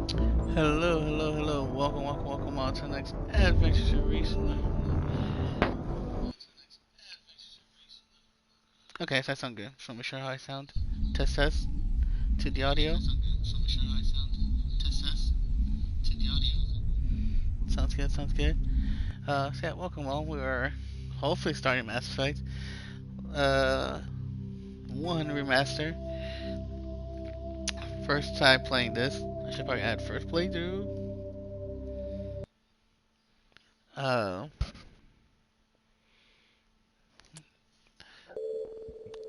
Hello, hello, hello. Welcome on to the next adventure recently. Okay, so that sounds good. Just want to make sure how I sound. Test to the audio. Sounds good, sounds good. So yeah, welcome all. We are hopefully starting Mass Effect. Uh, 1 remaster. First time playing this. I should probably add first playthrough. Uh,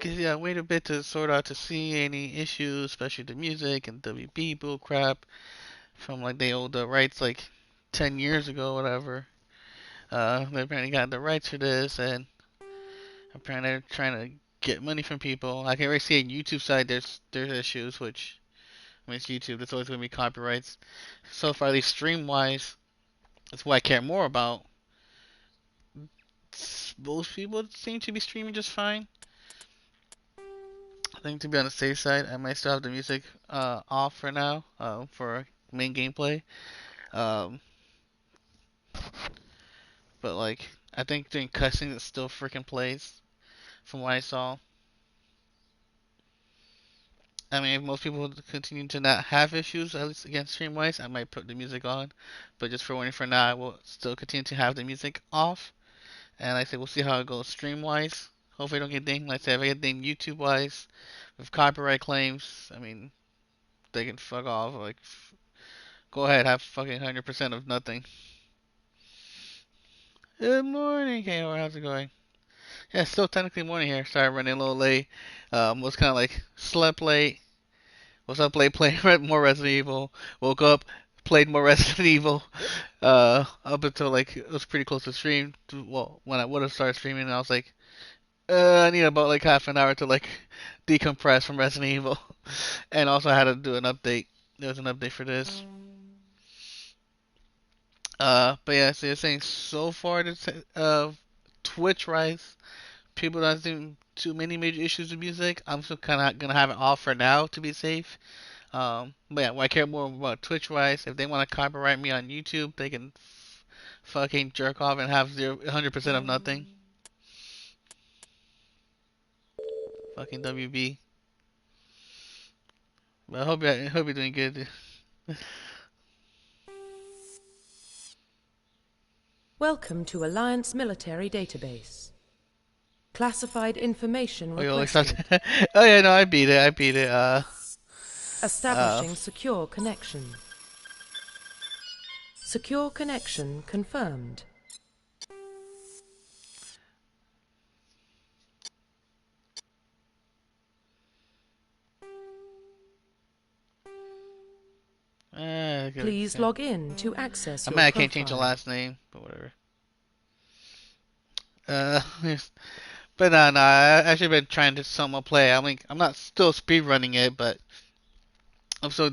cause yeah, wait a bit to sort out to see any issues, especially the music and WB bull crap from like the old rights like 10 years ago, whatever. They apparently got the rights for this, and apparently they're trying to get money from people. I can already see on YouTube side there's issues, which I mean it's YouTube. There's always gonna be copyrights. So far, at least stream wise, that's what I care more about. Most people seem to be streaming just fine. I think to be on the safe side, I might still have the music off for now for main gameplay. Um, but like I think doing cussing it still freaking plays from what I saw. I mean, if most people continue to not have issues, at least against stream wise, I might put the music on. But just for warning for now, I will still continue to have the music off. And like I said, we'll see how it goes stream wise. Hopefully, I don't get dinged. Like I said, if I get dinged YouTube wise with copyright claims, I mean, they can fuck off. Like, go ahead, have fucking 100% of nothing. Good morning, KOR. How's it going? Yeah, it's still technically morning here. Sorry, running a little late. Was kind of like slept late. Was up late playing more Resident Evil. Woke up, played more Resident Evil. Up until like it was pretty close to stream. Well, when I would have started streaming, I was like, I need about like half an hour to like decompress from Resident Evil, and also I had to do an update. There was an update for this. But yeah, so you're saying so far Twitch Rise, people not doing too many major issues with music. I'm still kind of gonna have it off for now to be safe. But yeah, what I care more about Twitch wise, if they want to copyright me on YouTube, they can fucking jerk off and have 100% of nothing. Fucking WB. But I hope you're doing good. Welcome to Alliance Military Database. Classified information Oh, you always requested. oh yeah, no, I beat it. I beat it. Establishing secure connection. Secure connection confirmed. Please log in to access I your mean, I profile. can't change the last name, but whatever. Uh, but no, I actually been trying to somewhat play. I mean, I'm not still speed running it, but I'm so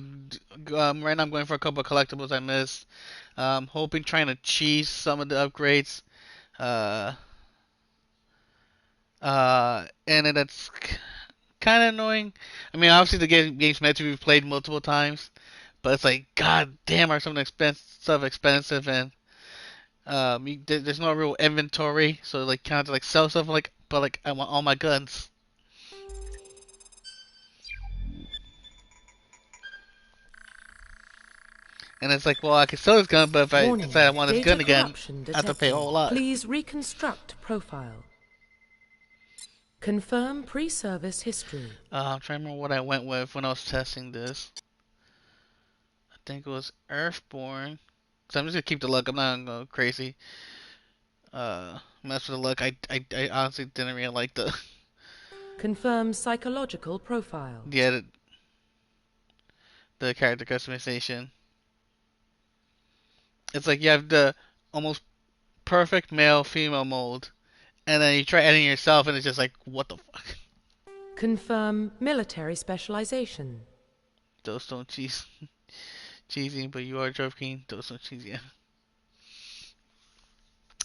right now I'm going for a couple of collectibles I missed. Hoping trying to cheese some of the upgrades. Uh, and that's kind of annoying. I mean, obviously the game's meant to be played multiple times, but it's like, god damn, are some stuff expensive, and there's no real inventory, so like kind of like sell stuff like, but like I want all my guns. And it's like, well, I can sell this gun, but if I Warning, decide I want this data gun again, corruption I have to pay a detected. whole lot. Please reconstruct profile. Confirm pre-service history. I'm trying to remember what I went with when I was testing this. I think it was Earthborn. So I'm just gonna keep the luck. I'm not gonna go crazy. Mess with the luck. I honestly didn't really like the Confirm psychological profile. yeah the character customization. It's like you have the almost perfect male female mold, and then you try editing yourself, and it's just like, what the fuck? Confirm military specialization. Those don't cheese cheesy, but you are a trophy king. Those don't cheesy. Yeah.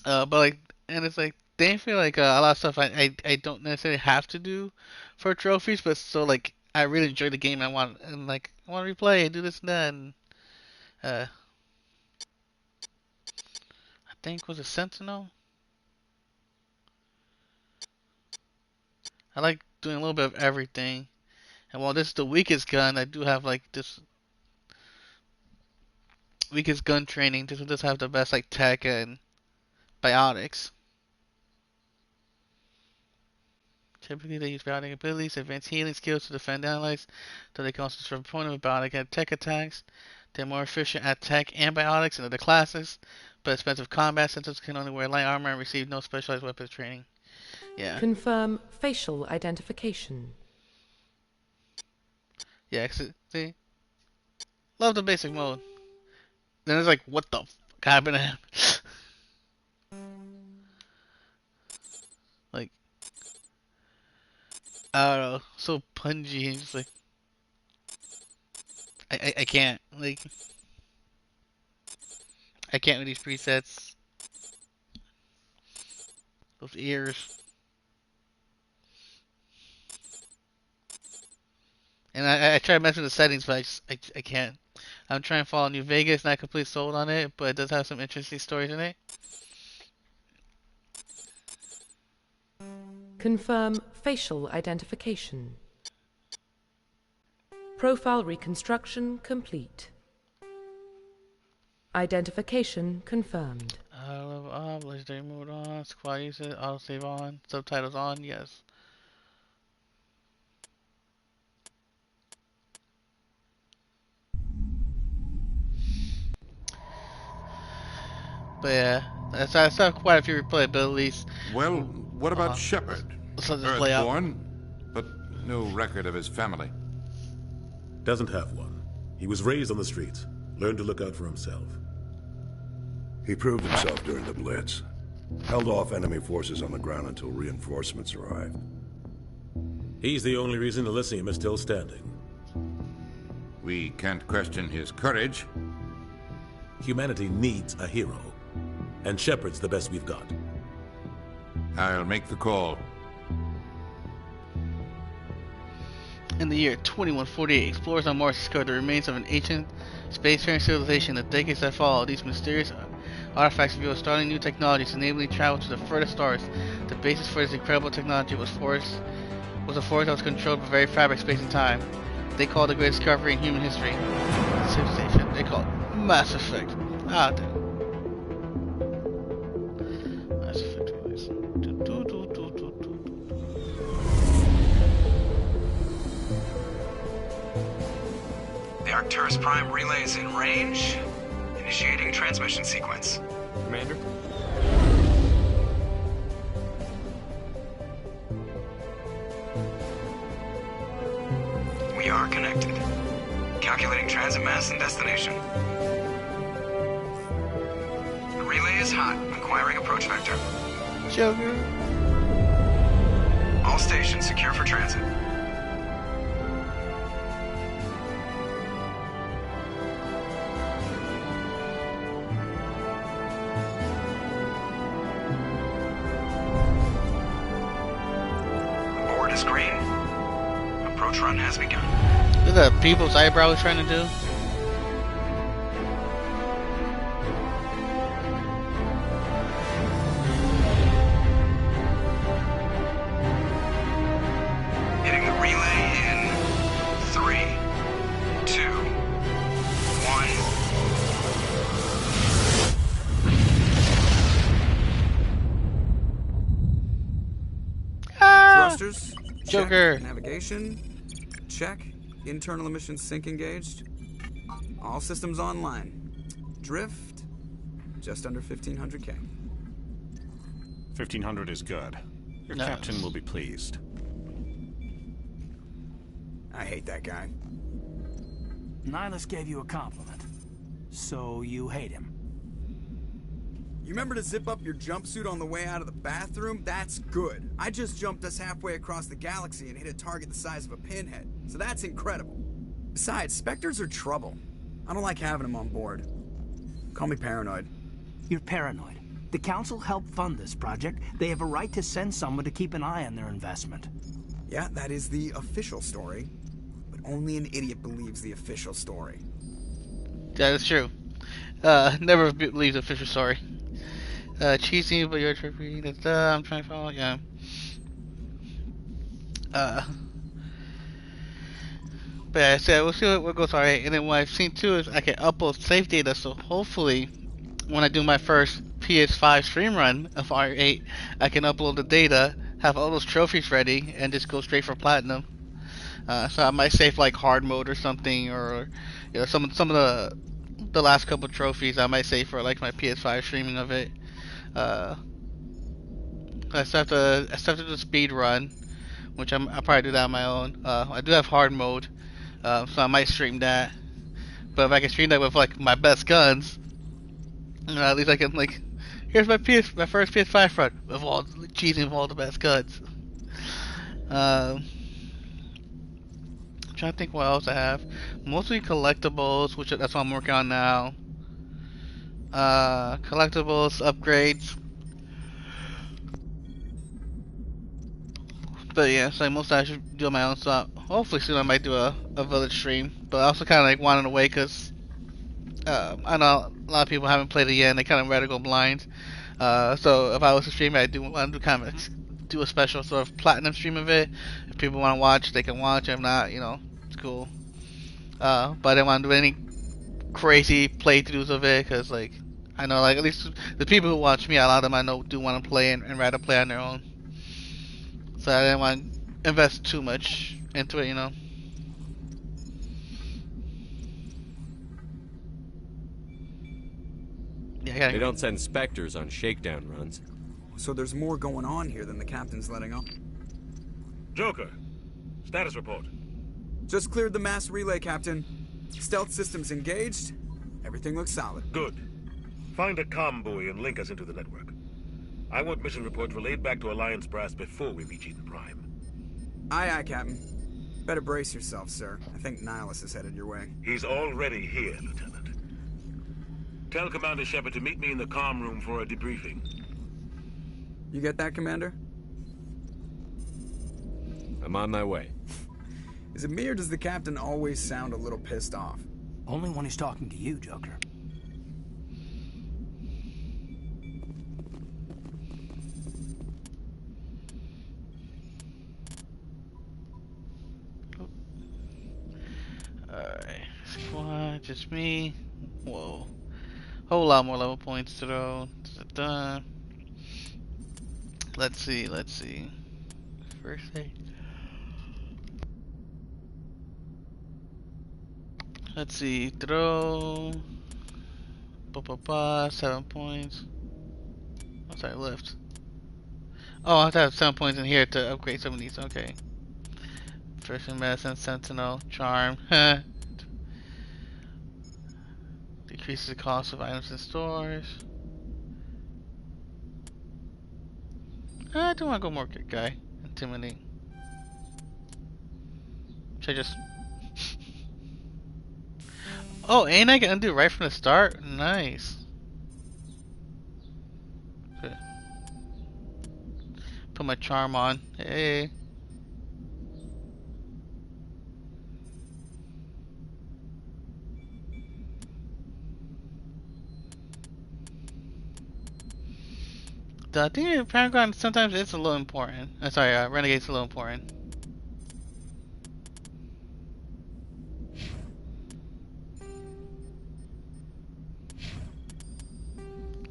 But like, and it's like they feel like a lot of stuff I don't necessarily have to do for trophies, but so like I really enjoy the game. I want to replay, do this and that. And I think was a Sentinel. I like doing a little bit of everything. And while this is the weakest gun, I do have like this weakest gun training. This one does have the best like tech and biotics. Typically, they use biotic abilities, advanced healing skills to defend allies, though they can also disrupt opponent with biotic and tech attacks. They're more efficient at tech and biotics in other classes, but expensive combat sentinels can only wear light armor and receive no specialized weapons training. Yeah. Confirm facial identification. Yeah, see? Love the basic mode. Then it's like, what the fuck happened to him? Like, I don't know, so pungy and just like, I can't. Like, I can't with these presets. Those ears. And I try to mess with the settings, but I can't. I'm trying to follow New Vegas, not completely sold on it, but it does have some interesting stories in it. Confirm facial identification. Profile reconstruction complete. Identification confirmed. Legendary mode on, squad uses, autosave on, subtitles on, yes. But yeah, that's not quite a few replayabilities. Well, what about Sheppard? Let's let this play out. Earthborn, but no record of his family. Doesn't have one. He was raised on the streets. Learned to look out for himself. He proved himself during the Blitz. Held off enemy forces on the ground until reinforcements arrived. He's the only reason Elysium is still standing. We can't question his courage. Humanity needs a hero. And Sheppard's the best we've got. I'll make the call. In the year 2148, explorers on Mars discovered the remains of an ancient spacefaring civilization. The decades that followed, these mysterious artifacts revealed startling new technologies, enabling travel to the furthest stars. The basis for this incredible technology was a force that was controlled by very fabric, space, and time. They call it the greatest discovery in human history. Civilization. They call it Mass Effect. Ah, damn. Mass Effect. The Arcturus Prime relay is in range. Initiating transmission sequence. Commander? We are connected. Calculating transit mass and destination. The relay is hot. Acquiring approach vector. Joker. All stations secure for transit. The board is green. Approach run has begun. Look at that people's eyebrow was trying to do. Hitting the relay in 3, 2, 1. Thrusters? Joker. Check. Navigation? Check. Internal emissions sync engaged. All systems online. Drift? Just under 1500K. 1500 is good. Your Nice. captain will be pleased. I hate that guy. Nihilus gave you a compliment. So you hate him. You remember to zip up your jumpsuit on the way out of the bathroom? That's good. I just jumped us halfway across the galaxy and hit a target the size of a pinhead. So that's incredible. Besides, Spectres are trouble. I don't like having them on board. Call me paranoid. You're paranoid. The Council helped fund this project. They have a right to send someone to keep an eye on their investment. Yeah, that is the official story. But only an idiot believes the official story. That is true. Never believes the official story. Cheesy, but you're trippy. I'm trying to follow. Yeah. But yeah, so we'll see what goes alright. And then what I've seen too is I can upload save data. So hopefully, when I do my first PS5 stream run of R8, I can upload the data, have all those trophies ready, and just go straight for platinum. So I might save like hard mode or something, or some of the last couple trophies I might save for like my PS5 streaming of it. I still have to do the speed run, which I'll probably do that on my own. I do have hard mode, so I might stream that. But if I can stream that with like my best guns, at least I can like, here's my first PS5 run with all cheating with all the best guns. I'm trying to think what else I have. Mostly collectibles, which that's what I'm working on now. Collectibles, upgrades. But yeah, so most I should do on my own. So hopefully soon I might do a village stream. But I also kind of like wanted to wait because I know a lot of people haven't played it yet and they kind of rather go blind. So if I was to stream it, I do want to kind of do a special sort of platinum stream of it. If people want to watch, they can watch. If not, it's cool. But I didn't want to do any crazy playthroughs of it because like I know like at least the people who watch me, a lot of them I know do want to play and rather play on their own. So I didn't want to invest too much into it, Yeah, they don't send specters on shakedown runs. So there's more going on here than the captain's letting on. Joker, status report. Just cleared the mass relay, Captain. Stealth systems engaged. Everything looks solid. Good. Find a comm buoy and link us into the network. I want mission reports relayed back to Alliance brass before we reach Eden Prime. Aye, aye, Captain. Better brace yourself, sir. I think Nihilus is headed your way. He's already here, Lieutenant. Tell Commander Sheppard to meet me in the comm room for a debriefing. You get that, Commander? I'm on my way. Is it me or does the Captain always sound a little pissed off? Only when he's talking to you, Joker. Alright, squad, just me. Whoa. Whole lot more level points to throw. Done. Let's see. First aid. Let's see, throw. 7 points. What's I left? Oh, I have to have 7 points in here to upgrade some of these. Okay. First in medicine, sentinel, charm. Decreases the cost of items in stores. I do want to go more good guy. Intimidate. Should I just... Oh, and I can undo right from the start? Nice. Okay. Put my charm on. Hey. I think Paragon sometimes it's a little important. Sorry, Renegade's a little important.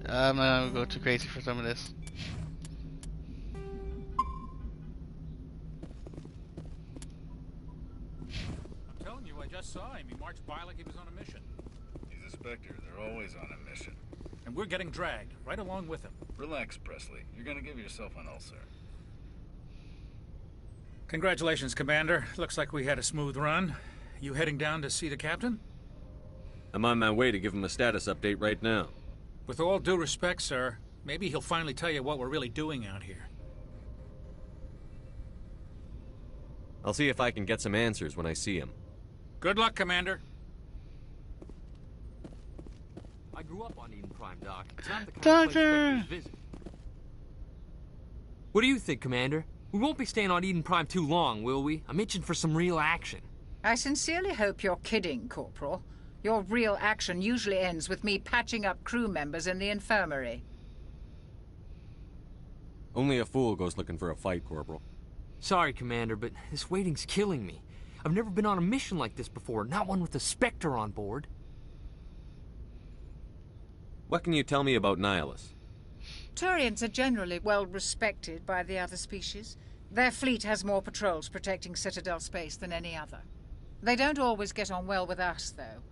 I'm not gonna go too crazy for some of this. I'm telling you, I just saw him. He marched by like he was on a mission. He's a Spectre. They're always on a mission. And we're getting dragged, right along with him. Relax, Presley. You're gonna give yourself an ulcer. Congratulations, Commander. Looks like we had a smooth run. You heading down to see the captain? I'm on my way to give him a status update right now. With all due respect, sir, maybe he'll finally tell you what we're really doing out here. I'll see if I can get some answers when I see him. Good luck, Commander. I grew up on Eden Prime, Doc. It's not the kind Doctor! of place Spectres visit. What do you think, Commander? We won't be staying on Eden Prime too long, will we? I'm itching for some real action. I sincerely hope you're kidding, Corporal. Your real action usually ends with me patching up crew members in the infirmary. Only a fool goes looking for a fight, Corporal. Sorry, Commander, but this waiting's killing me. I've never been on a mission like this before, not one with a Spectre on board. What can you tell me about Nihilus? Turians are generally well respected by the other species. Their fleet has more patrols protecting Citadel space than any other. They don't always get on well with us, though.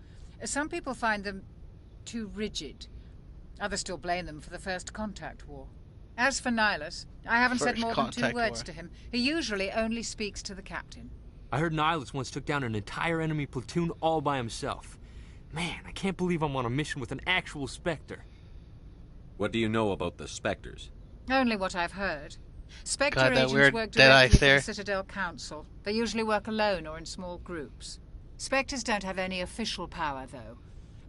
Some people find them too rigid. Others still blame them for the First Contact War. As for Nihilus, I haven't said more than 2 words to him. He usually only speaks to the captain. I heard Nihilus once took down an entire enemy platoon all by himself. Man, I can't believe I'm on a mission with an actual Spectre. What do you know about the Spectres? Only what I've heard. Spectre God, that agents weird work dead eyes directly for there. the Citadel Council. They usually work alone or in small groups. Spectres don't have any official power, though.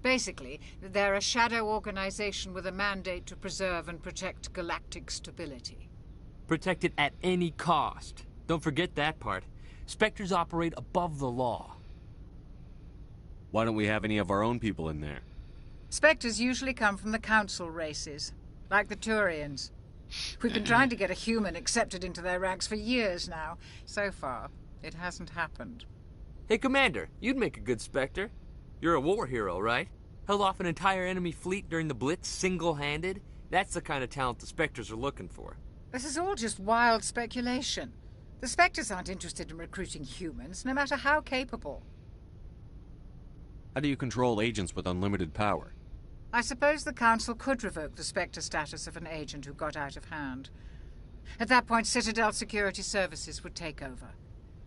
Basically, they're a shadow organization with a mandate to preserve and protect galactic stability. Protect it at any cost. Don't forget that part. Spectres operate above the law. Why don't we have any of our own people in there? Spectres usually come from the Council races, like the Turians. We've been trying to get a human accepted into their ranks for years now. So far, it hasn't happened. Hey, Commander, you'd make a good Spectre. You're a war hero, right? Held off an entire enemy fleet during the Blitz single-handed? That's the kind of talent the Spectres are looking for. This is all just wild speculation. The Spectres aren't interested in recruiting humans, no matter how capable. How do you control agents with unlimited power? I suppose the Council could revoke the Spectre status of an agent who got out of hand. At that point, Citadel Security Services would take over.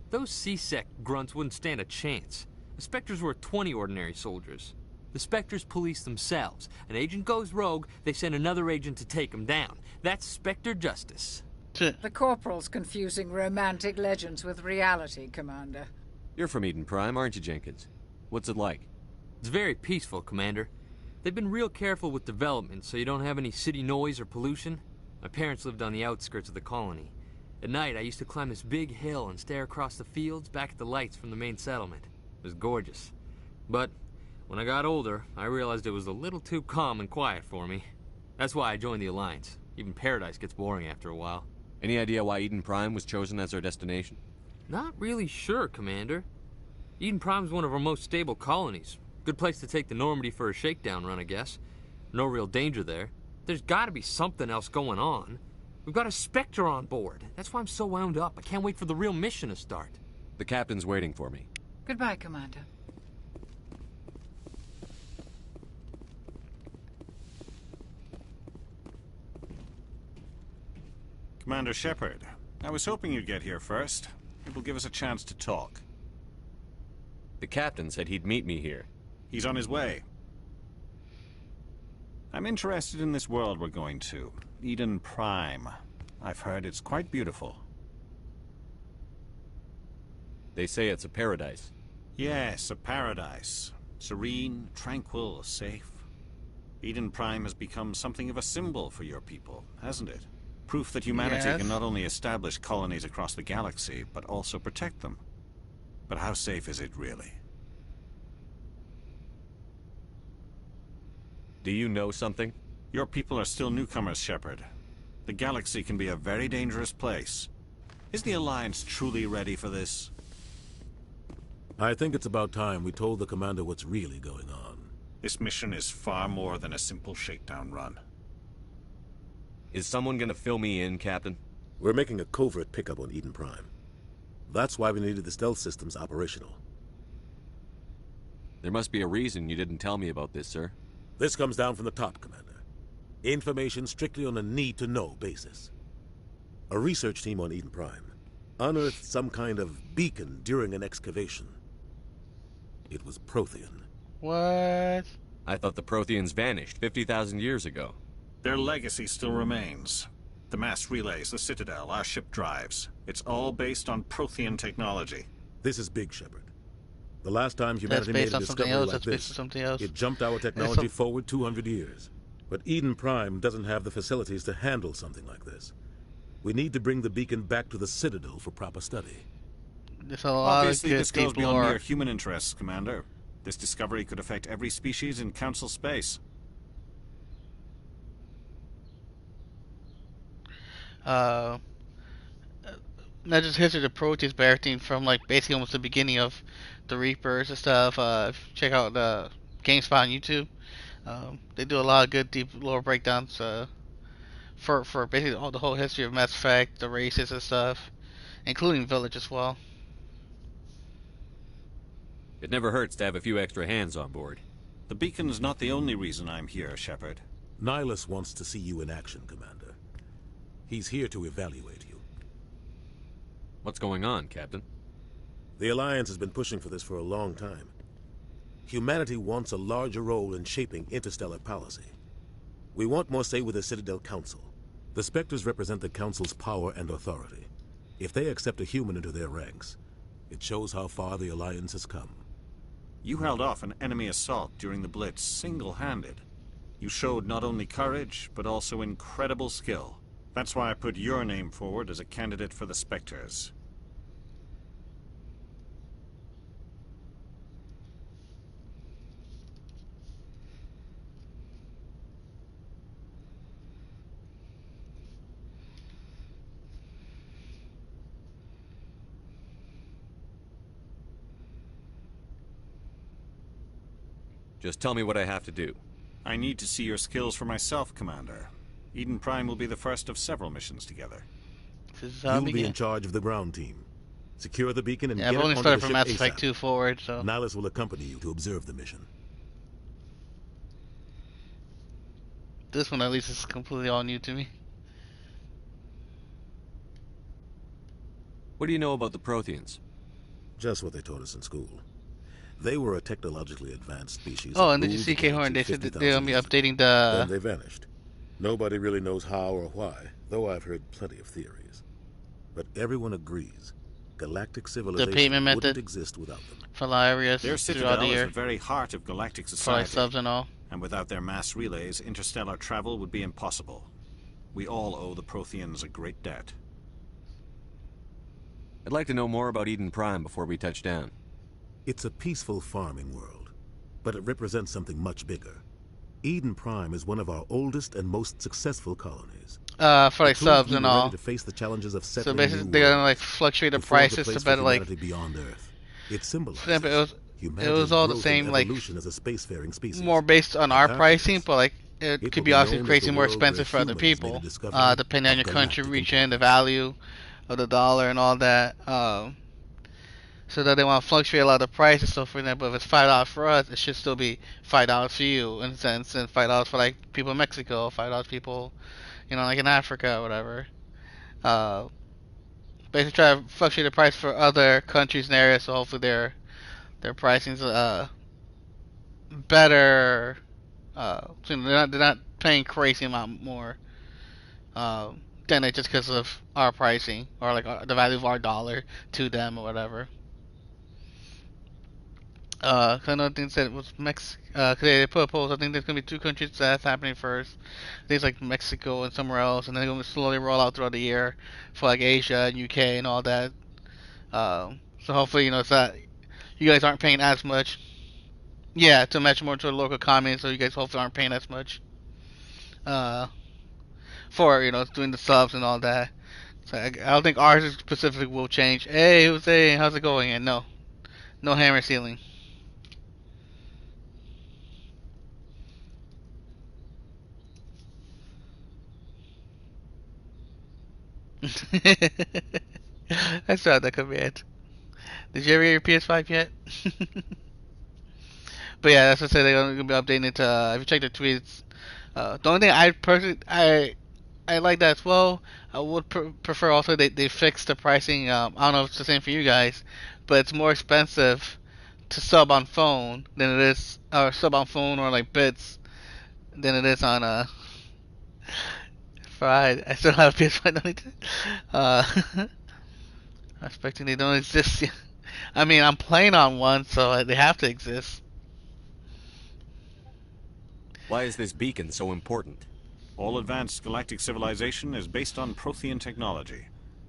Those C-Sec grunts wouldn't stand a chance. The Spectres were 20 ordinary soldiers. The Spectres police themselves. An agent goes rogue, they send another agent to take him down. That's Spectre justice. The Corporal's confusing romantic legends with reality, Commander. You're from Eden Prime, aren't you, Jenkins? What's it like? It's very peaceful, Commander. They've been real careful with development, so you don't have any city noise or pollution. My parents lived on the outskirts of the colony. At night, I used to climb this big hill and stare across the fields back at the lights from the main settlement. It was gorgeous. But when I got older, I realized it was a little too calm and quiet for me. That's why I joined the Alliance. Even Paradise gets boring after a while. Any idea why Eden Prime was chosen as our destination? Not really sure, Commander. Eden Prime's one of our most stable colonies. Good place to take the Normandy for a shakedown run, I guess. No real danger there. There's gotta be something else going on. We've got a Spectre on board. That's why I'm so wound up. I can't wait for the real mission to start. The captain's waiting for me. Goodbye, Commander. Commander Sheppard, I was hoping you'd get here first. It will give us a chance to talk. The captain said he'd meet me here. He's on his way. I'm interested in this world we're going to. Eden Prime. I've heard it's quite beautiful. They say it's a paradise. Yes, a paradise. Serene, tranquil, safe. Eden Prime has become something of a symbol for your people, hasn't it? Proof that humanity can not only establish colonies across the galaxy, but also protect them. But how safe is it really? Do you know something? Your people are still newcomers, Sheppard. The galaxy can be a very dangerous place. Is the Alliance truly ready for this? I think it's about time we told the Commander what's really going on. This mission is far more than a simple shakedown run. Is someone gonna fill me in, Captain? We're making a covert pickup on Eden Prime. That's why we needed the stealth systems operational. There must be a reason you didn't tell me about this, sir. This comes down from the top, Commander. Information strictly on a need-to-know basis. A research team on Eden Prime unearthed some kind of beacon during an excavation. It was Prothean. What? I thought the Protheans vanished 50,000 years ago. Their legacy still remains. The mass relays, the Citadel, our ship drives. It's all based on Prothean technology. This is big, Sheppard. The last time humanity made a discovery like this, it jumped our technology forward 200 years. But Eden Prime doesn't have the facilities to handle something like this. We need to bring the beacon back to the Citadel for proper study. There's a lot Obviously, of this goes beyond lore. mere human interests, Commander. This discovery could affect every species in Council space. Not just history of the Proteus, but everything from like basically almost the beginning of the Reapers and stuff. If you check out the GameSpot on YouTube, they do a lot of good deep lore breakdowns for basically all the whole history of Mass Effect, the races and stuff, including Village as well. It never hurts to have a few extra hands on board. The beacon's not the only reason I'm here, Sheppard. Nihilus wants to see you in action, Commander. He's here to evaluate you. What's going on, Captain? The Alliance has been pushing for this for a long time. Humanity wants a larger role in shaping interstellar policy. We want more say with the Citadel Council. The Spectres represent the Council's power and authority. If they accept a human into their ranks, it shows how far the Alliance has come. You held off an enemy assault during the Blitz single-handed. You showed not only courage, but also incredible skill. That's why I put your name forward as a candidate for the Spectres. Just tell me what I have to do. I need to see your skills for myself, Commander. Eden Prime will be the first of several missions together. You'll be in charge of the ground team. Secure the beacon and get it I've only onto started the from ship Mass Effect ASAP. 2 forward, so... Nihilus will accompany you to observe the mission. This one at least is completely all new to me. What do you know about the Protheans? Just what they taught us in school. They were a technologically advanced species. Oh, and did you see K-Horn? They said that they're going to be updating the... Then they vanished. Nobody really knows how or why, though I've heard plenty of theories. But everyone agrees galactic civilization payment wouldn't method exist without them. for the areas Their throughout Citadel the is year. the very heart of galactic For like society. subs and all. And without their mass relays, interstellar travel would be impossible. We all owe the Protheans a great debt. I'd like to know more about Eden Prime before we touch down. It's a peaceful farming world, but it represents something much bigger. Eden Prime is one of our oldest and most successsical colonies. For like subs and all. To face the challenges of So basically they're going to like fluctuate the prices to better like... beyond Earth. It symbolizes it was all the same, like, as a spacefaring species. more based on our pricing, but like it could be obviously crazy more expensive for other people, depending on your country, region, the value of the dollar and all that. So that they want to fluctuate a lot of the prices. So for example, if it's $5 for us, it should still be $5 for you in a sense, and $5 for like people in Mexico, $5 people, you know, like in Africa or whatever. Basically try to fluctuate the price for other countries and areas, so hopefully their pricing's better. So they're not paying crazy amount more than it just because of our pricing or like the value of our dollar to them or whatever. Another thing said it was Mexico. They put a poll. I think there's gonna be 2 countries that's happening first. I think it's like Mexico and somewhere else, and then they're gonna slowly roll out throughout the year for like Asia and UK and all that. So hopefully, you know, it's that you guys aren't paying as much. Yeah, to match more to the local economy, so you guys hopefully aren't paying as much. For, you know, doing the subs and all that. So I don't think ours specifically will change. Hey, Jose, how's it going? And no hammer ceiling. I saw that command. Did you ever get your PS5 yet? But yeah, that's what I said. They're gonna be updating it to. If you check their tweets, the only thing I personally I like that as well. I would prefer also they fix the pricing. I don't know if it's the same for you guys, but it's more expensive to sub on phone than it is, or sub on phone or like bits than it is on I still have a PS5. I'm expecting they don't exist yet. I mean, I'm playing on one, so they have to exist. Why is this beacon so important? All advanced galactic civilization is based on Prothean technology.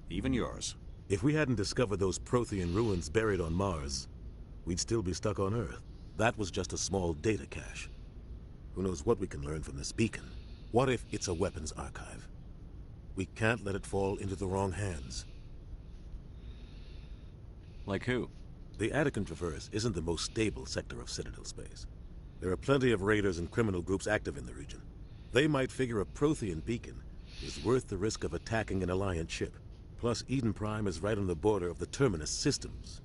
Even yours. If we hadn't discovered those Prothean ruins buried on Mars, we'd still be stuck on Earth. That was just a small data cache. Who knows what we can learn from this beacon? What if it's a weapons archive? We can't let it fall into the wrong hands. Like who? The Attican Traverse isn't the most stable sector of Citadel space. There are plenty of raiders and criminal groups active in the region. They might figure a Prothean beacon is worth the risk of attacking an Alliance ship. Plus, Eden Prime is right on the border of the Terminus systems.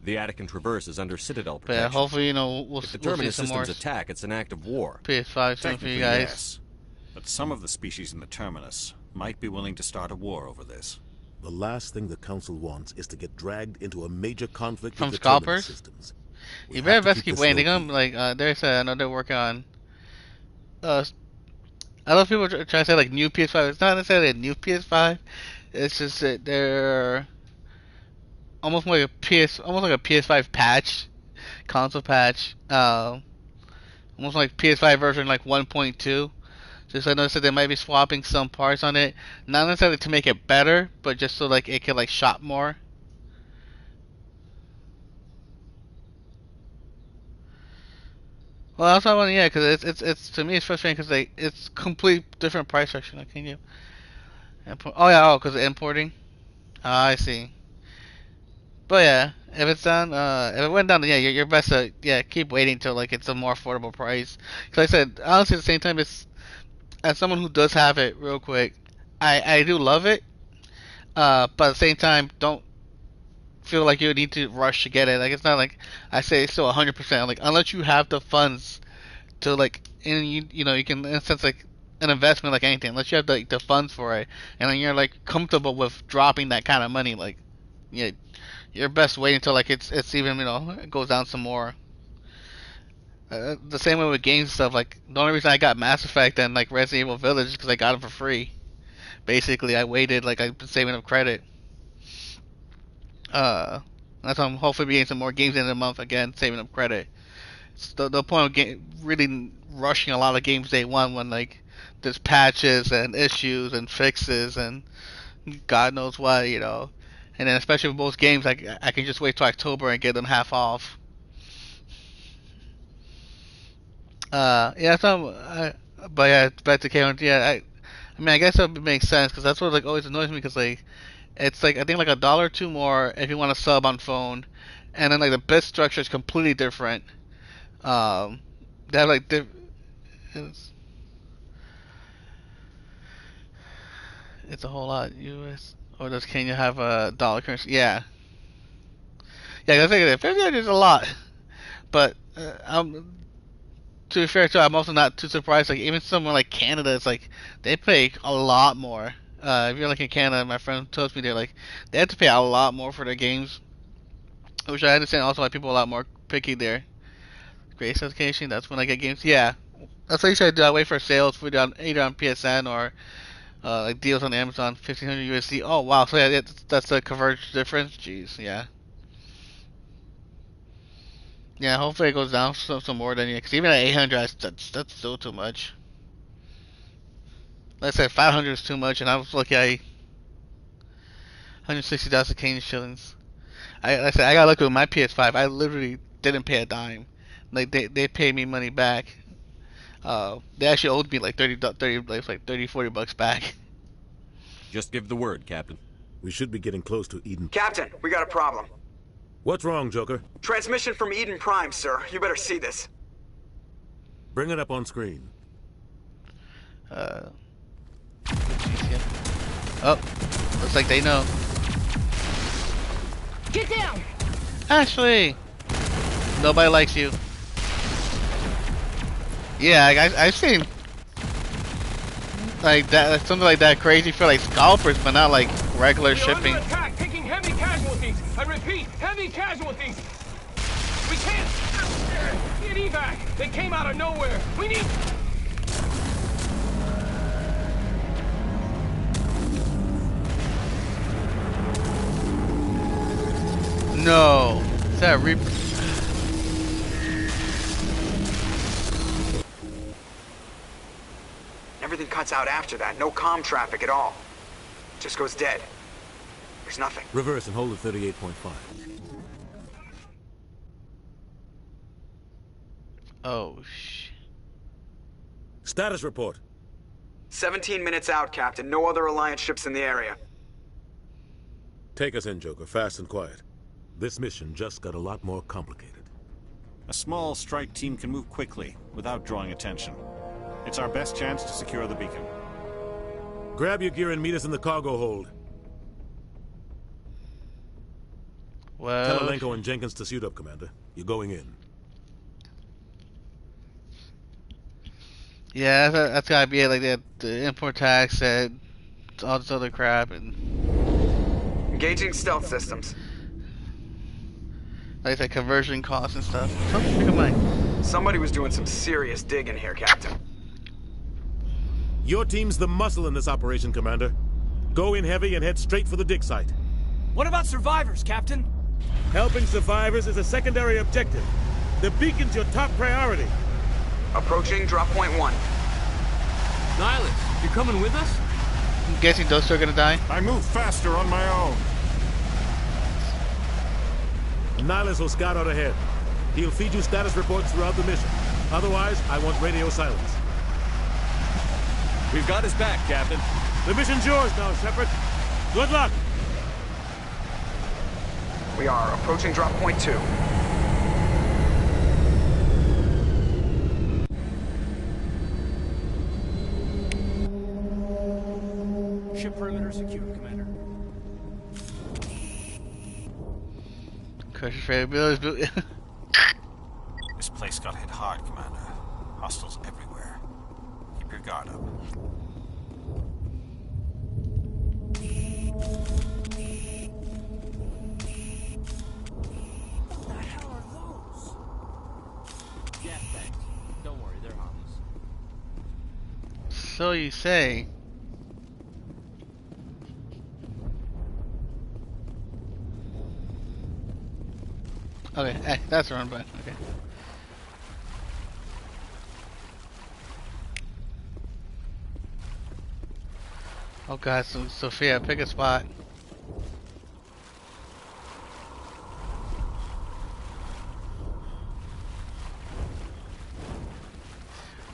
The Attican Traverse is under Citadel protection. But yeah, hopefully, you know, if the Terminus systems attack, it's an act of war. PS5 soon for you guys. Yes. But some of the species in the Terminus might be willing to start a war over this. The last thing the Council wants is to get dragged into a major conflict from with the scalpers. Terminus systems. You better best keep waiting. Like there's I know they're working on. A lot of people try to say like new PS5. It's not necessarily a new PS5. It's just that they're almost like a PS5 patch, console patch. Almost like PS5 version like 1.2. Just I noticed that they might be swapping some parts on it, not necessarily to make it better, but just so like it can like shop more. Well, that's what I want. Yeah, because it's to me it's frustrating because like it's complete different price structure. Like, can you? Oh yeah, because importing. I see. But yeah, if it's down, if it went down, yeah, you're best to keep waiting till like it's a more affordable price. Because I said honestly, at the same time, it's as someone who does have it, real quick, I do love it. But at the same time, don't feel like you need to rush to get it. Like it's not like I say it's still 100%. Like unless you have the funds to like, and you know you can in a sense like an investment like anything. Unless you have the funds for it, and then you're like comfortable with dropping that kind of money. Like yeah, you're best waiting until like it's even it goes down some more. The same way with games and stuff. Like the only reason I got Mass Effect and like Resident Evil Village is because I got them for free. Basically, I waited like I've been saving up credit. That's why I'm hopefully getting some more games in a month again, saving up credit. It's the point of really rushing a lot of games day one when like there's patches and issues and fixes and God knows what, and then especially with most games, I can just wait till October and get them half off. But yeah, back to K1. Yeah, I mean, I guess that would make sense because that's what like always annoys me because like it's like I think like $1 or $2 more if you want to sub on phone, and then like the bit structure is completely different. They have like it's a whole lot US or does Kenya have a dollar currency? Yeah, I think $50 is a lot, but to be fair too, I'm also not too surprised. Like even someone like Canada, it's like they pay a lot more. If you're like in Canada, my friend tells me they have to pay a lot more for their games, which I understand. Also, why people are a lot more picky there. Great certification. That's when I get games. Yeah, that's what you should do. I wait for sales for either on PSN or like deals on Amazon. 1,500 USD. Oh wow, so yeah, that's the converged difference. Jeez, yeah. Yeah, hopefully it goes down some more than because even at 800, that's still too much. Let's say 500 is too much, and I was looking at 160,000 Canadian shillings. I said I got lucky with my PS5. I literally didn't pay a dime. Like they paid me money back. They actually owed me like 30 $40 bucks back. Just give the word, Captain. We should be getting close to Eden. Captain, we got a problem. What's wrong, Joker? Transmission from Eden Prime, sir. You better see this. Bring it up on screen. Oh, looks like they know. Get down! Ashley! Nobody likes you. Yeah, I've seen like that, something like that crazy for like scalpers, but not like regular shipping. Under attack, taking heavy casualties. I repeat, heavy casualties. We can't get evac. They came out of nowhere. We need. No, is that Reaper? Everything cuts out after that. No comm traffic at all. Just goes dead. There's nothing. Reverse and hold at 38.5. Oh, shh. Status report. 17 minutes out, Captain. No other Alliance ships in the area. Take us in, Joker, fast and quiet. This mission just got a lot more complicated. A small strike team can move quickly, without drawing attention. It's our best chance to secure the beacon. Grab your gear and meet us in the cargo hold. Well, tell Alenko and Jenkins to suit up, Commander. You're going in. Yeah, that's gotta be it. Like the import tax and all this other crap and engaging stealth systems. Like the conversion costs and stuff. Oh, somebody was doing some serious digging here, Captain. Your team's the muscle in this operation, Commander. Go in heavy and head straight for the dig site. What about survivors, Captain? Helping survivors is a secondary objective. The beacon's your top priority. Approaching drop point 1. Nihilus, you're coming with us? I'm guessing those two are gonna die. I move faster on my own. Nihilus will scout out ahead. He'll feed you status reports throughout the mission. Otherwise, I want radio silence. We've got his back, Captain. The mission's yours now, Sheppard. Good luck! We are approaching drop point 2. Ship perimeter secured, Commander. This place got hit hard, Commander. Hostiles everywhere. Keep your guard up. What the hell are those? Yeah, thanks. Don't worry, they're harmless. So you say. Okay, hey, that's the wrong button. Okay. Oh god, so Sophia, pick a spot.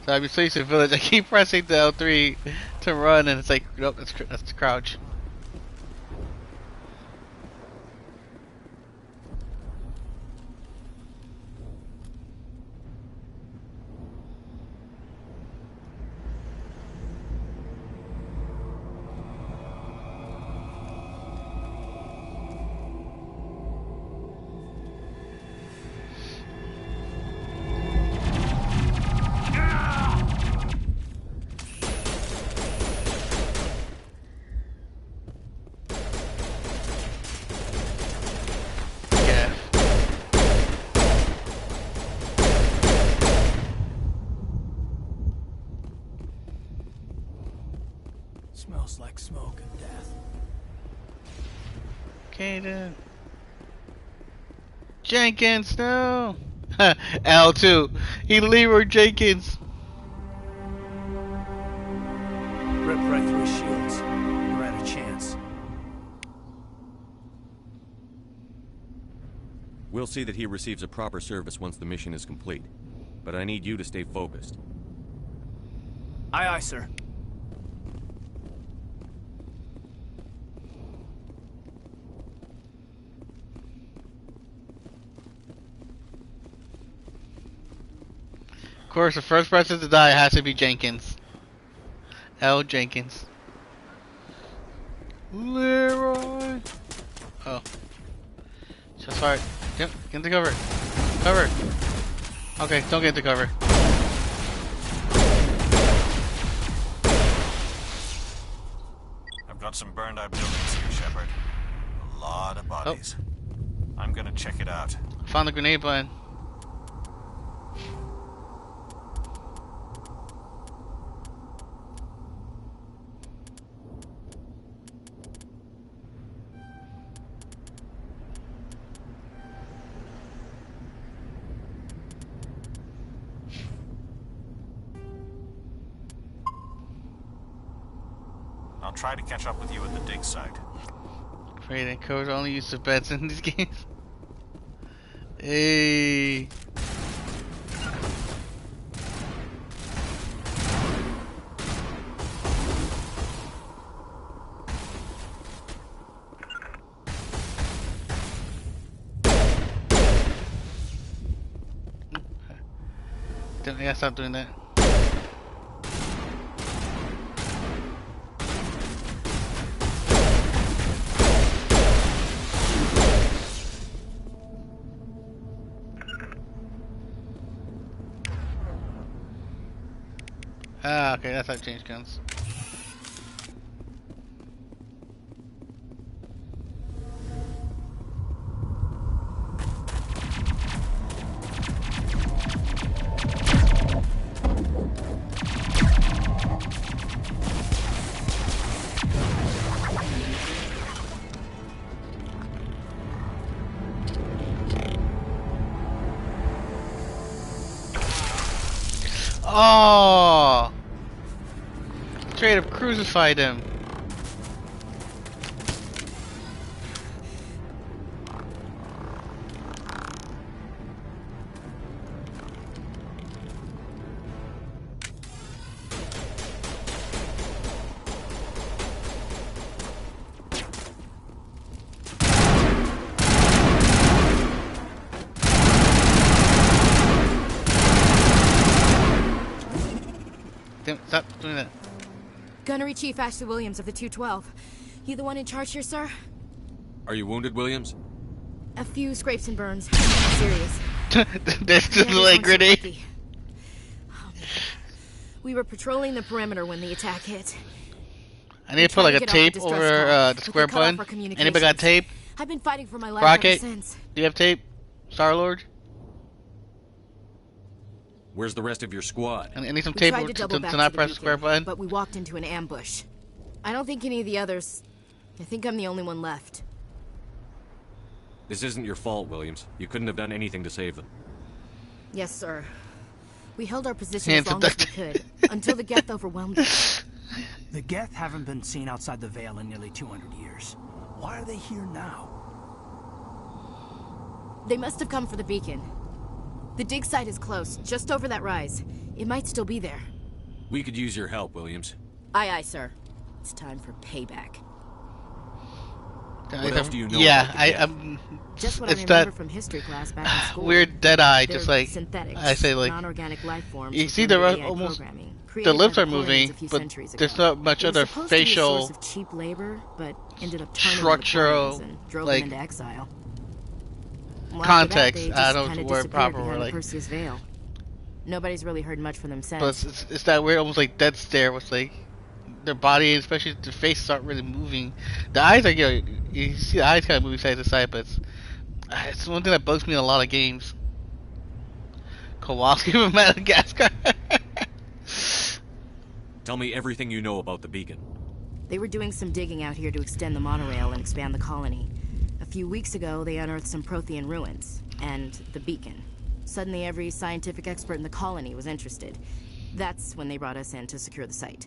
So I'm so used to village, I keep pressing the L3 to run and it's like, nope, that's the crouch. Smells like smoke and death. Caden. Jenkins, no! L2. He Leroy Jenkins. Rip right through his shields. We're at a chance. We'll see that he receives a proper service once the mission is complete. But I need you to stay focused. Aye, aye, sir. Of course, the first person to die has to be Jenkins. L. Jenkins. Leroy. Oh. Just sorry. Yep, get into cover. Cover. Okay, don't get into cover. I've got some burned out buildings here, Sheppard. A lot of bodies. I'm gonna check it out. Found the grenade button. I'll try to catch up with you at the dig site. Great, and codes only use the beds in these games. Hey. gotta stop doing that. Ah, okay, that's how I change guns. Oh! Straight up crucified him. Damn, stop doing that. Gunnery Chief Ashley Williams of the 212. You the one in charge here, sir? Are you wounded, Williams? A few scrapes and burns. Serious. There's just like grenade. Oh, we were patrolling the perimeter when the attack hit. I need to put like a tape over the square button. Anybody got tape? I've been fighting for my life Rocket, ever since. do you have tape? Star-Lord? Where's the rest of your squad? I need some tape to not press the square button. But we walked into an ambush. I don't think any of the others... I think I'm the only one left. This isn't your fault, Williams. You couldn't have done anything to save them. Yes, sir. We held our position as long as we could, until the Geth overwhelmed us. The Geth haven't been seen outside the Veil in nearly 200 years. Why are they here now? They must have come for the beacon. The dig site is close, just over that rise. It might still be there. We could use your help, Williams. Aye, aye, sir. It's time for payback. What else do you know? Yeah, I'm. Just what I remember from history class back in school. Weird dead eye, just like synthetics, I say, like non-organic life forms. you see the almost the lips are moving, but there's not much other facial of cheap labor, but ended up structural like into exile. context. I don't know the word proper or like. Perseus Veil. Nobody's really heard much from them since. But it's that weird, almost like dead stare with like their body, especially their faces aren't really moving. The eyes are, you see the eyes kind of moving side to side, but it's one thing that bugs me in a lot of games. Kowalski from Madagascar. Tell me everything you know about the beacon. They were doing some digging out here to extend the monorail and expand the colony. A few weeks ago, they unearthed some Prothean ruins, and the beacon. Suddenly, every scientific expert in the colony was interested. That's when they brought us in to secure the site.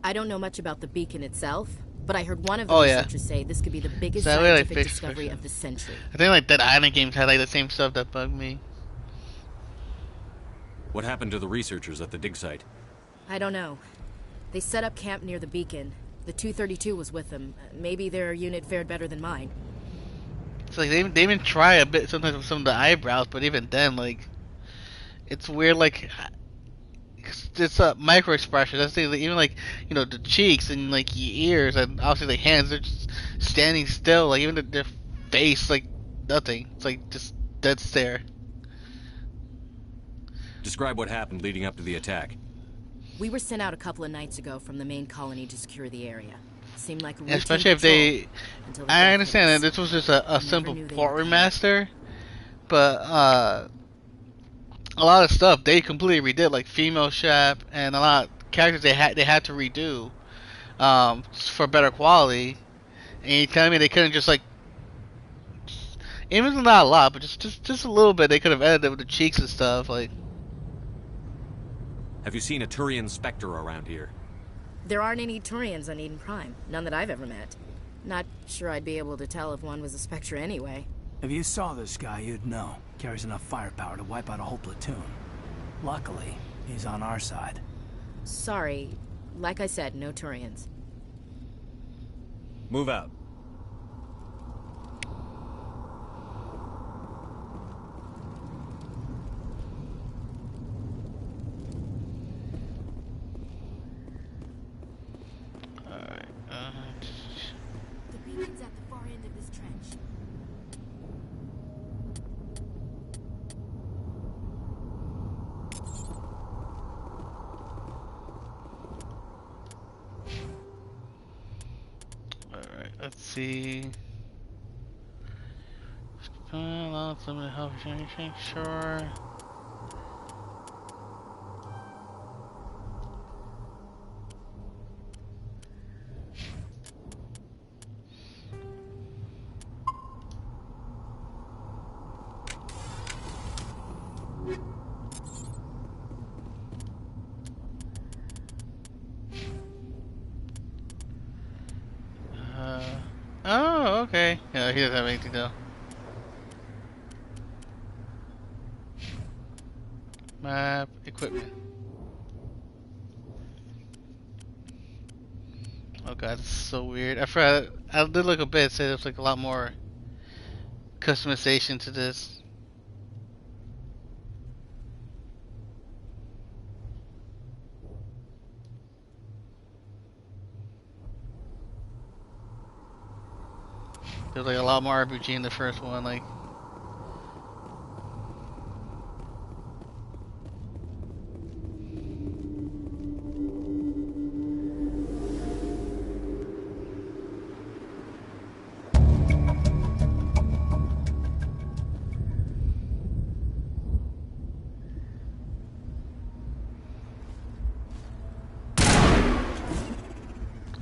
I don't know much about the beacon itself, but I heard one of the researchers say this could be the biggest scientific discovery of the century. I think like Dead Island games had like the same stuff that bugged me. What happened to the researchers at the dig site? I don't know. They set up camp near the beacon. The 232 was with them. Maybe their unit fared better than mine. It's like they even try a bit sometimes with some of the eyebrows, but even then, like, it's weird. Like, it's a micro expression. That's the, even like, you know, the cheeks and like your ears and obviously the hands. They're just standing still. Like even their face, like nothing. It's like just dead stare. Describe what happened leading up to the attack. We were sent out a couple of nights ago from the main colony to secure the area. Seemed like yeah, especially if they. I understand that this was just a simple port remaster, but a lot of stuff they completely redid, like female Shep and a lot of characters they had to redo for better quality. And you tell me they couldn't just like, even not a lot, but just a little bit, they could have edited with the cheeks and stuff like. Have you seen a Turian Spectre around here? There aren't any Turians on Eden Prime. None that I've ever met. Not sure I'd be able to tell if one was a Spectre anyway. If you saw this guy, you'd know. Carries enough firepower to wipe out a whole platoon. Luckily, he's on our side. Sorry. Like I said, no Turians. Move out. Let's see. Limited health regeneration, sure. Oh, okay. Yeah, he doesn't have anything though. Map, equipment. Oh god, this is so weird. I forgot. I did look a bit. Said there's like a lot more customization to this. There's like a lot more RPG in the first one, like.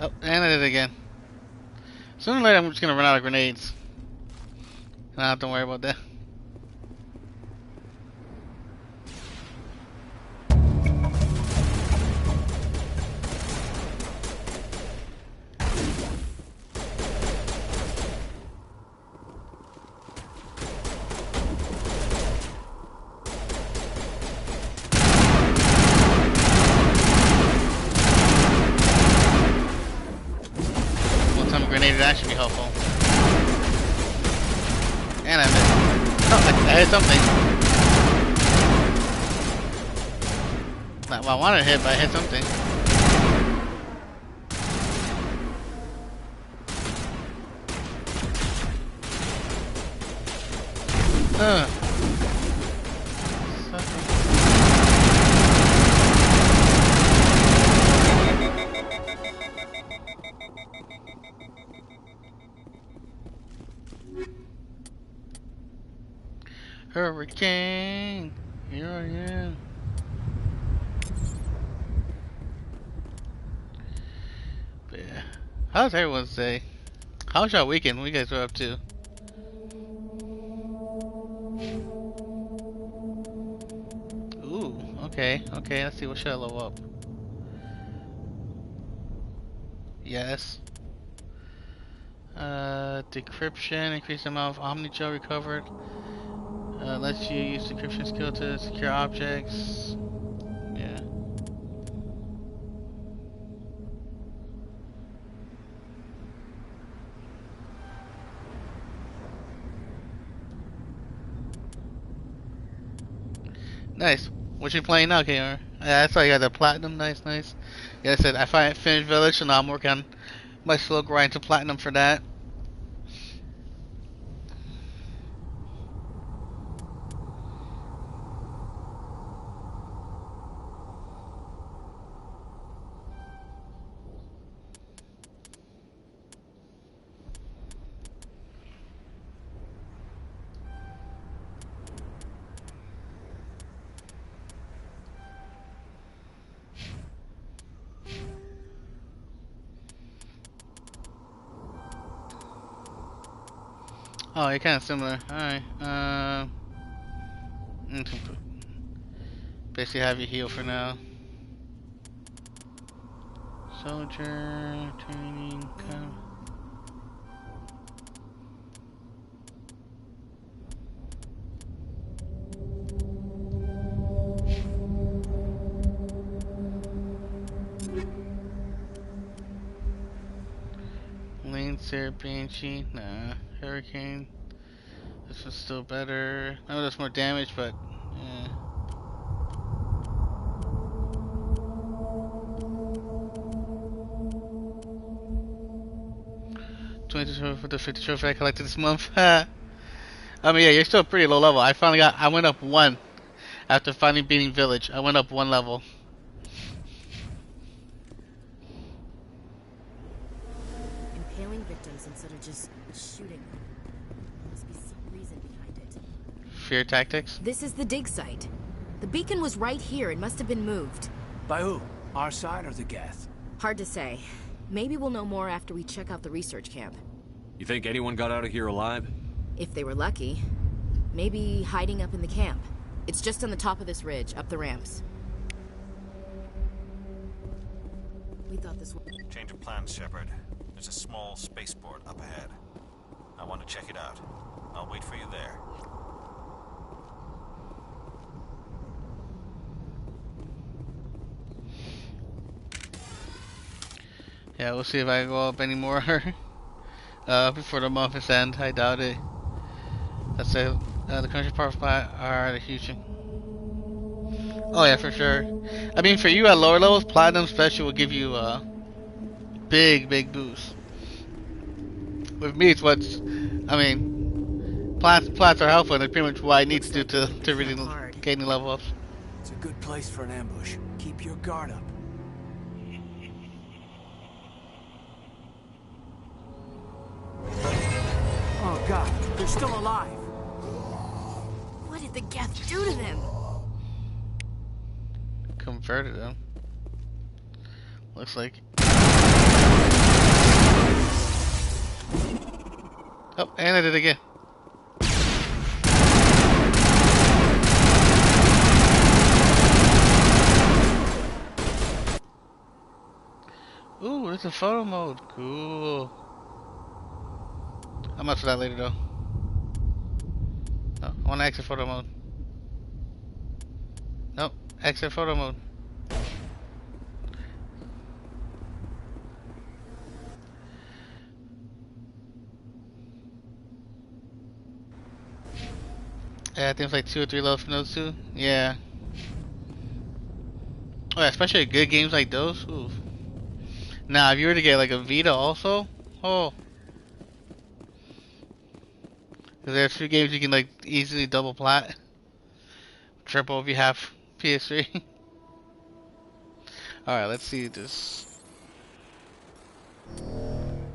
Oh, and I did it again. Sooner or later, I'm just gonna run out of grenades. Nah, don't worry about that. Grenade would actually be helpful. And I missed. Oh, I hit something. Not what I wanted to hit, but I hit something. Hurricane, here I am. But yeah, how's everyone's day? How's your weekend? What you guys were up to? Ooh, okay, okay. Let's see. What should I level up? Yes. Decryption, increase the amount of omni-gel recovered. Lets you use decryption skill to secure objects. Yeah. Nice. What you playing now, KR? Yeah, I saw you got the platinum. Nice, nice. Yeah, I said I finished Village, so now I'm working on my slow grind to platinum for that. Oh, you're kind of similar. Alright. Basically have you heal for now. Soldier, training, come. Lancer, Banshee, nah. Hurricane. This was still better. I know there's more damage, but yeah. $22 for the 50 trophy I collected this month. I mean, yeah, you're still pretty low level. I went up 1 after finally beating Village. I went up 1 level. impaling victims instead of just shooting them. There must be some reason behind it. Fear tactics? This is the dig site. The beacon was right here. It must have been moved. By who? Our side or the Geth? Hard to say. Maybe we'll know more after we check out the research camp. You think anyone got out of here alive? If they were lucky. Maybe hiding up in the camp. It's just on the top of this ridge, up the ramps. We thought this was... Change of plans, Sheppard. There's a small spaceport up ahead. I want to check it out. I'll wait for you there. Yeah, we'll see if I go up anymore before the month is end. I doubt it. That's it. The country power supply are the huge thing. Oh yeah, for sure. I mean, for you at lower levels, platinum special will give you a big boost. With me, it's what's, I mean, plats are helpful, and it's pretty much what I need to do to really gain the level ups. It's a good place for an ambush. Keep your guard up. Oh God, they're still alive. What did the Geth do to them? Converted them. Looks like. Oh, and I did it again. Ooh, it's a photo mode. Cool. I'm up for that later though. No, I want to exit photo mode. Nope, exit photo mode. Yeah, I think it's like 2 or 3 levels from those two. Yeah. Oh, yeah, especially good games like those. Ooh. Now, if you were to get like a Vita also, oh. Because there are 2 games you can like easily double plat. Triple if you have PS3. Alright, let's see this.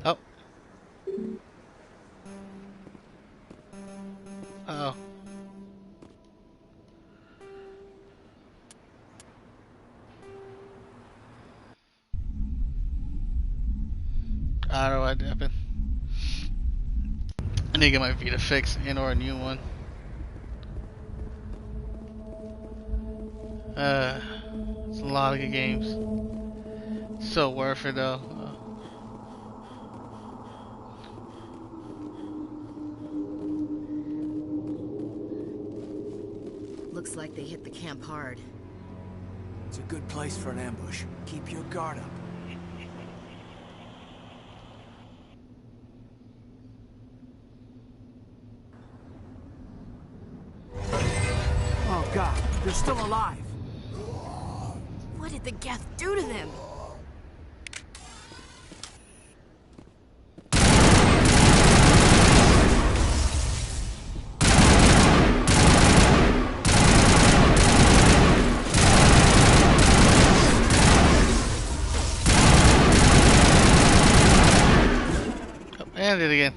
Oh. Uh oh. I don't know what happened. I need to get my Vita fixed and or a new one. It's a lot of good games. So worth it though. Looks like they hit the camp hard. It's a good place for an ambush. Keep your guard up. Oh God, they're still alive. What did the Geth do to them? And it again.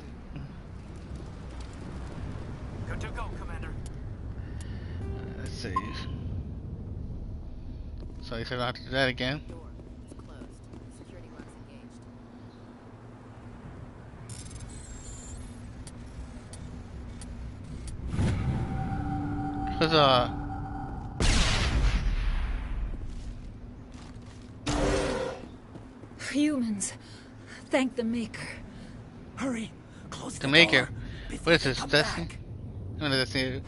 Good to go, Commander. Let's see. So I said I have to do that again. It's closed. Security lock's engaged. Huzzah. Humans. Thank the Maker. Hurry. Close the Maker. What is this? Destiny? No, Destiny.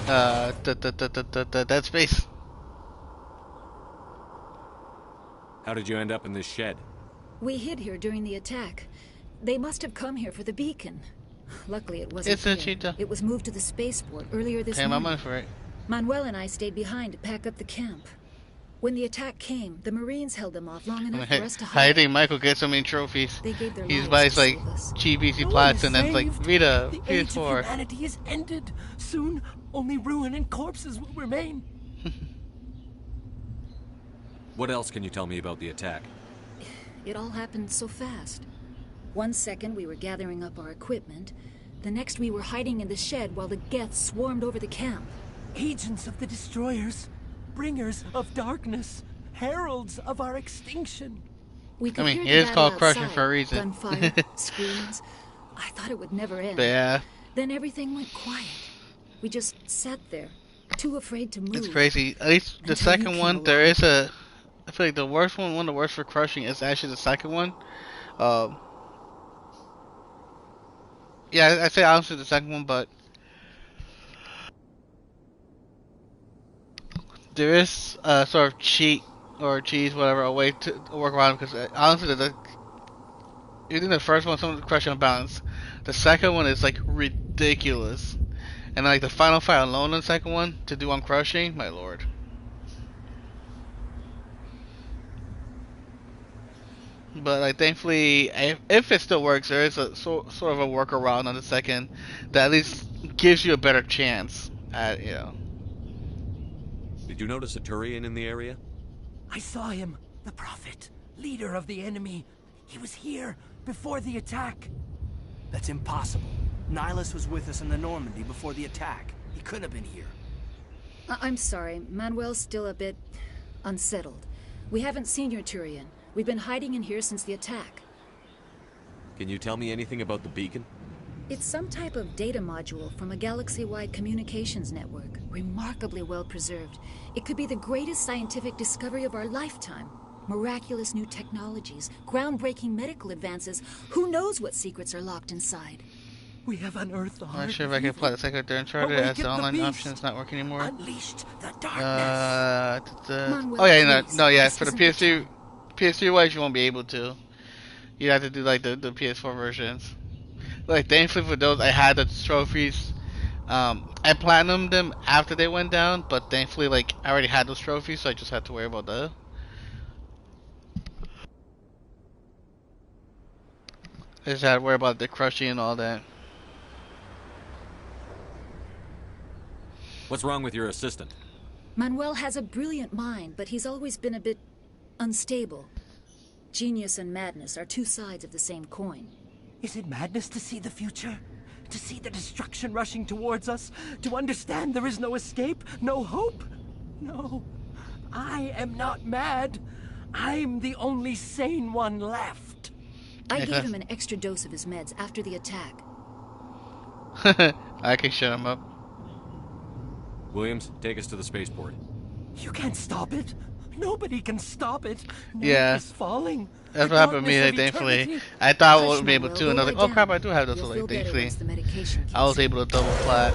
Dead Space. How did you end up in this shed? We hid here during the attack. They must have come here for the beacon. Luckily, it wasn't It's a here. cheetah. It was moved to the spaceport earlier this Pay my morning. money for it. Manuel and I stayed behind to pack up the camp. When the attack came, the Marines held them off long enough for us to I hide. think Michael gets so many trophies. They gave their He lives buys to like save us. cheap easy No plots one and then like saved. Vita, The age of PS4. humanity is ended. Soon, only ruin and corpses will remain. What else can you tell me about the attack? It all happened so fast. One second we were gathering up our equipment, the next we were hiding in the shed while the Geth swarmed over the camp. Agents of the destroyers, bringers of darkness, heralds of our extinction. We could hear it the is battle called crushing outside. for a reason. Gunfire, screams. I thought it would never end. But yeah. Then everything went quiet. We just sat there, too afraid to move. It's crazy. At least the second one, there is a... I feel like the worst one of the worst for crushing is actually the second one. Yeah, I say honestly the second one, but there is a sort of cheat or cheese, whatever, a way to work around it, because honestly, even the first one, some of the crushing balance. The second one is like ridiculous, and like the final fight alone in the second one to do on crushing, my lord. But like, thankfully, if it still works, there is a sort of a workaround on the second that at least gives you a better chance at, you know. Did you notice a Turian in the area? I saw him, the Prophet, leader of the enemy. He was here before the attack. That's impossible. Nihilus was with us in the Normandy before the attack. He couldn't have been here. I'm sorry, Manuel's still a bit unsettled. We haven't seen your Turian. We've been hiding in here since the attack. Can you tell me anything about the beacon? It's some type of data module from a galaxy-wide communications network. Remarkably well preserved. It could be the greatest scientific discovery of our lifetime. Miraculous new technologies, groundbreaking medical advances. Who knows what secrets are locked inside? We have unearthed the I'm not sure if I can play the second or Uncharted as the online option is not working anymore. Unleashed the darkness. Oh yeah, no, yeah. For the PS3 wise, you won't be able to. You have to do like the PS4 versions. Like, thankfully for those, I had the trophies. I platinumed them after they went down, but thankfully, like, I already had those trophies, so I just had to worry about that. I just had to worry about the crushing and all that. What's wrong with your assistant? Manuel has a brilliant mind, but he's always been a bit unstable. Genius and madness are two sides of the same coin. Is it madness to see the future? To see the destruction rushing towards us? To understand there is no escape? No hope? No. I am not mad. I'm the only sane one left. I gave him an extra dose of his meds after the attack. I can shut him up. Williams, take us to the spaceport. You can't stop it. Nobody can stop it. Yeah. It's falling. That's what happened to me, like, thankfully. I thought I wouldn't be able to, and I was like, oh crap, I do have those, so, like, thankfully. I was able to double plat.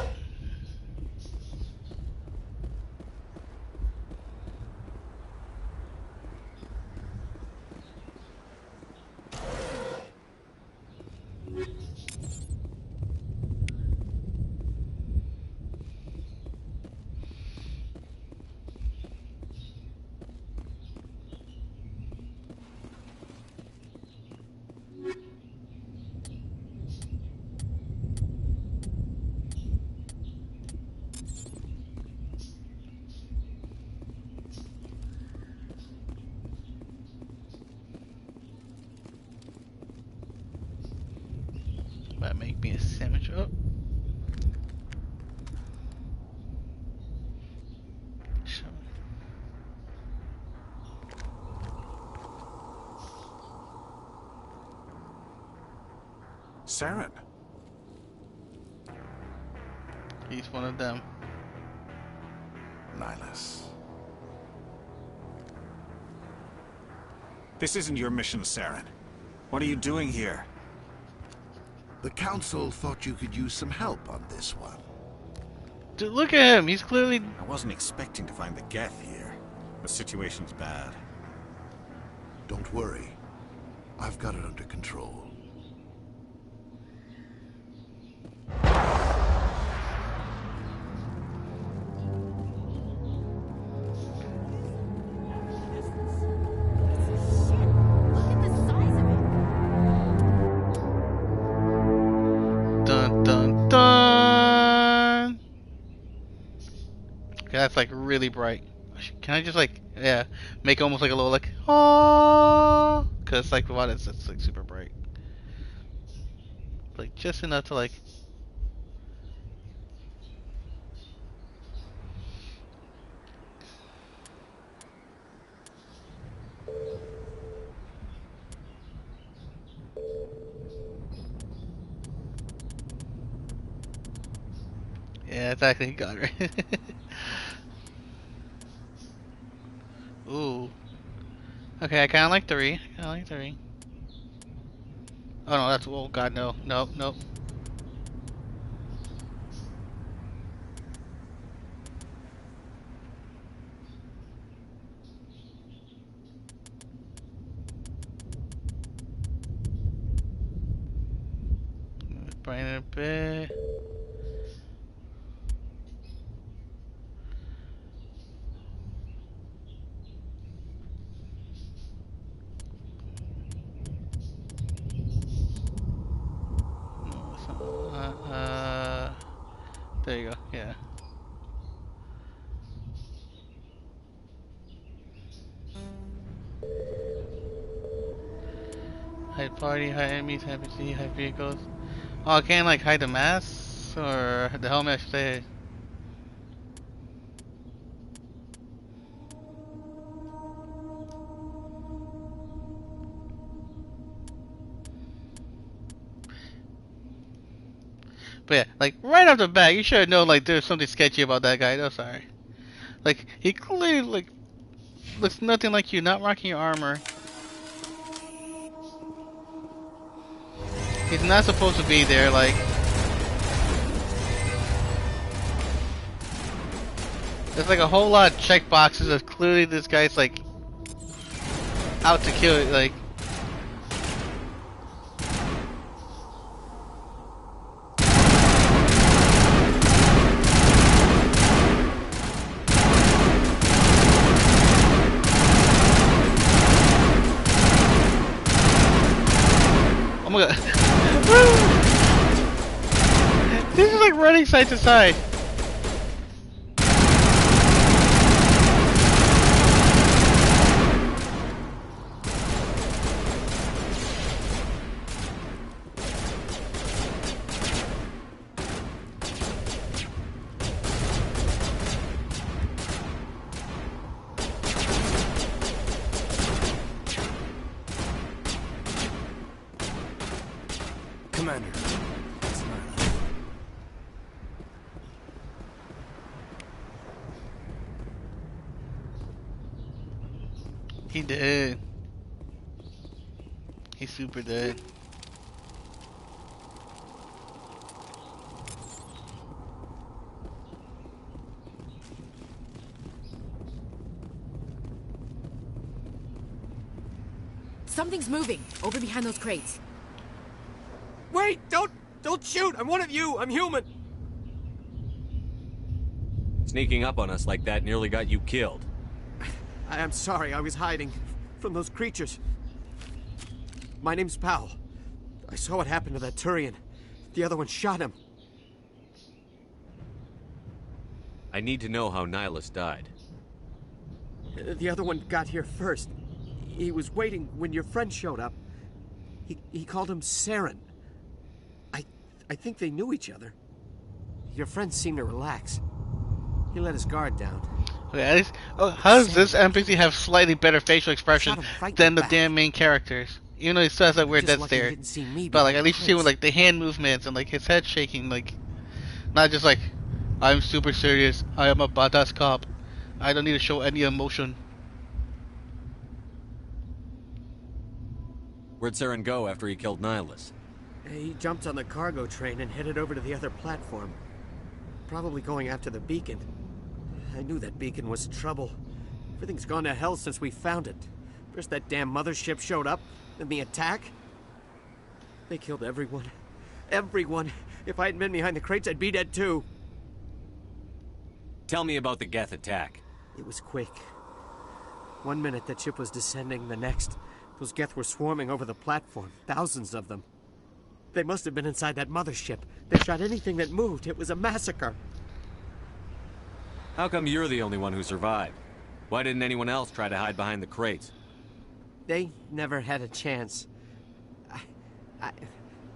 Make me a sandwich. Oh. Saren. He's one of them. Nihilus. This isn't your mission, Saren. What are you doing here? The Council thought you could use some help on this one. Dude, look at him. He's clearly... I wasn't expecting to find the Geth here. The situation's bad. Don't worry. I've got it under control. That's like really bright. Can I just like, yeah, make almost like a little like, oh, cause like without it's like super bright. like just enough to like. Yeah, exactly. Got it. Ooh. Okay, I kind of like 3. I like 3. Oh no, that's oh god no, no, no. Brighten it a bit. There you go. Yeah. Hide party, hide enemies, hide PC, hide vehicles. Oh, I can't like hide the masks or the helmet, I should say. But yeah, like right off the bat, you should have known like there's something sketchy about that guy. No, sorry. Like he clearly like looks nothing like you, not rocking your armor. He's not supposed to be there. Like there's like a whole lot of check boxes of clearly this guy's like out to kill it. Like. Oh my god. This is like running side to side. Commander. He did. He's super dead. Something's moving over behind those crates. Wait! Don't shoot! I'm one of you! I'm human! Sneaking up on us like that nearly got you killed. I'm sorry, I was hiding from those creatures. My name's Powell. I saw what happened to that Turian. The other one shot him. I need to know how Nihilus died. The other one got here first. He was waiting when your friend showed up. He called him Saren. I think they knew each other. Your friend seemed to relax. He let his guard down. Okay, at least, how does this NPC have slightly better facial expression than the damn main characters? Even though he still has that weird death stare. But like at least you see with like the hand movements and like his head shaking, like not just like I'm super serious. I am a badass cop. I don't need to show any emotion. Where'd Saren go after he killed Nihilus? He jumped on the cargo train and headed over to the other platform. Probably going after the beacon. I knew that beacon was trouble. Everything's gone to hell since we found it. First that damn mothership showed up, then the attack. They killed everyone. Everyone. If I hadn't been behind the crates, I'd be dead too. Tell me about the Geth attack. It was quick. 1 minute that ship was descending, the next, those Geth were swarming over the platform. Thousands of them. They must have been inside that mothership. They shot anything that moved. It was a massacre. How come you're the only one who survived? Why didn't anyone else try to hide behind the crates? They never had a chance.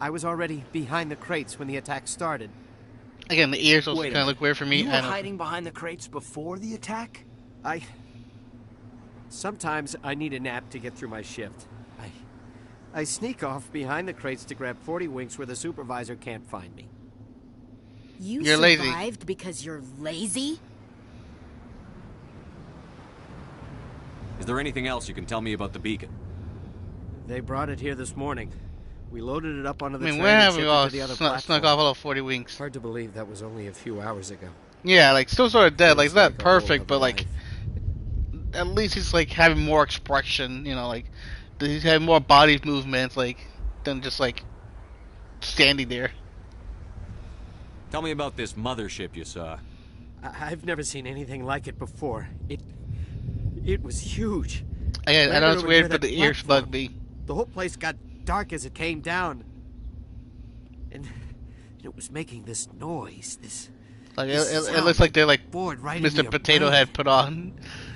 I was already behind the crates when the attack started. Again, the ears also kind of look weird for me. You were hiding behind the crates before the attack? Sometimes I need a nap to get through my shift. I sneak off behind the crates to grab 40 winks where the supervisor can't find me. You're survived because you're lazy? Is there anything else you can tell me about the beacon? They brought it here this morning. We loaded it up onto the train where and have shipped we it all to the other snuck off all 40 winks? Hard to believe that was only a few hours ago. Yeah, like, still sort of dead. Like, it's not like a perfect, whole but, like, at least he's, like, having more expression, you know, like, he's having more body movements, like, than just, like, standing there. Tell me about this mothership you saw. I've never seen anything like it before. It was huge. I know it's weird, but the ears bug me. The whole place got dark as it came down. And it was making this noise, this... Like, it looks like they're, like, right Mr. Potato Head put on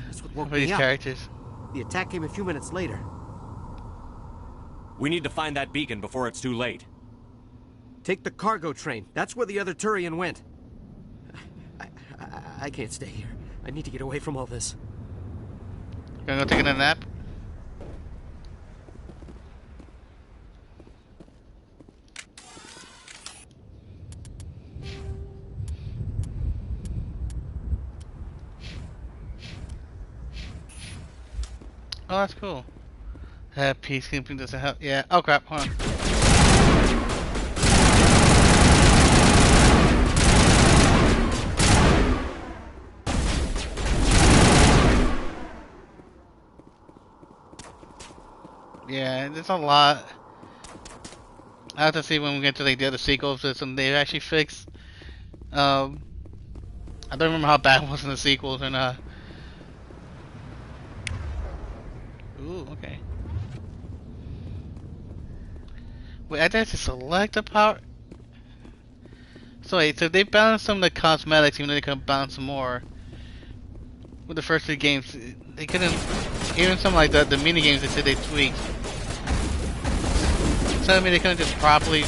That's what woke for these me up. characters. The attack came a few minutes later. We need to find that beacon before it's too late. Take the cargo train. That's where the other Turian went. I can't stay here. I need to get away from all this. Gonna go take a nap? Oh, that's cool. Peacekeeping doesn't help. Yeah. Oh crap. Hold on. Yeah, there's a lot. I have to see when we get to like the other sequels if some they actually fixed. I don't remember how bad it was in the sequels or not. Ooh, okay. Wait, I have to select a power. So wait, so they balanced some of the cosmetics, even though they could balance some more. With the first two games, they couldn't. Even some like the mini games, they said they tweaked. So I mean, they couldn't just properly.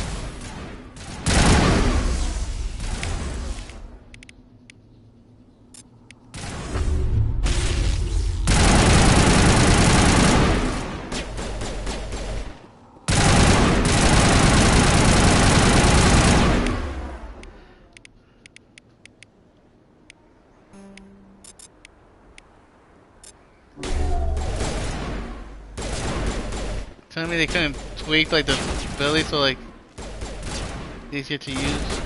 Tell me they couldn't tweak like the ability so like easier to use.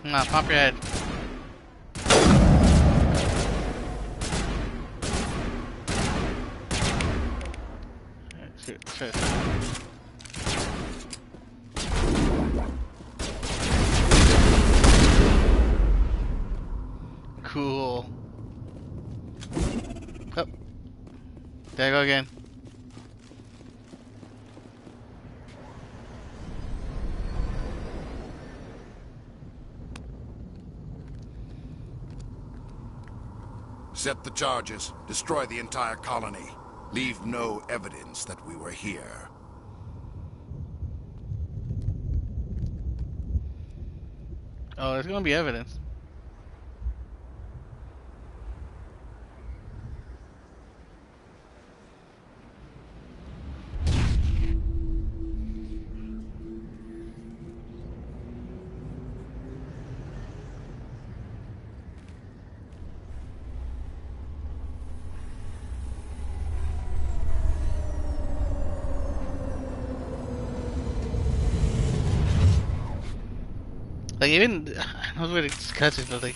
Nah, pop your head. Shit. Cool. Oh. There I go again. Set the charges. Destroy the entire colony. Leave no evidence that we were here. Oh, there's gonna be evidence. Like even I don't know what to discuss it, but like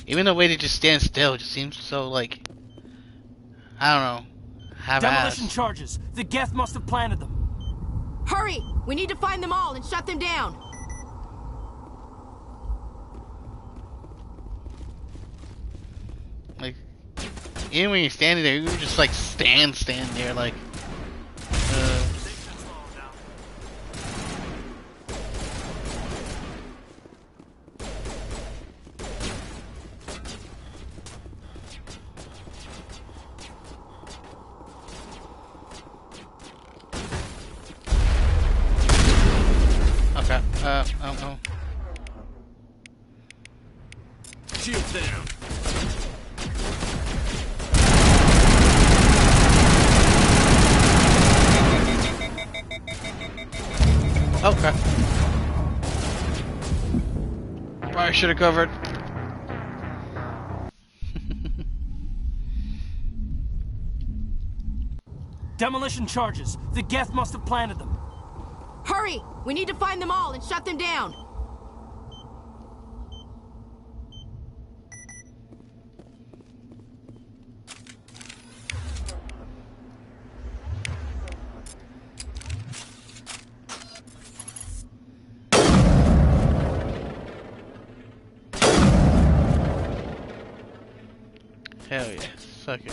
even the way they just stand still just seems so like I don't know. Demolition charges. The Geth must have planted them. Hurry! We need to find them all and shut them down. Like even when you're standing there, you just like stand there like. Okay. Oh. Shields down. Okay. Probably should have covered. Demolition charges. The Geth must have planted them. Hurry! We need to find them all and shut them down. Hell yeah. Suck it.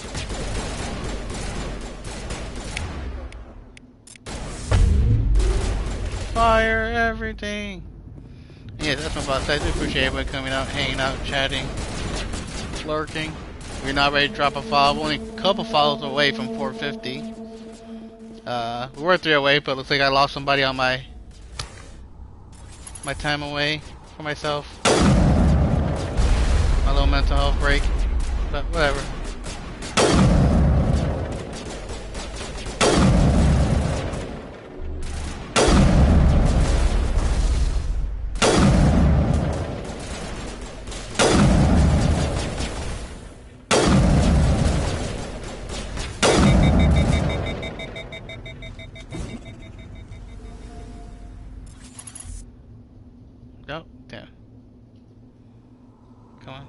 Fire everything. Yeah, that's what I'm about to say. I do appreciate everybody coming out, hanging out, chatting, lurking. We're not ready to drop a follow. We're only a couple follows away from 450. We were 3 away, but looks like I lost somebody on my time away for myself. My little mental health break. But whatever. Oh, damn. Come on.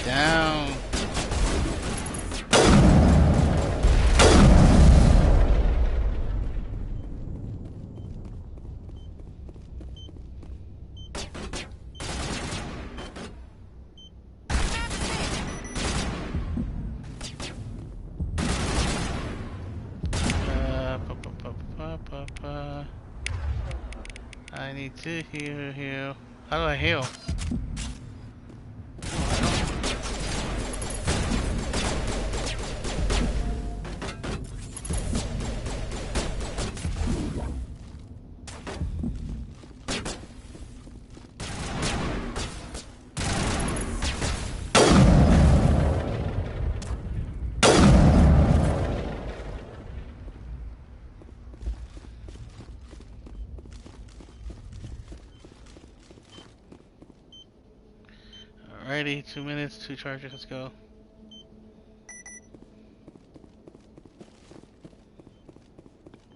Down. I need to heal. How do I heal? Alrighty, 2 minutes, 2 charges, let's go.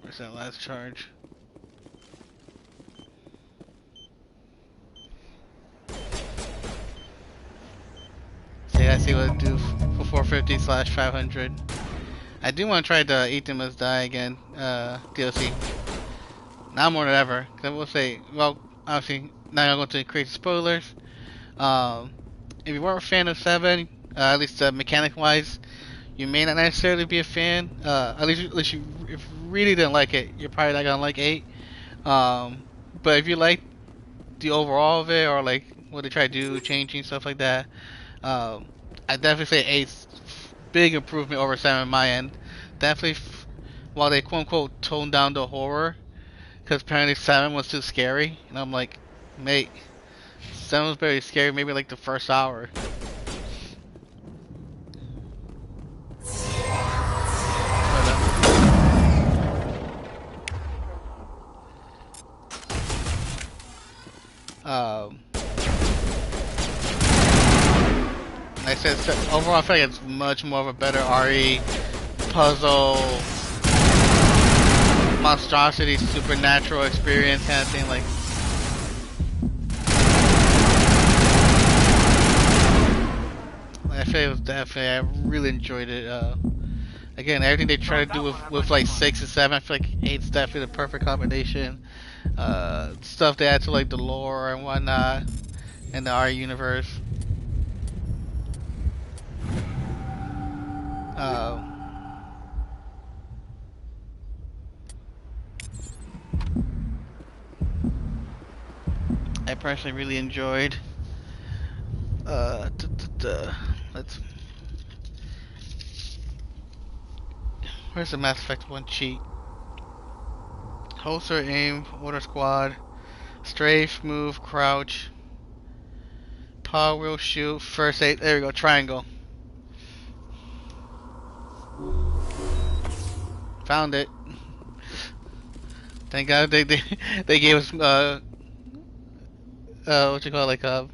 Where's that last charge? See, I see what it do for 450/500. I do want to try the Eat Them Must Die again, DLC. Now more than ever. Cause I will say, well, obviously, now I'm going to create spoilers. If you weren't a fan of 7, at least mechanic-wise, you may not necessarily be a fan. At least if you really didn't like it, you're probably not gonna like 8. But if you like the overall of it, or like what they try to do, changing stuff like that, I definitely say 8's big improvement over 7 on my end. Definitely, while they quote-unquote toned down the horror, because apparently 7 was too scary, and I'm like, mate. 7 was very scary, maybe like the first hour. I said, overall, I feel like it's much more of a better RE puzzle, monstrosity, supernatural experience kind of thing. Like, I feel it was definitely. I really enjoyed it. Again, everything they try to do with like 6 and 7, I feel like 8's definitely the perfect combination. Stuff they add to like the lore and whatnot in the RE universe. I personally really enjoyed. Let's. Where's the Mass Effect 1 cheat? Holster, aim, order squad, strafe, move, crouch, power wheel, shoot, first aid. There we go, triangle. Found it. Thank God they gave us what you call it, like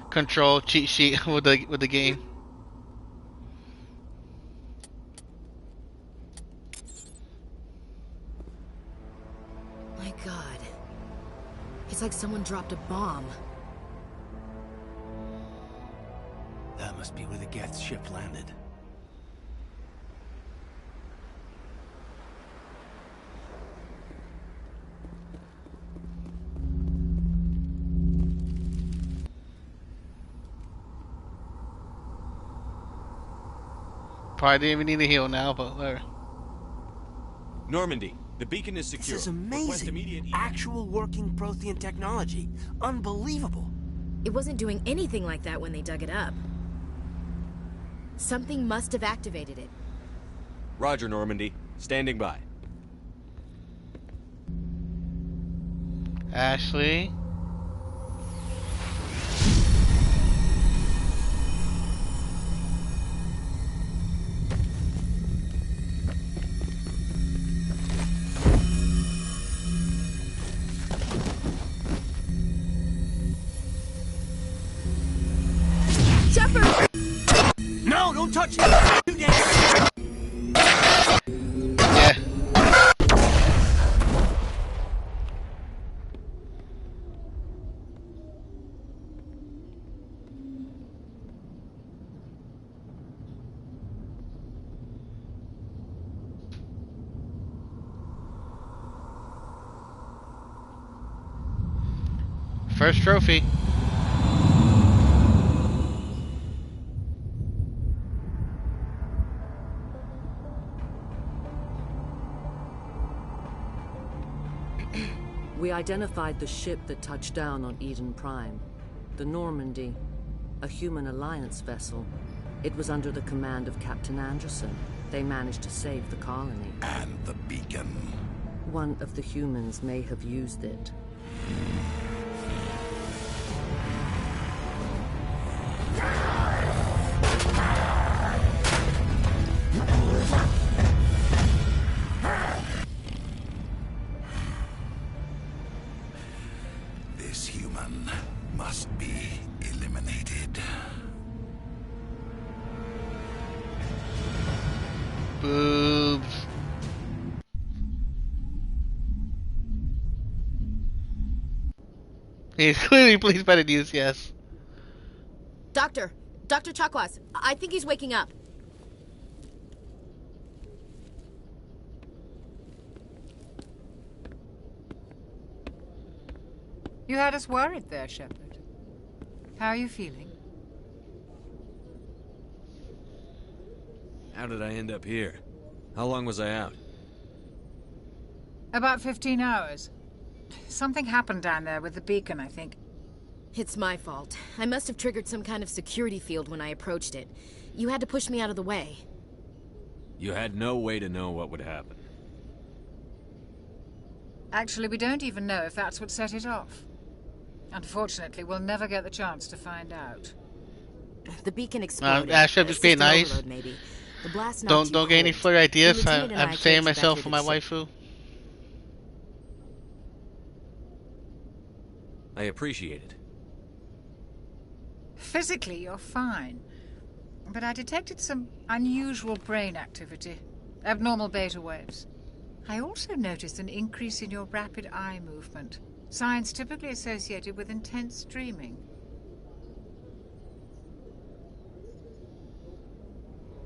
control cheat sheet with the game. My God. It's like someone dropped a bomb. That must be where the Geth's ship landed. Probably didn't even need a heal now, but whatever. Normandy, the beacon is secure. This is amazing. Actual working Prothean technology. Unbelievable. It wasn't doing anything like that when they dug it up. Something must have activated it. Roger, Normandy. Standing by. Ashley. Sheppard! No, don't touch it! Too dangerous! Yeah. First trophy. We identified the ship that touched down on Eden Prime. The Normandy. A human alliance vessel. It was under the command of Captain Anderson. They managed to save the colony. And the beacon. One of the humans may have used it. This human must be eliminated. Boobs. He's clearly pleased by the news, yes. Doctor Chakwas, I think he's waking up. You had us worried there, Sheppard. How are you feeling? How did I end up here? How long was I out? About 15 hours. Something happened down there with the beacon, I think. It's my fault. I must have triggered some kind of security field when I approached it. You had to push me out of the way. You had no way to know what would happen. Actually, we don't even know if that's what set it off. Unfortunately, we'll never get the chance to find out. The beacon exploded. I should just be nice. Overload, maybe. The blast Don't get any further ideas. I'm saying myself for my waifu. I appreciate it. Physically, you're fine. But I detected some unusual brain activity. Abnormal beta waves. I also noticed an increase in your rapid eye movement. Signs typically associated with intense dreaming.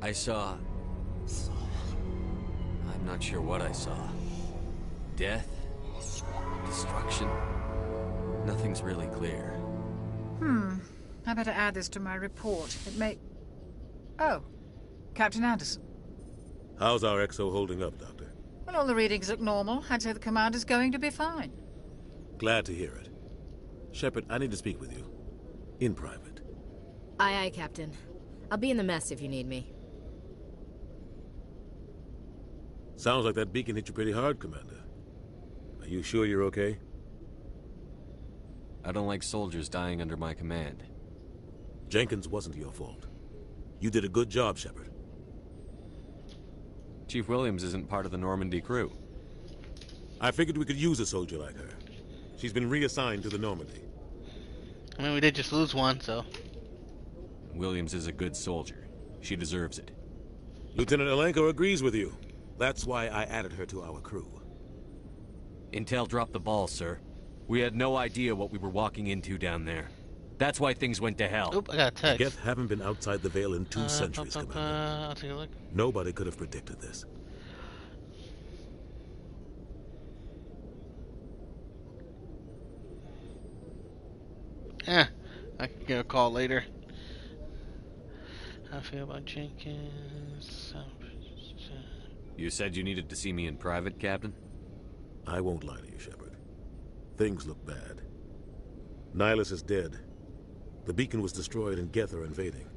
I saw... I'm not sure what I saw. Death? Destruction? Nothing's really clear. I better add this to my report. It may... Oh, Captain Anderson. How's our XO holding up, Doctor? Well, all the readings look normal. I'd say the commander's going to be fine. Glad to hear it. Sheppard, I need to speak with you. In private. Aye, aye, Captain. I'll be in the mess if you need me. Sounds like that beacon hit you pretty hard, Commander. Are you sure you're okay? I don't like soldiers dying under my command. Jenkins wasn't your fault. You did a good job, Sheppard. Chief Williams isn't part of the Normandy crew. I figured we could use a soldier like her. She's been reassigned to the Normandy. I mean, we did just lose one, so... Williams is a good soldier. She deserves it. Lieutenant Alenko agrees with you. That's why I added her to our crew. Intel dropped the ball, sir. We had no idea what we were walking into down there. That's why things went to hell. Oop, I got a text. The Geth haven't been outside the Veil in 2 centuries, Commander. I'll take a look. Nobody could have predicted this. I can get a call later. How I feel about Jenkins. You said you needed to see me in private, Captain? I won't lie to you, Sheppard. Things look bad. Nihilus is dead. The beacon was destroyed and Geth are invading.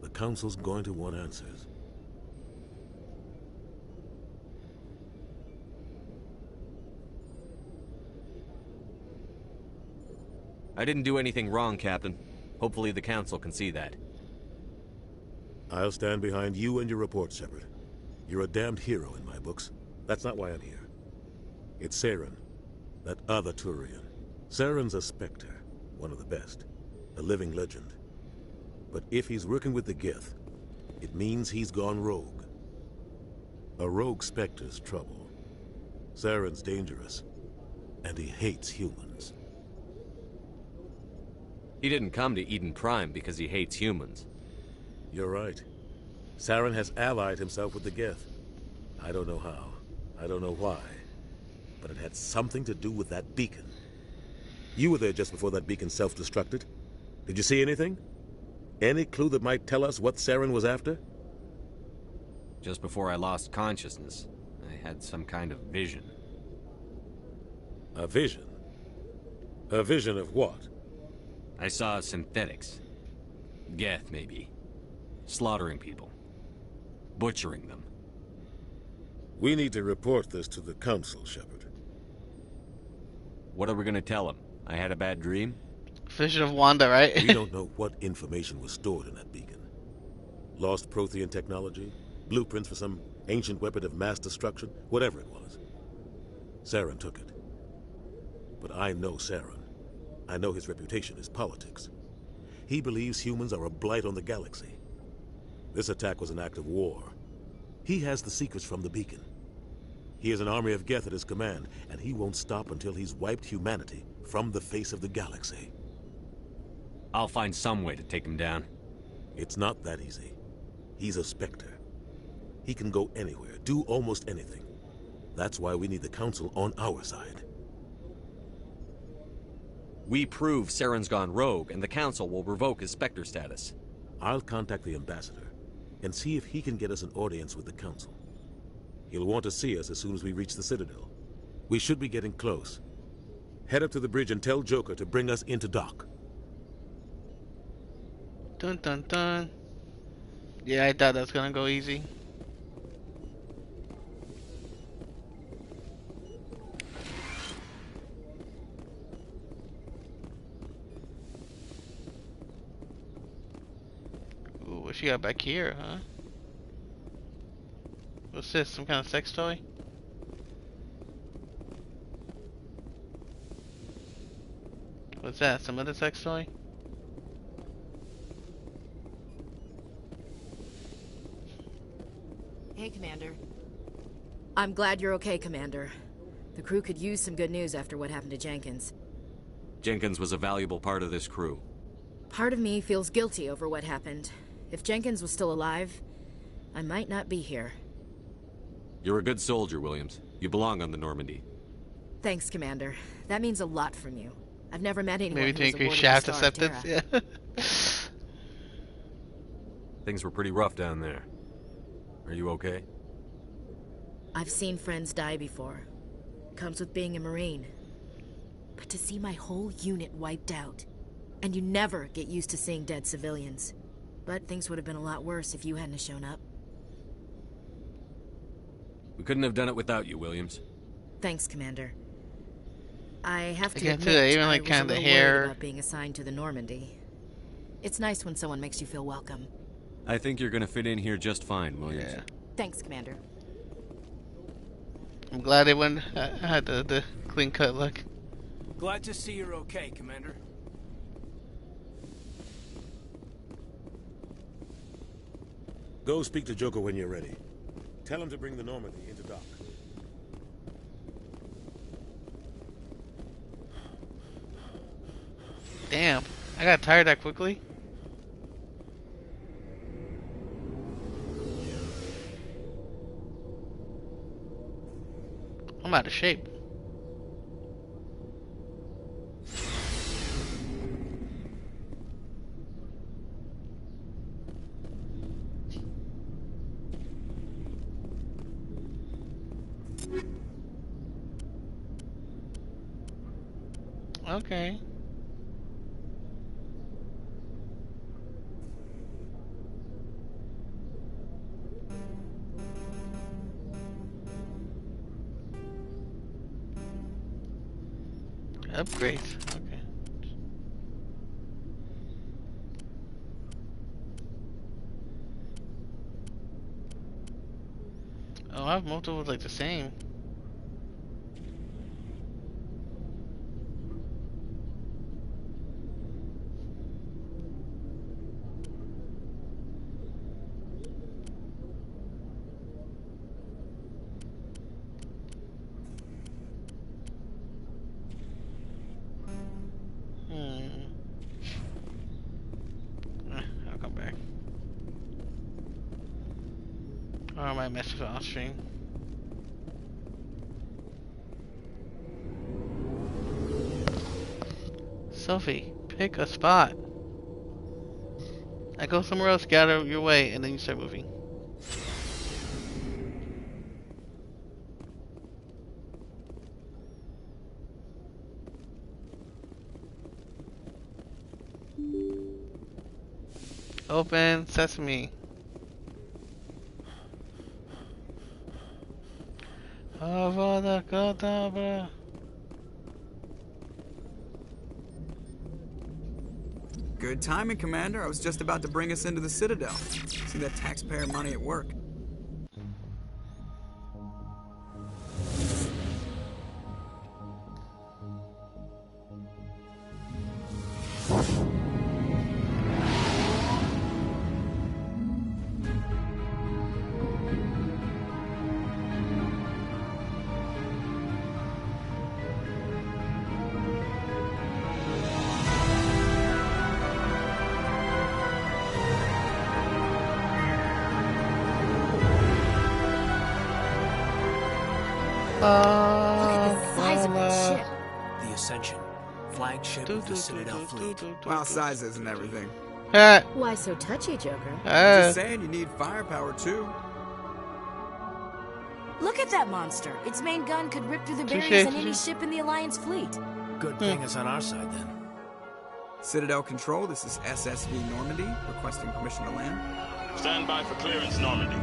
The Council's going to want answers. I didn't do anything wrong, Captain. Hopefully the Council can see that. I'll stand behind you and your report, Sheppard. You're a damned hero in my books. That's not why I'm here. It's Saren, that other Turian. Saren's a Spectre, one of the best. A living legend. But if he's working with the Geth, it means he's gone rogue. A rogue Spectre's trouble. Saren's dangerous, and he hates humans. He didn't come to Eden Prime because he hates humans. You're right. Saren has allied himself with the Geth. I don't know how. I don't know why. But it had something to do with that beacon. You were there just before that beacon self-destructed. Did you see anything? Any clue that might tell us what Saren was after? Just before I lost consciousness, I had some kind of vision. A vision? A vision of what? I saw synthetics. Geth, maybe. Slaughtering people. Butchering them. We need to report this to the Council, Sheppard. What are we gonna tell them? I had a bad dream? Vision of Wanda, right? We don't know what information was stored in that beacon. Lost Prothean technology? Blueprints for some ancient weapon of mass destruction? Whatever it was. Saren took it. But I know Saren. I know his reputation is politics. He believes humans are a blight on the galaxy. This attack was an act of war. He has the secrets from the beacon. He has an army of Geth at his command, and he won't stop until he's wiped humanity from the face of the galaxy. I'll find some way to take him down. It's not that easy. He's a Spectre. He can go anywhere, do almost anything. That's why we need the Council on our side. We prove Saren's gone rogue, and the Council will revoke his Spectre status. I'll contact the Ambassador and see if he can get us an audience with the Council. He'll want to see us as soon as we reach the Citadel. We should be getting close. Head up to the bridge and tell Joker to bring us into dock. Dun dun dun. Yeah, I thought that was gonna go easy. Ooh, what she got back here, huh? What's this? Some kind of sex toy? What's that? Some other sex toy? okay, Commander? I'm glad you're okay, Commander. The crew could use some good news after what happened to Jenkins. Jenkins was a valuable part of this crew. Part of me feels guilty over what happened. If Jenkins was still alive, I might not be here. You're a good soldier, Williams. You belong on the Normandy. Thanks, Commander. That means a lot from you. I've never met anyone Maybe who to was increase awarded shaft the Star of acceptance. Terra. Yeah. Things were pretty rough down there. Are you okay? I've seen friends die before. Comes with being a Marine. But to see my whole unit wiped out, and you never get used to seeing dead civilians. But things would have been a lot worse if you hadn't shown up. We couldn't have done it without you, Williams. Thanks, Commander. I have to Again, admit, too, even I like was kind a of the little worried hair. about being assigned to the Normandy. It's nice when someone makes you feel welcome. I think you're gonna fit in here just fine, Williams. Yeah. Thanks, Commander. I'm glad they went had the clean cut look. Glad to see you're okay, Commander. Go speak to Joker when you're ready. Tell him to bring the Normandy into dock. Damn, I got tired that quickly. I'm out of shape. Okay. Upgrades. Okay. Oh, I have multiple like the same. I'll come back. Or I might mess with it on stream. Sophie, pick a spot. I go somewhere else, get out of your way, and then you start moving. Open sesame. Avada Kedavra. Good timing, Commander. I was just about to bring us into the Citadel. See that taxpayer money at work. Look at the size of that ship. The Ascension, flagship of the Citadel fleet. Well, size isn't everything. Why so touchy, Joker? Just saying, you need firepower too. Look at that monster. Its main gun could rip through the Touche, barriers in touche. any ship in the Alliance fleet. Good thing it's on our side then. Citadel Control, this is SSV Normandy, requesting permission to land. Stand by for clearance, Normandy.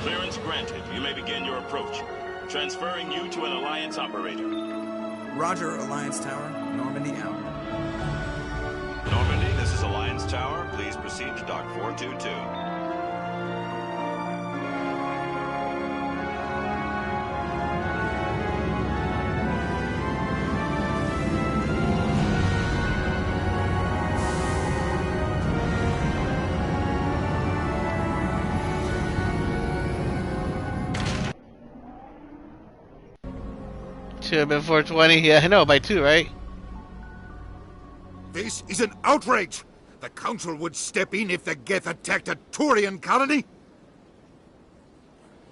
Clearance granted. You may begin your approach. Transferring you to an Alliance operator. Roger, Alliance Tower, Normandy out. Normandy, this is Alliance Tower. Please proceed to Dock 422. Should have been 420. Yeah, I know, by 2, right? This is an outrage! The Council would step in if the Geth attacked a Turian colony?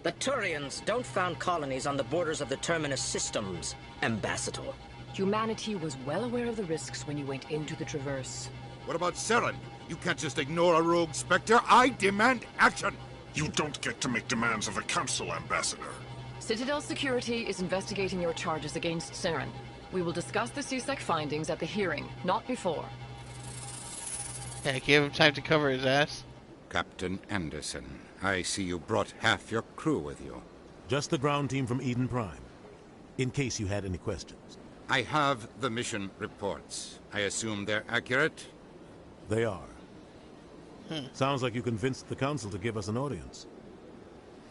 The Turians don't found colonies on the borders of the Terminus systems, Ambassador. Humanity was well aware of the risks when you went into the Traverse. What about Saren? You can't just ignore a rogue Spectre. I demand action! You don't get to make demands of the Council, Ambassador. Citadel Security is investigating your charges against Saren. We will discuss the CSEC findings at the hearing, not before. Yeah, give him time to cover his ass. Captain Anderson, I see you brought half your crew with you. Just the ground team from Eden Prime, in case you had any questions. I have the mission reports. I assume they're accurate? They are. Sounds like you convinced the Council to give us an audience.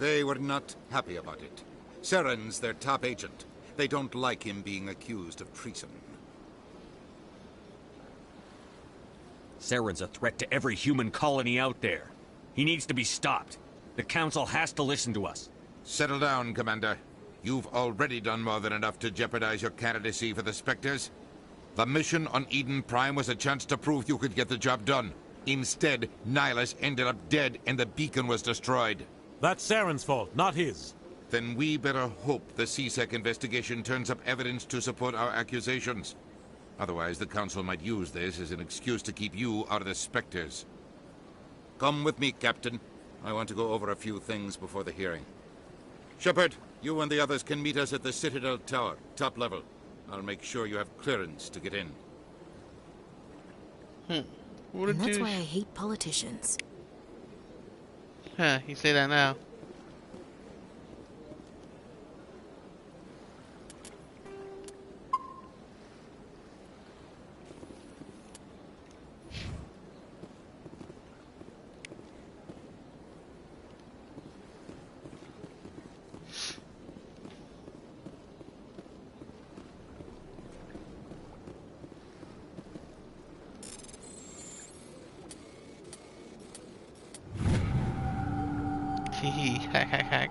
They were not happy about it. Saren's their top agent. They don't like him being accused of treason. Saren's a threat to every human colony out there. He needs to be stopped. The Council has to listen to us. Settle down, Commander. You've already done more than enough to jeopardize your candidacy for the Spectres. The mission on Eden Prime was a chance to prove you could get the job done. Instead, Nihilus ended up dead and the beacon was destroyed. That's Saren's fault, not his. Then we better hope the CSEC investigation turns up evidence to support our accusations. Otherwise, the Council might use this as an excuse to keep you out of the Spectres. Come with me, Captain. I want to go over a few things before the hearing. Sheppard, you and the others can meet us at the Citadel Tower, top level. I'll make sure you have clearance to get in. And that's why I hate politicians. Huh, you say that now. Hack, hack, hack.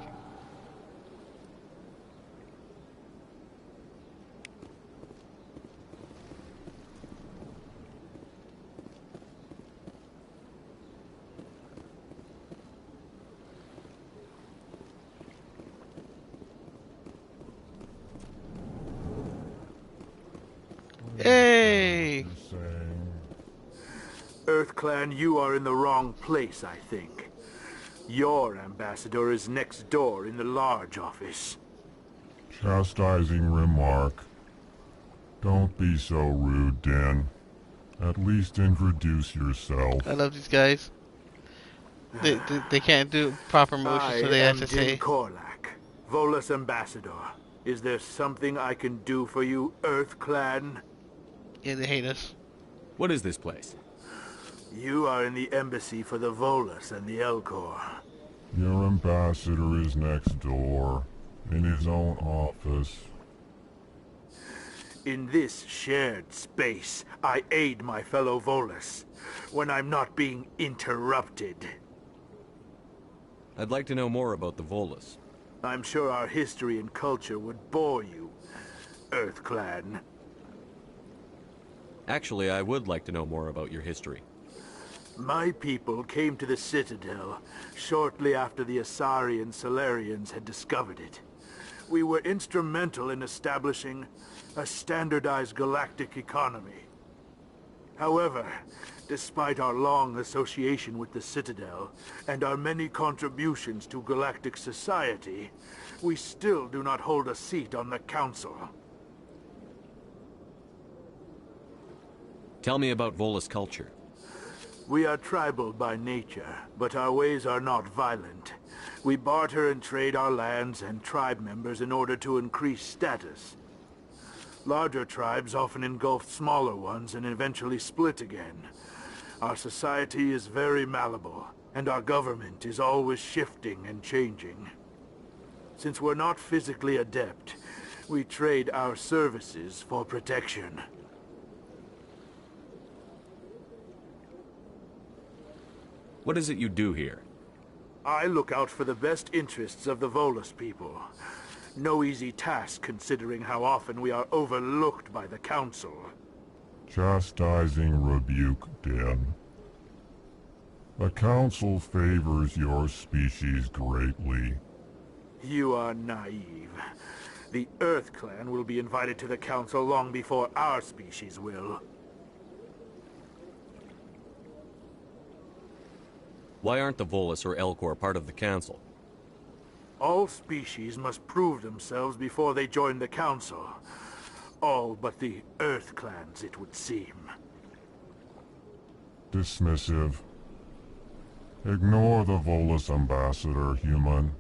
Hey! EarthClan, you are in the wrong place, I think. Your ambassador is next door in the large office. Chastising remark. Don't be so rude, Dan. At least introduce yourself. I love these guys. They can't do proper motions, so they have to say. Korlak, Volus ambassador. Is there something I can do for you, EarthClan? Yeah, they hate us. What is this place? You are in the embassy for the Volus and the Elcor. Your ambassador is next door, in his own office. In this shared space, I aid my fellow Volus, when I'm not being interrupted. I'd like to know more about the Volus. I'm sure our history and culture would bore you, EarthClan. Actually, I would like to know more about your history. My people came to the Citadel shortly after the Asari and Solarians had discovered it. We were instrumental in establishing a standardized galactic economy. However, despite our long association with the Citadel and our many contributions to galactic society, we still do not hold a seat on the Council. Tell me about Volus culture. We are tribal by nature, but our ways are not violent. We barter and trade our lands and tribe members in order to increase status. Larger tribes often engulf smaller ones and eventually split again. Our society is very malleable, and our government is always shifting and changing. Since we're not physically adept, we trade our services for protection. What is it you do here? I look out for the best interests of the Volus people. No easy task considering how often we are overlooked by the Council. Chastising rebuke, Din. The Council favors your species greatly. You are naive. The Earth Clan will be invited to the Council long before our species will. Why aren't the Volus or Elcor part of the Council? All species must prove themselves before they join the Council. All but the Earth Clans, it would seem. Dismissive. Ignore the Volus ambassador, human.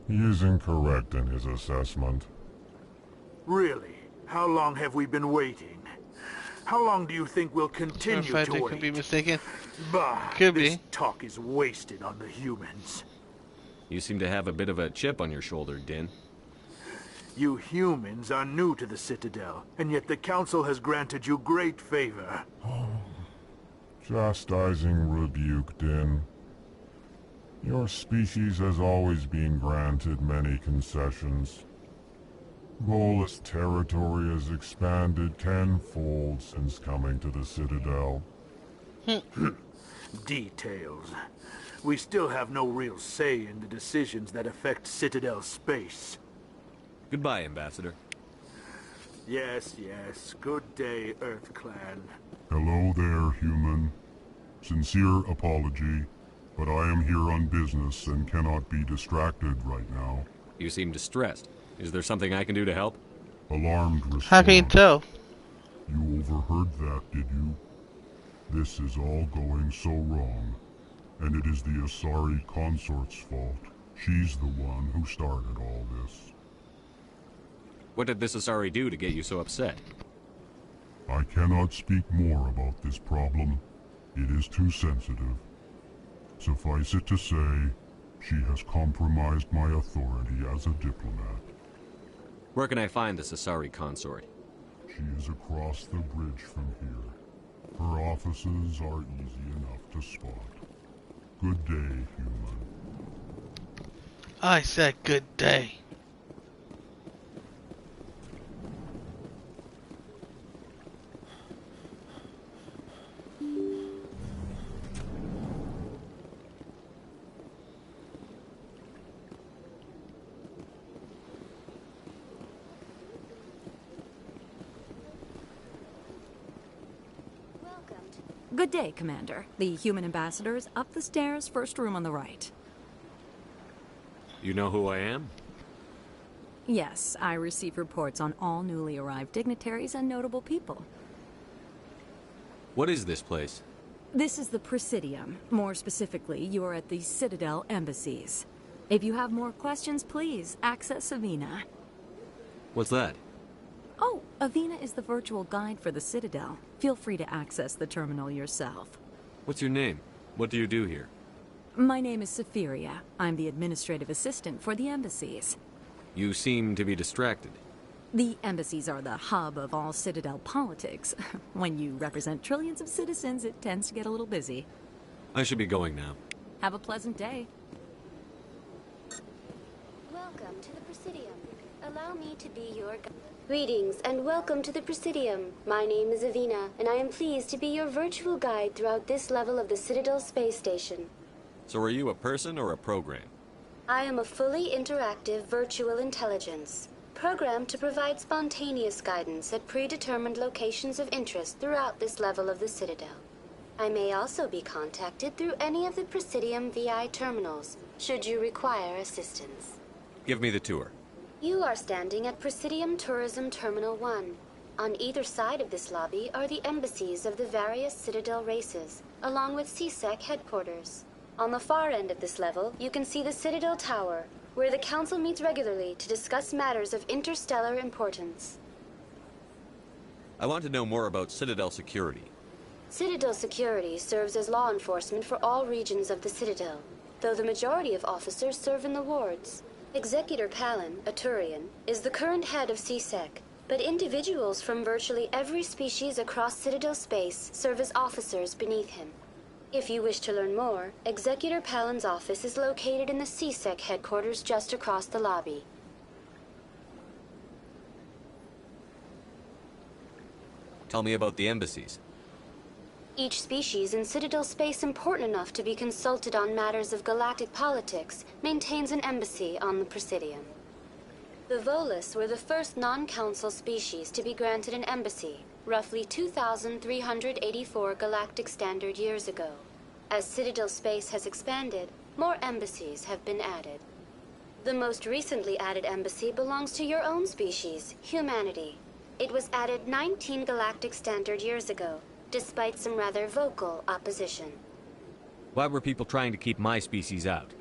He is incorrect in his assessment. Really? How long have we been waiting? How long do you think we'll continue to wait? Could be mistaken. Bah, could this be. talk is wasted on the humans. You seem to have a bit of a chip on your shoulder, Din. You humans are new to the Citadel, and yet the Council has granted you great favor. Chastising rebuke, Din. Your species has always been granted many concessions. Volus territory has expanded tenfold since coming to the Citadel. Details. We still have no real say in the decisions that affect Citadel space. Goodbye, Ambassador. Yes, yes. Good day, Earth Clan. Hello there, human. Sincere apology, but I am here on business and cannot be distracted right now. You seem distressed. Is there something I can do to help? Alarmed response. How can you tell? You overheard that, did you? This is all going so wrong. And it is the Asari consort's fault. She's the one who started all this. What did this Asari do to get you so upset? I cannot speak more about this problem. It is too sensitive. Suffice it to say, she has compromised my authority as a diplomat. Where can I find this Asari consort? She is across the bridge from here. Her offices are easy enough to spot. Good day, human. I said good day. Good day, Commander. The human ambassador is up the stairs, first room on the right. You know who I am? Yes, I receive reports on all newly arrived dignitaries and notable people. What is this place? This is the Presidium. More specifically, you are at the Citadel embassies. If you have more questions, please access Avina. What's that? Oh, Avina is the virtual guide for the Citadel. Feel free to access the terminal yourself. What's your name? What do you do here? My name is Safiria. I'm the administrative assistant for the embassies. You seem to be distracted. The embassies are the hub of all Citadel politics. When you represent trillions of citizens, it tends to get a little busy. I should be going now. Have a pleasant day. Welcome to the Presidium. Allow me to be your guide. Greetings and welcome to the Presidium. My name is Avina, and I am pleased to be your virtual guide throughout this level of the Citadel space station. So are you a person or a program? I am a fully interactive virtual intelligence, programmed to provide spontaneous guidance at predetermined locations of interest throughout this level of the Citadel. I may also be contacted through any of the Presidium VI terminals, should you require assistance. Give me the tour. You are standing at Presidium Tourism Terminal 1. On either side of this lobby are the embassies of the various Citadel races, along with CSEC headquarters. On the far end of this level, you can see the Citadel Tower, where the Council meets regularly to discuss matters of interstellar importance. I want to know more about Citadel security. Citadel security serves as law enforcement for all regions of the Citadel, though the majority of officers serve in the wards. Executor Palin, a Turian, is the current head of CSEC, but individuals from virtually every species across Citadel space serve as officers beneath him. If you wish to learn more, Executor Palin's office is located in the CSEC headquarters just across the lobby. Tell me about the embassies. Each species in Citadel space important enough to be consulted on matters of galactic politics maintains an embassy on the Presidium. The Volus were the first non-council species to be granted an embassy, roughly 2,384 galactic standard years ago. As Citadel space has expanded, more embassies have been added. The most recently added embassy belongs to your own species, humanity. It was added 19 galactic standard years ago, despite some rather vocal opposition. Why were people trying to keep my species out?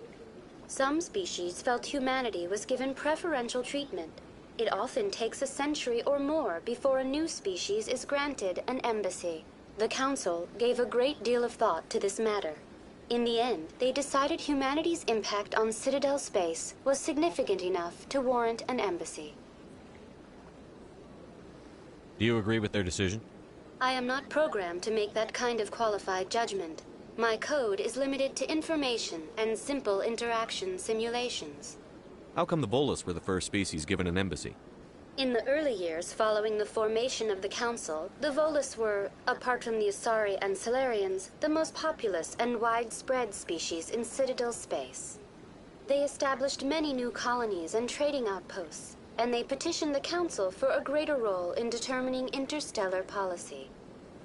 Some species felt humanity was given preferential treatment. It often takes a century or more before a new species is granted an embassy. The Council gave a great deal of thought to this matter. In the end, they decided humanity's impact on Citadel space was significant enough to warrant an embassy. Do you agree with their decision? I am not programmed to make that kind of qualified judgment. My code is limited to information and simple interaction simulations. How come the Volus were the first species given an embassy? In the early years following the formation of the Council, the Volus were, apart from the Asari and Salarians, the most populous and widespread species in Citadel space. They established many new colonies and trading outposts, and they petitioned the Council for a greater role in determining interstellar policy.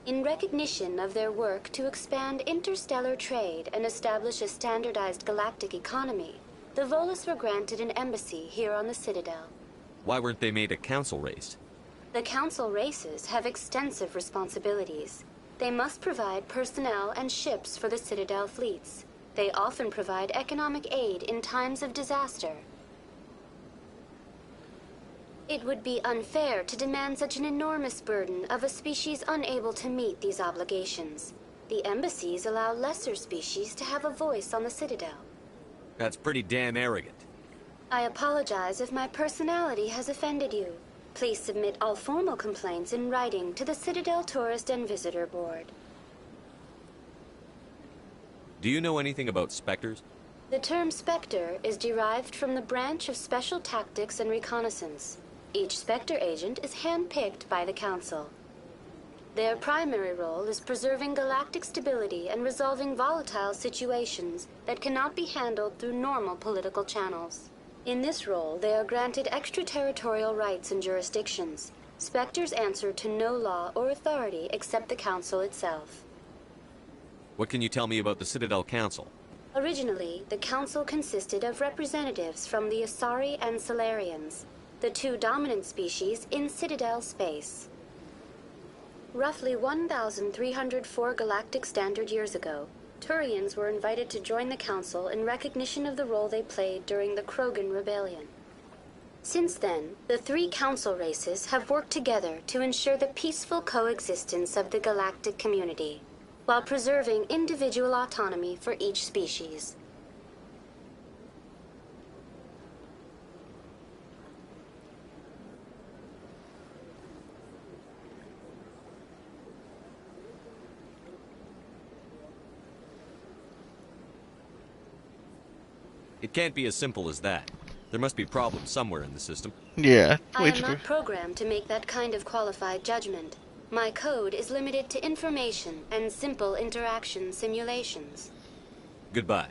In recognition of their work to expand interstellar trade and establish a standardized galactic economy, the Volus were granted an embassy here on the Citadel. Why weren't they made a council race? The Council races have extensive responsibilities. They must provide personnel and ships for the Citadel fleets. They often provide economic aid in times of disaster. It would be unfair to demand such an enormous burden of a species unable to meet these obligations. The embassies allow lesser species to have a voice on the Citadel. That's pretty damn arrogant. I apologize if my personality has offended you. Please submit all formal complaints in writing to the Citadel Tourist and Visitor Board. Do you know anything about Spectres? The term Spectre is derived from the branch of Special Tactics and Reconnaissance. Each Spectre agent is handpicked by the Council. Their primary role is preserving galactic stability and resolving volatile situations that cannot be handled through normal political channels. In this role, they are granted extraterritorial rights and jurisdictions. Spectres answer to no law or authority except the Council itself. What can you tell me about the Citadel Council? Originally, the Council consisted of representatives from the Asari and Salarians, the two dominant species in Citadel space. Roughly 1,304 galactic standard years ago, Turians were invited to join the Council in recognition of the role they played during the Krogan Rebellion. Since then, the three Council races have worked together to ensure the peaceful coexistence of the galactic community, while preserving individual autonomy for each species. It can't be as simple as that. There must be problems somewhere in the system. Yeah. I am not programmed to make that kind of qualified judgment. My code is limited to information and simple interaction simulations. Goodbye.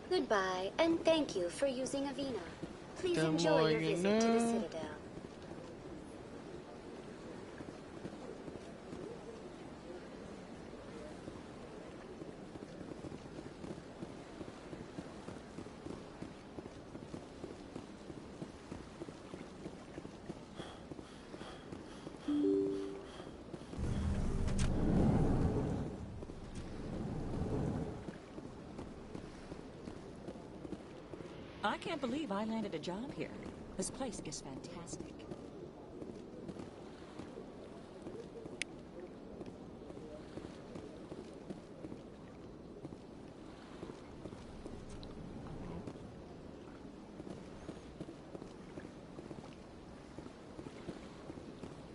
Goodbye, and thank you for using Avina. Please enjoy your visit to the Citadel. I can't believe I landed a job here. This place is fantastic.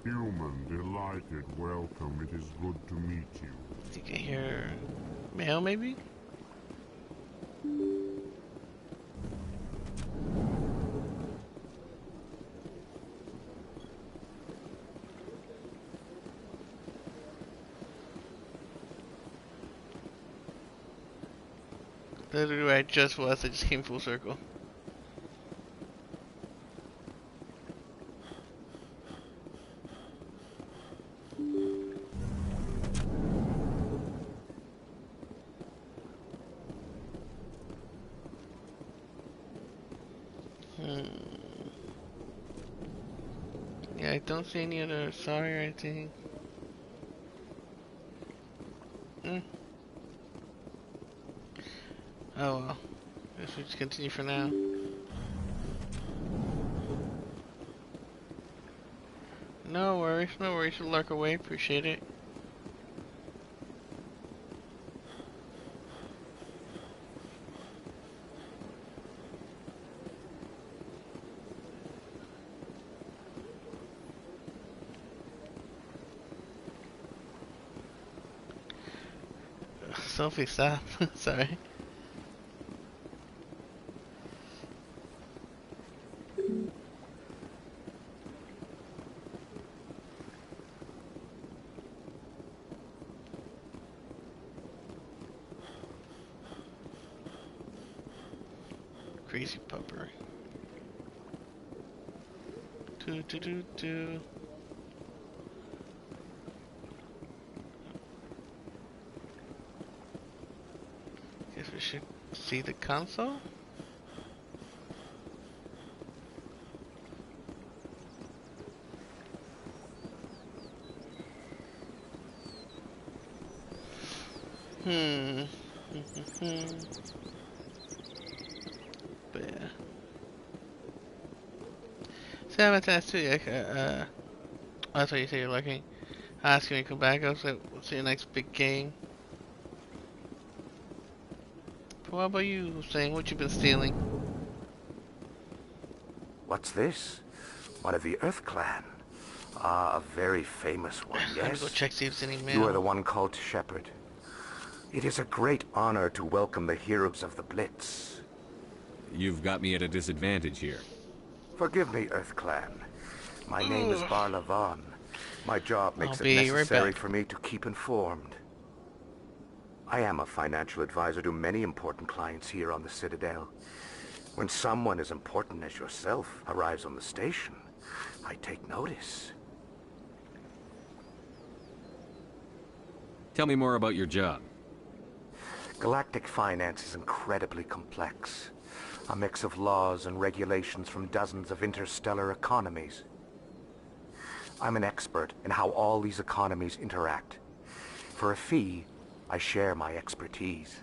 Human, delighted, welcome. It is good to meet you. You can hear mail, maybe? Literally where I just was, I just came full circle. Yeah, I don't see any other sorry or anything. Oh well. Guess we just continue for now. No worries, no worries. We'll lurk away. Appreciate it. Sophie, stop. Sorry. Crazy pupper. Do. Guess we should see the console. But yeah. So I'm attached to you. I thought you said you're looking. Asking me to come back. I was like, what's your next big game? But what about you, Hussein? What you been stealing? What's this? One of the Earth Clan. Ah, a very famous one, yes? Let me go check see if there's any mail. You are the one called Sheppard. It is a great honor to welcome the heroes of the Blitz. You've got me at a disadvantage here. Forgive me, Earth Clan. My name is Barla Vaughn. My job makes it necessary for me to keep informed. I am a financial advisor to many important clients here on the Citadel. When someone as important as yourself arrives on the station, I take notice. Tell me more about your job. Galactic finance is incredibly complex. A mix of laws and regulations from dozens of interstellar economies. I'm an expert in how all these economies interact. For a fee, I share my expertise.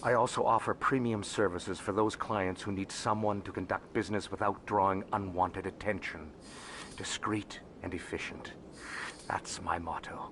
I also offer premium services for those clients who need someone to conduct business without drawing unwanted attention. Discreet and efficient. That's my motto.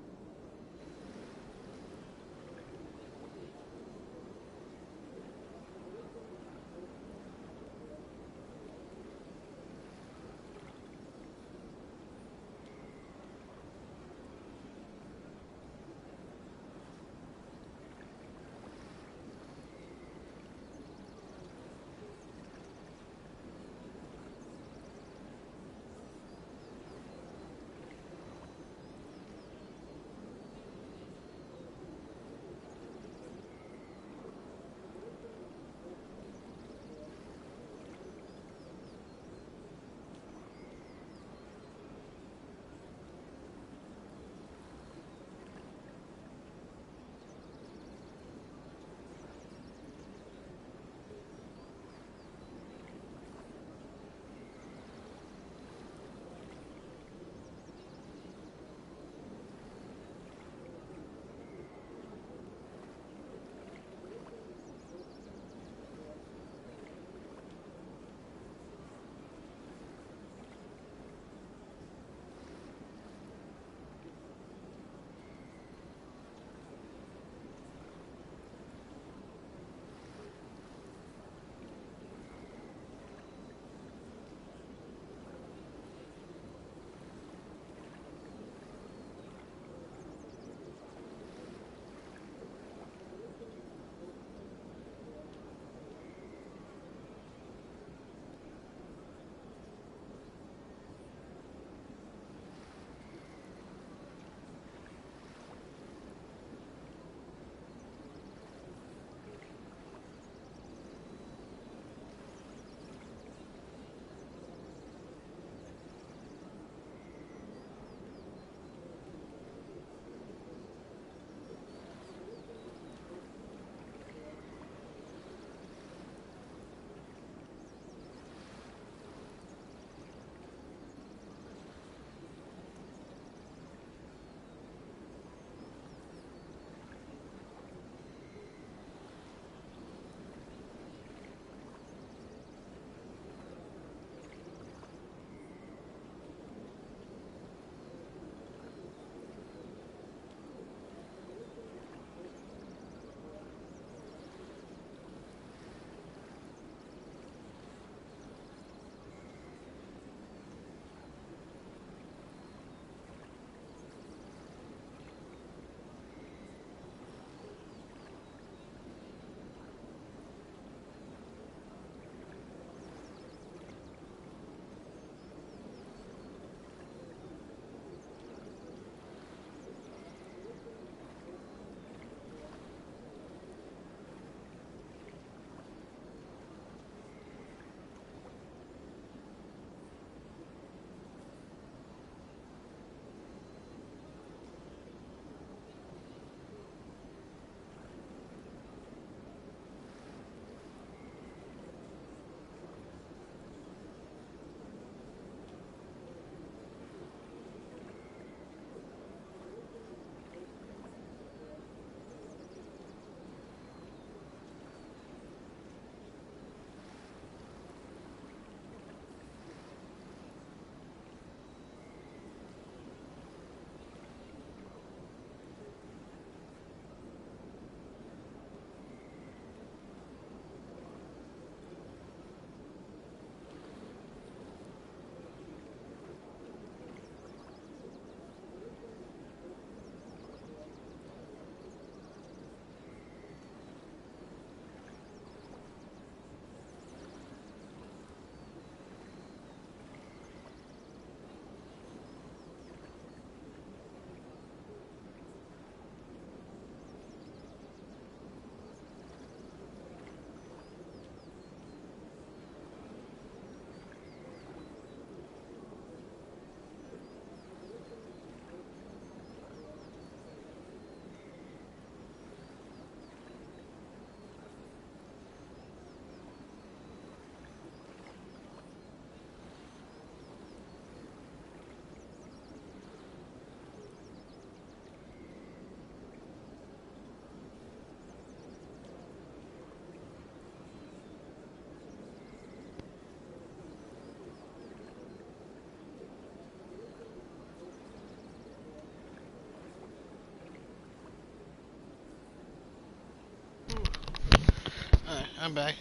I'm back.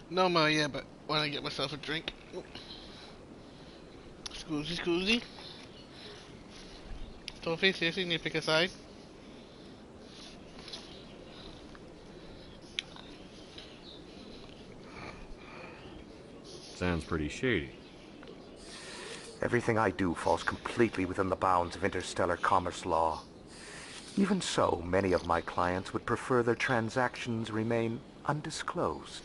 No more yet, but when I get myself a drink. Scoozy. Sophie, seriously, you need to pick a side? Sounds pretty shady. Everything I do falls completely within the bounds of interstellar commerce law. Even so, many of my clients would prefer their transactions remain undisclosed.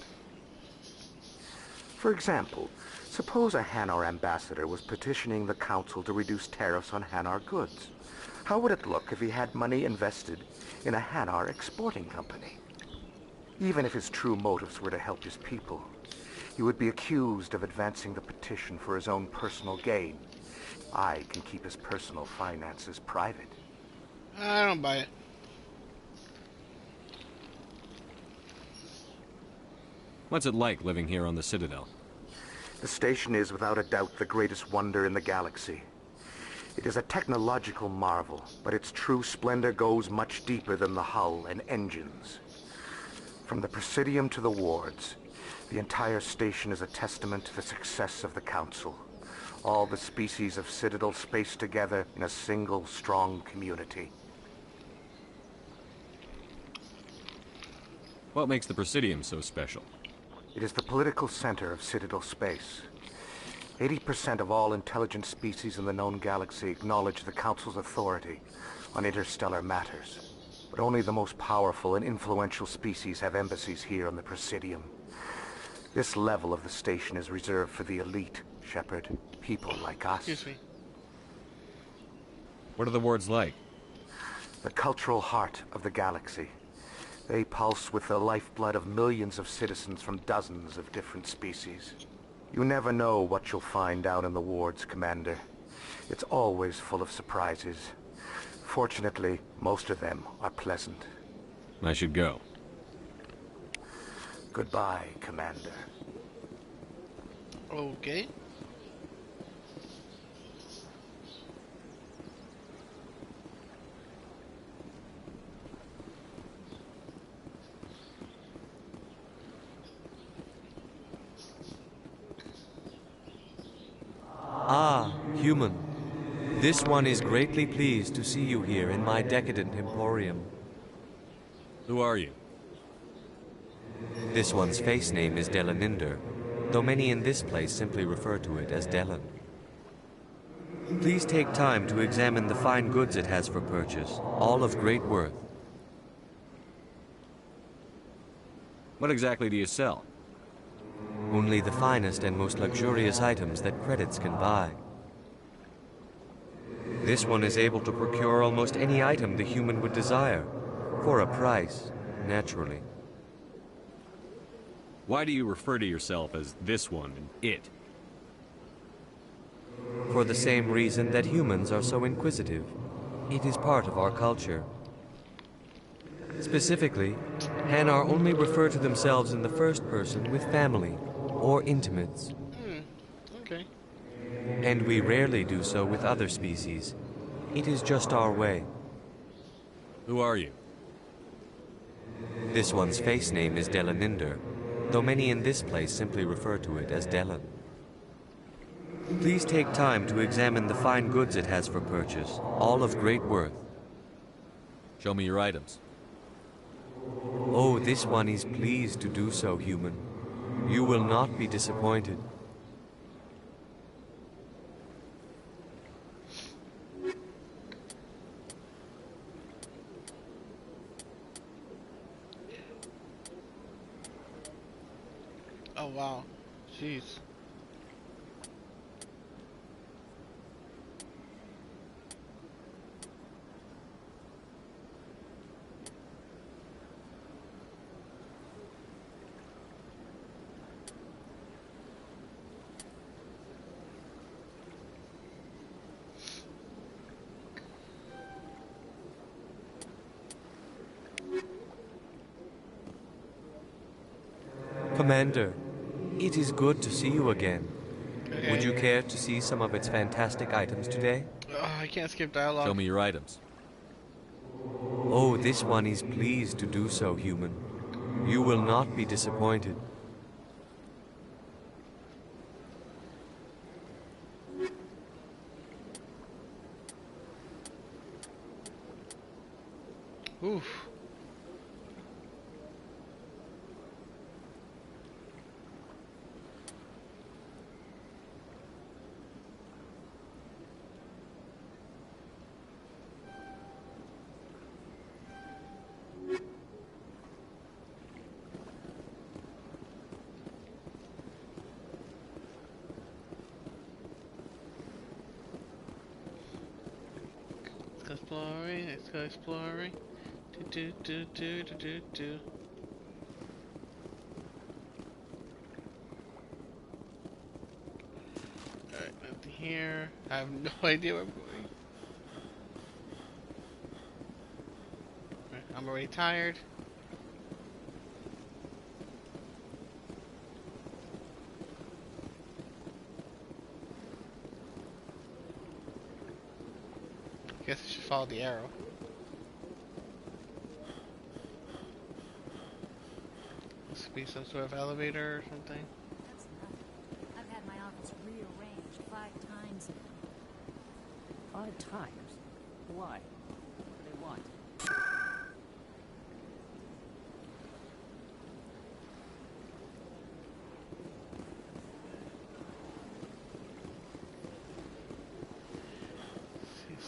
For example, suppose a Hanar ambassador was petitioning the council to reduce tariffs on Hanar goods. How would it look if he had money invested in a Hanar exporting company? Even if his true motives were to help his people, he would be accused of advancing the petition for his own personal gain. I can keep his personal finances private. I don't buy it. What's it like living here on the Citadel? The station is without a doubt the greatest wonder in the galaxy. It is a technological marvel, but its true splendor goes much deeper than the hull and engines. From the Presidium to the wards, the entire station is a testament to the success of the Council. All the species of Citadel spaced together in a single strong community. What makes the Presidium so special? It is the political center of Citadel space. 80% of all intelligent species in the known galaxy acknowledge the Council's authority on interstellar matters. But only the most powerful and influential species have embassies here on the Presidium. This level of the station is reserved for the elite, Sheppard. People like us. Excuse me. What are the wards like? The cultural heart of the galaxy. They pulse with the lifeblood of millions of citizens from dozens of different species. You never know what you'll find down in the wards, Commander. It's always full of surprises. Fortunately, most of them are pleasant. I should go. Goodbye, Commander. Okay. Ah, human. This one is greatly pleased to see you here in my decadent emporium. Who are you? This one's face name is Delaninder, though many in this place simply refer to it as Delan. Please take time to examine the fine goods it has for purchase, all of great worth. What exactly do you sell? Only the finest and most luxurious items that credits can buy. This one is able to procure almost any item the human would desire, for a price, naturally. Why do you refer to yourself as this one and it? For the same reason that humans are so inquisitive. It is part of our culture. Specifically, Hanar only refer to themselves in the first person with family or intimates. Okay. And we rarely do so with other species. It is just our way. Who are you? This one's face name is Delaninder, though many in this place simply refer to it as Delan. Please take time to examine the fine goods it has for purchase, all of great worth. Show me your items. Oh, this one is pleased to do so, human. You will not be disappointed. Oh wow. Jeez. Commander, it is good to see you again. Okay. Would you care to see some of its fantastic items today? I can't skip dialogue. Show me your items. Oh, this one is pleased to do so, human. You will not be disappointed. Oof. Let's go exploring, let's go exploring. Do. Alright, nothing here. I have no idea where I'm going. Right, I'm already tired. Guess I should follow the arrow. This could be some sort of elevator or something. That's nothing. I've had my office rearranged 5 times now. 5 times? Why? What do they want?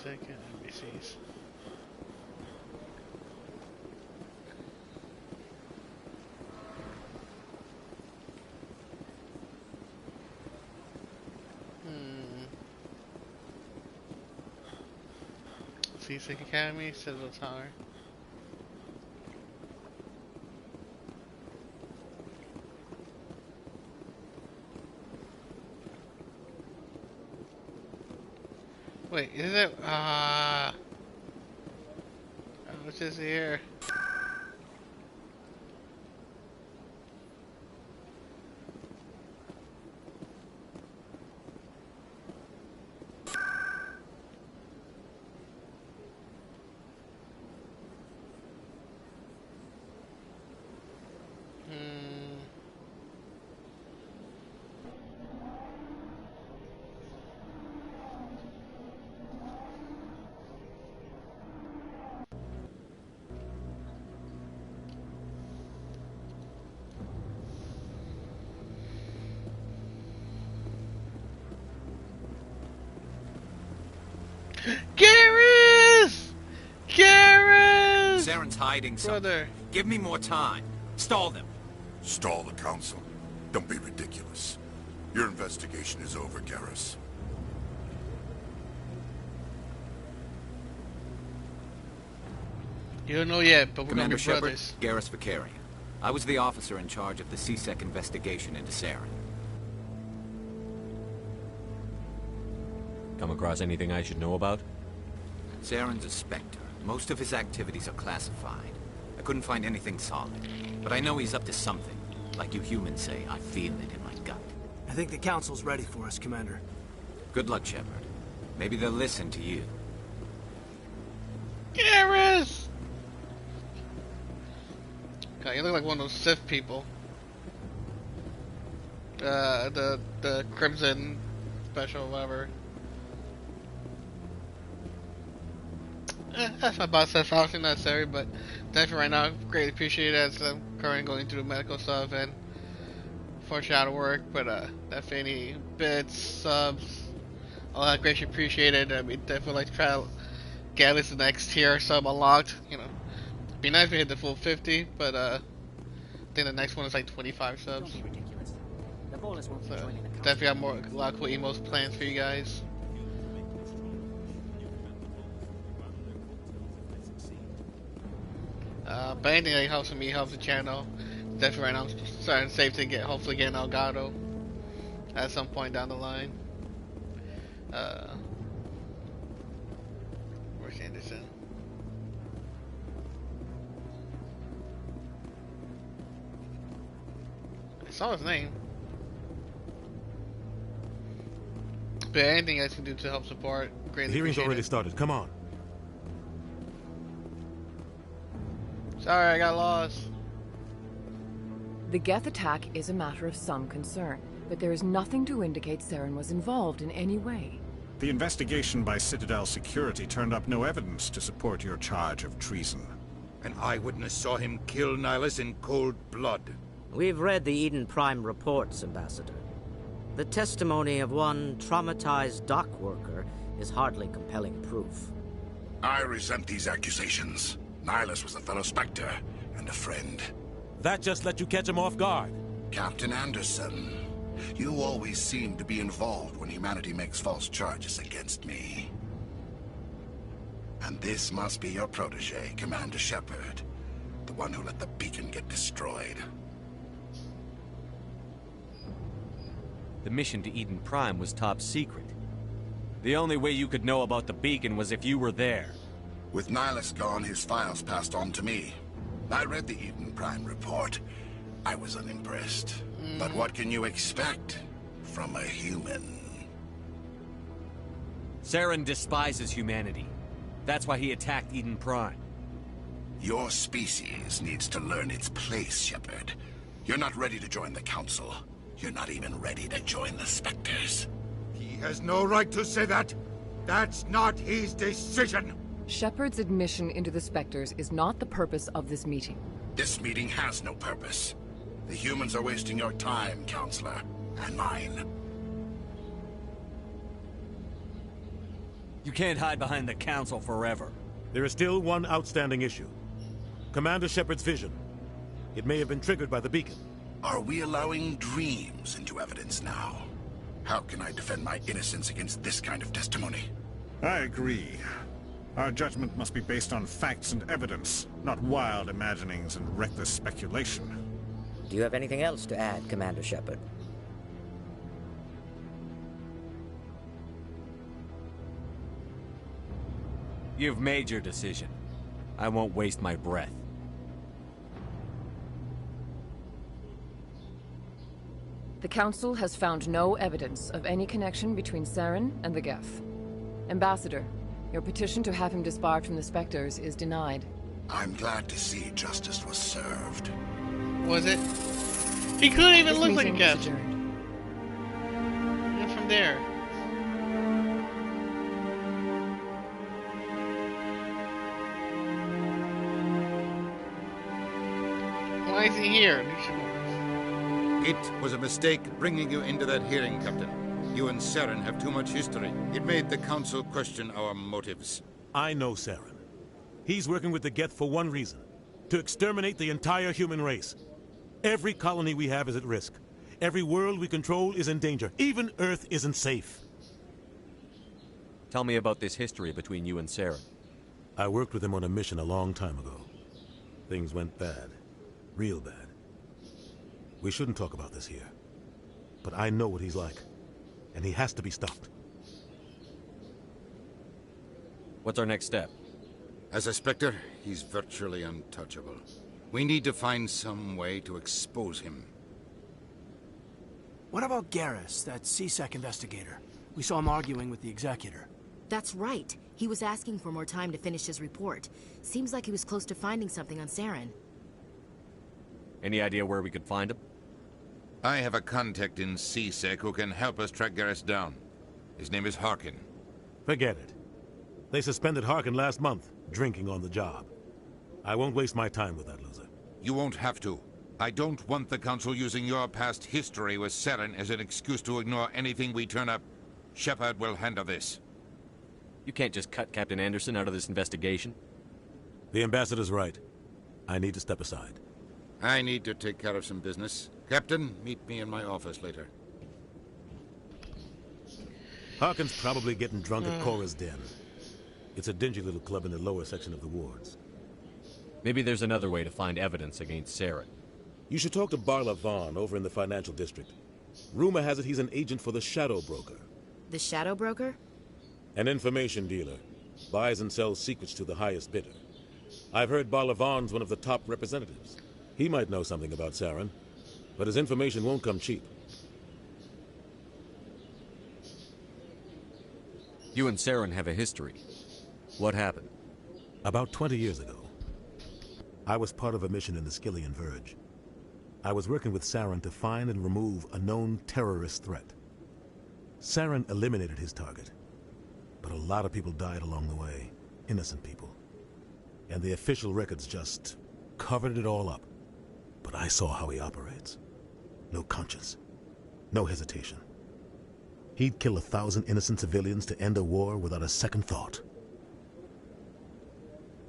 Second NBCs. CSEC Academy, Citadel Tower. Wait, is it? I was just here. Garrus! Garrus! Saren's hiding something. Brother. Give me more time. Stall them. Stall the council? Don't be ridiculous. Your investigation is over, Garrus. You don't know yet, but we're gonna Commander be Sheppard, brothers. Garrus Vicarian. I was the officer in charge of the CSEC investigation into Saren. Come across anything I should know about? Saren's a Spectre. Most of his activities are classified. I couldn't find anything solid. But I know he's up to something. Like you humans say, I feel it in my gut. I think the council's ready for us, Commander. Good luck, Sheppard. Maybe they'll listen to you. Garrus! God, you look like one of those Sith people. The Crimson Special, whatever. That's my boss said obviously not necessary, but definitely right now, greatly appreciate it as I'm currently going through the medical stuff and unfortunately out of work, but definitely any bits, subs, all that greatly appreciated. I mean, definitely like to try to get at least the next tier sub unlocked, you know. It'd be nice if we hit the full 50, but I think the next one is like 25 subs. Don't be ridiculous. The ballers won't be So joining the council. definitely got more, a lot of cool emos plans for you guys. But anything that helps me helps the channel. Definitely right now I'm starting to save to get, hopefully get an Elgato at some point down the line. Where's Anderson? I saw his name. But anything I can do to help support, The greatly hearing's appreciate already it. started. Come on. Sorry, I got lost. The Geth attack is a matter of some concern, but there is nothing to indicate Saren was involved in any way. The investigation by Citadel security turned up no evidence to support your charge of treason. An eyewitness saw him kill Nihilus in cold blood. We've read the Eden Prime reports, Ambassador. The testimony of one traumatized dock worker is hardly compelling proof. I resent these accusations. Nihilus was a fellow Spectre and a friend. That just let you catch him off guard. Captain Anderson, you always seem to be involved when humanity makes false charges against me. And this must be your protege, Commander Sheppard, the one who let the beacon get destroyed. The mission to Eden Prime was top secret. The only way you could know about the beacon was if you were there. With Nihilus gone, his files passed on to me. I read the Eden Prime report. I was unimpressed. But what can you expect from a human? Saren despises humanity. That's why he attacked Eden Prime. Your species needs to learn its place, Sheppard. You're not ready to join the Council. You're not even ready to join the Spectres. He has no right to say that. That's not his decision. Sheppard's admission into the Spectres is not the purpose of this meeting. This meeting has no purpose. The humans are wasting your time, Counselor, and mine. You can't hide behind the Council forever. There is still one outstanding issue. Commander Sheppard's vision. It may have been triggered by the beacon. Are we allowing dreams into evidence now? How can I defend my innocence against this kind of testimony? I agree. Our judgment must be based on facts and evidence, not wild imaginings and reckless speculation. Do you have anything else to add, Commander Sheppard? You've made your decision. I won't waste my breath. The Council has found no evidence of any connection between Saren and the Geth. Ambassador, your petition to have him disbarred from the Spectres is denied. I'm glad to see justice was served. Was it? He couldn't even This look like a meeting is Geth. adjourned. Even from there. Why is he here? It was a mistake bringing you into that hearing, Captain. You and Saren have too much history. It made the Council question our motives. I know Saren. He's working with the Geth for one reason. To exterminate the entire human race. Every colony we have is at risk. Every world we control is in danger. Even Earth isn't safe. Tell me about this history between you and Saren. I worked with him on a mission a long time ago. Things went bad. Real bad. We shouldn't talk about this here. But I know what he's like. And he has to be stopped. What's our next step? As a Spectre, he's virtually untouchable. We need to find some way to expose him. What about Garrus, that CSEC investigator? We saw him arguing with the Executor. That's right. He was asking for more time to finish his report. Seems like he was close to finding something on Saren. Any idea where we could find him? I have a contact in CSEC who can help us track Garrus down. His name is Harkin. Forget it. They suspended Harkin last month, drinking on the job. I won't waste my time with that loser. You won't have to. I don't want the Council using your past history with Saren as an excuse to ignore anything we turn up. Sheppard will handle this. You can't just cut Captain Anderson out of this investigation. The Ambassador's right. I need to step aside. I need to take care of some business. Captain, meet me in my office later. Harkin's probably getting drunk at Cora's Den. It's a dingy little club in the lower section of the wards. Maybe there's another way to find evidence against Saren. You should talk to Barla Vaughn over in the financial district. Rumor has it he's an agent for the Shadow Broker. The Shadow Broker? An information dealer. Buys and sells secrets to the highest bidder. I've heard Barla Vaughn's one of the top representatives. He might know something about Saren, but his information won't come cheap. You and Saren have a history. What happened? About 20 years ago, I was part of a mission in the Skillian Verge. I was working with Saren to find and remove a known terrorist threat. Saren eliminated his target, but a lot of people died along the way, innocent people. And the official records just covered it all up. But I saw how he operates. No conscience, no hesitation. He'd kill 1,000 innocent civilians to end a war without a second thought.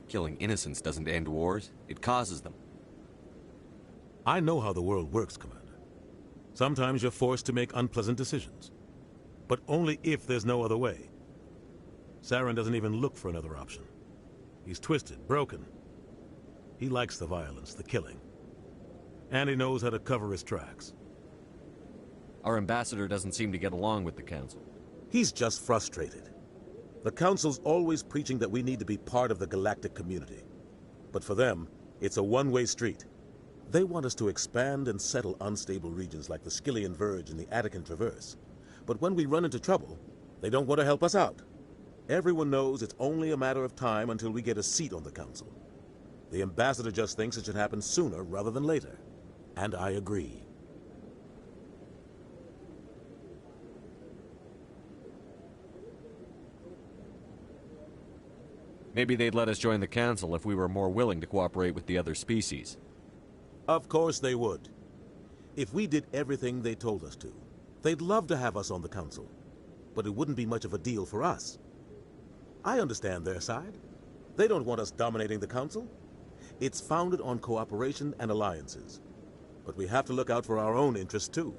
Killing innocents doesn't end wars, it causes them. I know how the world works, Commander. Sometimes you're forced to make unpleasant decisions. But only if there's no other way. Saren doesn't even look for another option. He's twisted, broken. He likes the violence, the killing. And he knows how to cover his tracks. Our ambassador doesn't seem to get along with the Council. He's just frustrated. The Council's always preaching that we need to be part of the galactic community. But for them, it's a one-way street. They want us to expand and settle unstable regions like the Skyllian Verge and the Attican Traverse. But when we run into trouble, they don't want to help us out. Everyone knows it's only a matter of time until we get a seat on the Council. The ambassador just thinks it should happen sooner rather than later. And I agree. Maybe they'd let us join the Council if we were more willing to cooperate with the other species. Of course they would. If we did everything they told us to, they'd love to have us on the Council. But it wouldn't be much of a deal for us. I understand their side. They don't want us dominating the Council. It's founded on cooperation and alliances. But we have to look out for our own interests, too.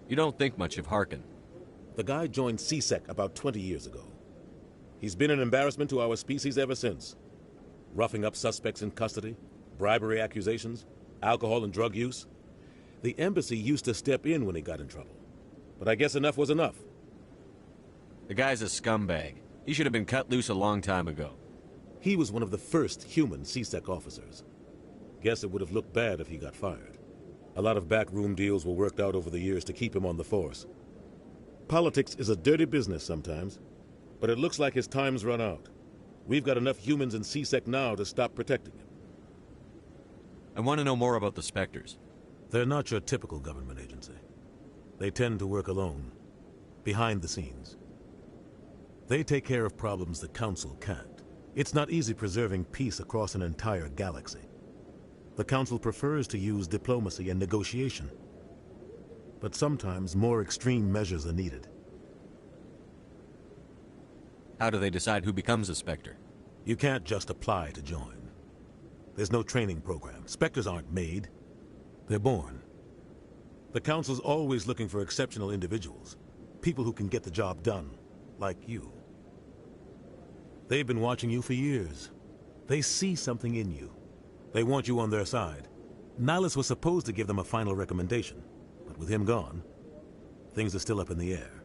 You don't think much of Harkin. The guy joined CSEC about 20 years ago. He's been an embarrassment to our species ever since. Roughing up suspects in custody, bribery accusations, alcohol and drug use. The embassy used to step in when he got in trouble. But I guess enough was enough. The guy's a scumbag. He should have been cut loose a long time ago. He was one of the first human CSEC officers. Guess it would have looked bad if he got fired. A lot of backroom deals were worked out over the years to keep him on the force. Politics is a dirty business sometimes, but it looks like his time's run out. We've got enough humans in CSEC now to stop protecting him. I want to know more about the Spectres. They're not your typical government agency. They tend to work alone, behind the scenes. They take care of problems the Council can't. It's not easy preserving peace across an entire galaxy. The Council prefers to use diplomacy and negotiation. But sometimes more extreme measures are needed. How do they decide who becomes a Spectre? You can't just apply to join. There's no training program. Spectres aren't made. They're born. The Council's always looking for exceptional individuals. People who can get the job done, like you. They've been watching you for years. They see something in you. They want you on their side. Nihilus was supposed to give them a final recommendation, but with him gone, things are still up in the air.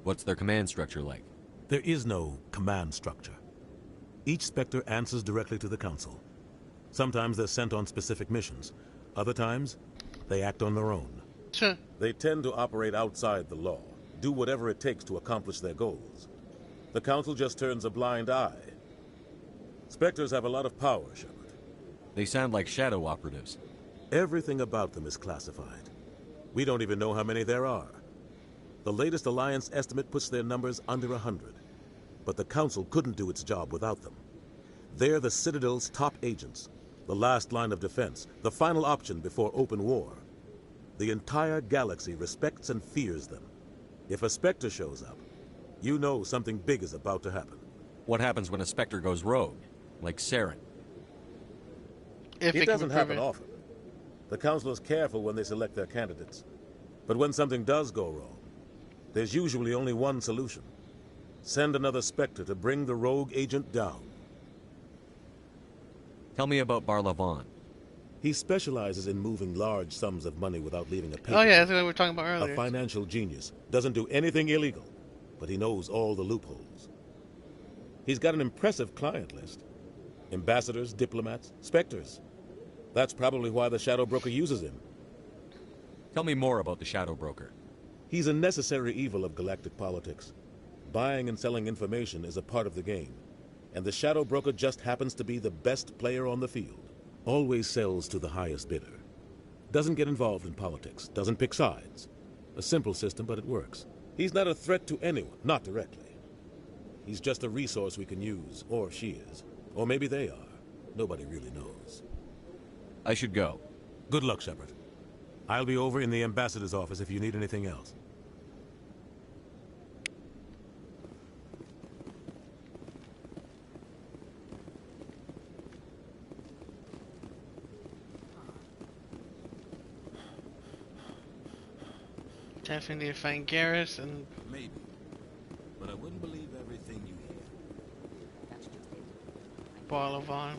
What's their command structure like? There is no command structure. Each Spectre answers directly to the Council. Sometimes they're sent on specific missions. Other times, they act on their own. Sure. They tend to operate outside the law, do whatever it takes to accomplish their goals. The Council just turns a blind eye. Spectres have a lot of power, Sheppard. They sound like shadow operatives. Everything about them is classified. We don't even know how many there are. The latest Alliance estimate puts their numbers under 100. But the Council couldn't do its job without them. They're the Citadel's top agents, the last line of defense, the final option before open war. The entire galaxy respects and fears them. If a Spectre shows up, you know something big is about to happen. What happens when a Spectre goes rogue, like Saren? It doesn't happen often. The Council is careful when they select their candidates. But when something does go wrong, there's usually only one solution. Send another Spectre to bring the rogue agent down. Tell me about Barlavon. He specializes in moving large sums of money without leaving a paper. Oh yeah, that's what we were talking about earlier. A financial genius. Doesn't do anything illegal, but he knows all the loopholes. He's got an impressive client list. Ambassadors, diplomats, Spectres. That's probably why the Shadow Broker uses him. Tell me more about the Shadow Broker. He's a necessary evil of galactic politics. Buying and selling information is a part of the game, and the Shadow Broker just happens to be the best player on the field. Always sells to the highest bidder. Doesn't get involved in politics. Doesn't pick sides. A simple system, but it works. He's not a threat to anyone, not directly. He's just a resource we can use, or she is. Or maybe they are. Nobody really knows. I should go. Good luck, Sheppard. I'll be over in the ambassador's office if you need anything else. Definitely need to find Garrus and... Maybe. But I wouldn't believe everything you hear. Bolivan.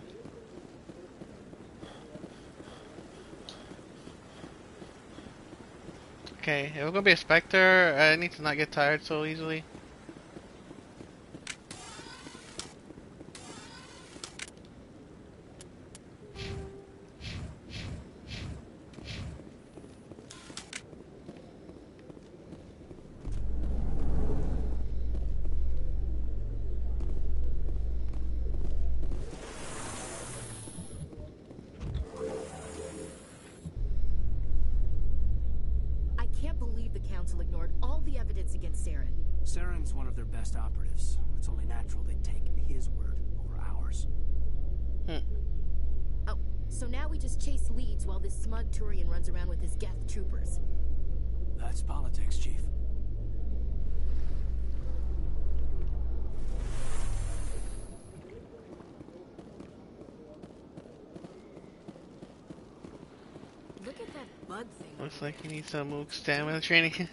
Okay, if we're gonna be a Spectre, I need to not get tired so easily. Saren's one of their best operatives. It's only natural they'd take his word over ours. Oh, so now we just chase leads while this smug Turian runs around with his Geth troopers. That's politics, Chief. Look at that bug thing. Looks like you need some Mook stamina training.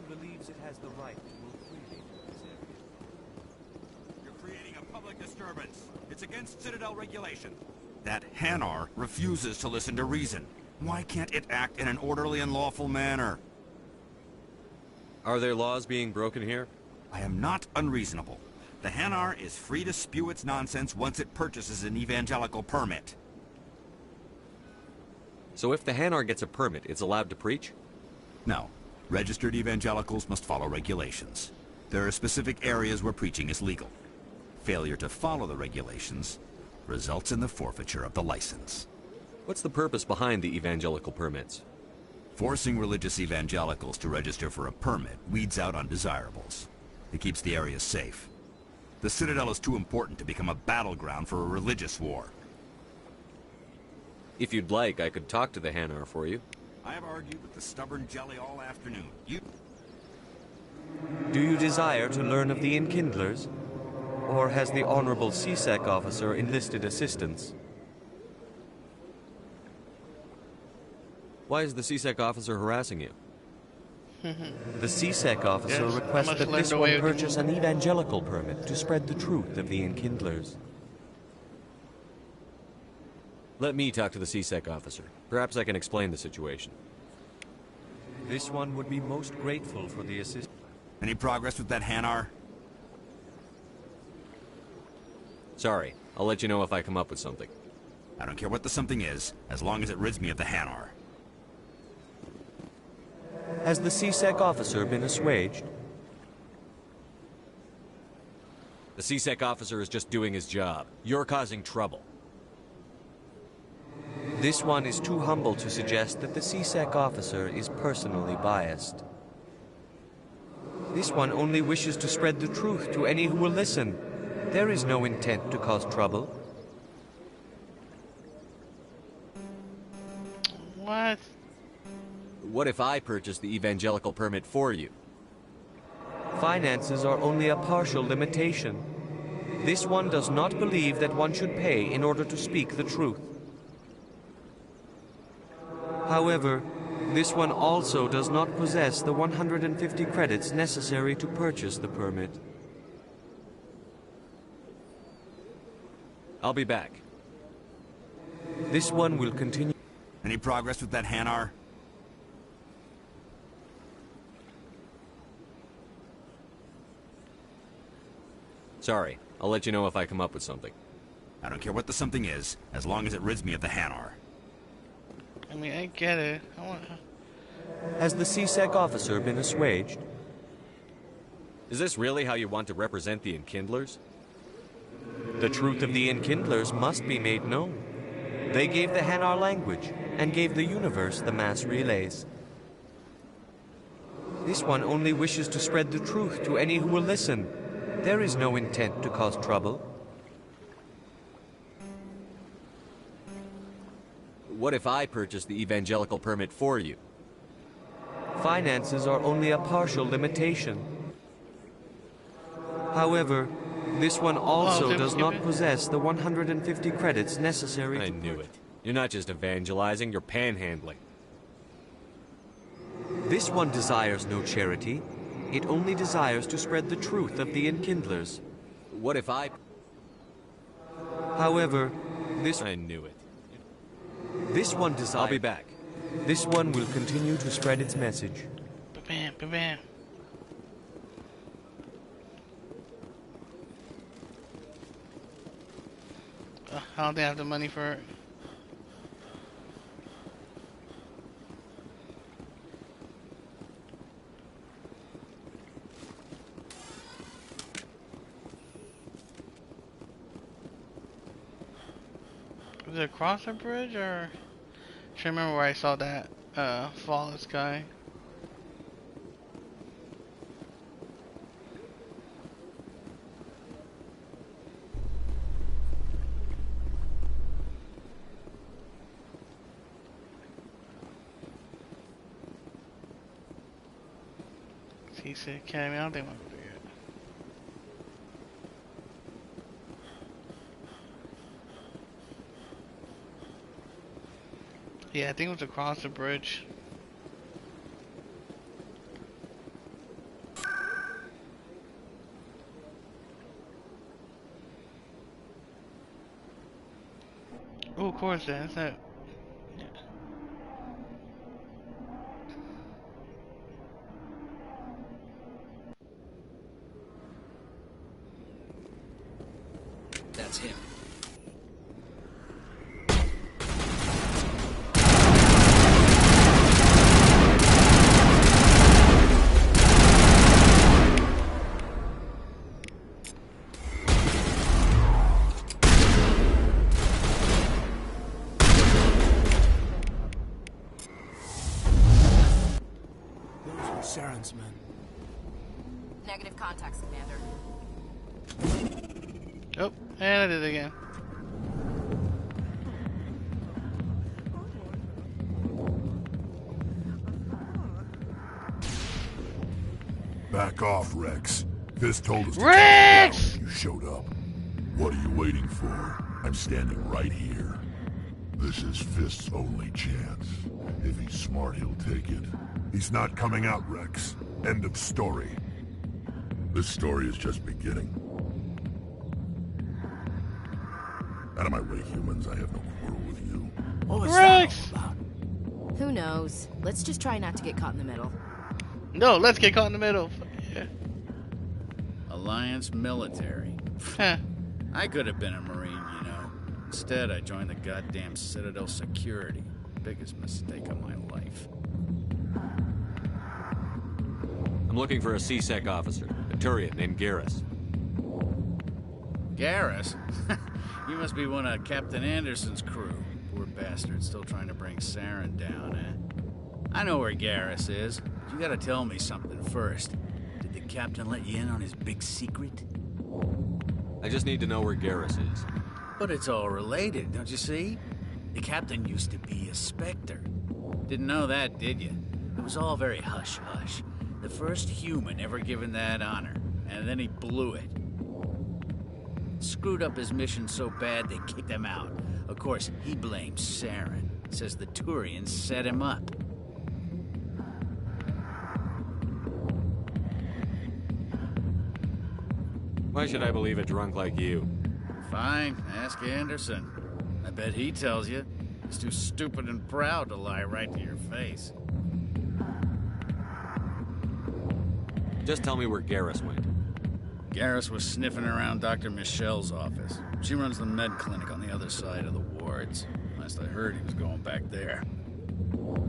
Believes it has the right to move freely in this area. You're creating a public disturbance. It's against Citadel regulation. That Hanar refuses to listen to reason. Why can't it act in an orderly and lawful manner? Are there laws being broken here? I am not unreasonable. The Hanar is free to spew its nonsense once it purchases an evangelical permit. So if the Hanar gets a permit, it's allowed to preach? No. Registered evangelicals must follow regulations. There are specific areas where preaching is legal. Failure to follow the regulations results in the forfeiture of the license. What's the purpose behind the evangelical permits? Forcing religious evangelicals to register for a permit weeds out undesirables. It keeps the area safe. The Citadel is too important to become a battleground for a religious war. If you'd like, I could talk to the Hanar for you. I have argued with the stubborn jelly all afternoon. Do you desire to learn of the Enkindlers? Or has the Honorable CSEC officer enlisted assistance? Why is the CSEC officer harassing you? The CSEC officer requests that this one purchase an evangelical permit to spread the truth of the Enkindlers. Let me talk to the CSEC officer. Perhaps I can explain the situation. This one would be most grateful for the assistance. Any progress with that Hanar? Sorry. I'll let you know if I come up with something. I don't care what the something is, as long as it rids me of the Hanar. Has the CSEC officer been assuaged? The CSEC officer is just doing his job. You're causing trouble. This one is too humble to suggest that the CSEC officer is personally biased. This one only wishes to spread the truth to any who will listen. There is no intent to cause trouble. What? What if I purchase the evangelical permit for you? Finances are only a partial limitation. This one does not believe that one should pay in order to speak the truth. However, this one also does not possess the 150 credits necessary to purchase the permit. I'll be back. This one will continue. Any progress with that Hanar? Sorry. I'll let you know if I come up with something. I don't care what the something is, as long as it rids me of the Hanar. I mean, I get it. Has the CSEC officer been assuaged? Is this really how you want to represent the Enkindlers? The truth of the Enkindlers must be made known. They gave the Hanar language, and gave the universe the mass relays. This one only wishes to spread the truth to any who will listen. There is no intent to cause trouble. What if I purchase the evangelical permit for you? Finances are only a partial limitation. However, this one also does not possess the 150 credits necessary. I knew it. You're not just evangelizing, you're panhandling. This one desires no charity. It only desires to spread the truth of the Enkindlers. What if I... However, this... I knew it. This one desires... I'll be back. This one will continue to spread its message. Bam, bam, bam. I don't think I have the money for it. Was it across a bridge, or? I'm trying to remember where I saw that flawless guy. CSEC Academy, I don't think I'm gonna do it. Yeah, I think it was across the bridge. Oh, of course, that's that. That's him. Saren's men. Negative contacts, Commander. Oh, and I did it again. Back off, Rex. Fisk told us to Rex! calm down when you showed up. What are you waiting for? I'm standing right here. This is Fisk's only chance. If he's smart, he'll take it. He's not coming out, Rex. End of story. This story is just beginning. Out of my way, humans. I have no quarrel with you. What was Rex! that all about? Who knows? Let's just try not to get caught in the middle. No, let's get caught in the middle. Yeah. Alliance military. Huh. I could have been a Marine, you know. Instead, I joined the goddamn Citadel security. Biggest mistake of my life. I'm looking for a CSEC officer, a Turian named Garrus. Garrus? You must be one of Captain Anderson's crew. Poor bastard, still trying to bring Saren down, eh? I know where Garrus is. But you gotta tell me something first. Did the captain let you in on his big secret? I just need to know where Garrus is. But it's all related, don't you see? The captain used to be a Spectre. Didn't know that, did you? It was all very hush-hush. The first human ever given that honor, and then he blew it. Screwed up his mission so bad they kicked him out. Of course, he blames Saren. Says the Turians set him up. Why should I believe a drunk like you? Fine, ask Anderson. I bet he tells you. He's too stupid and proud to lie right to your face. Just tell me where Garrus went. Garrus was sniffing around Dr. Michelle's office. She runs the med clinic on the other side of the wards. Last I heard, he was going back there.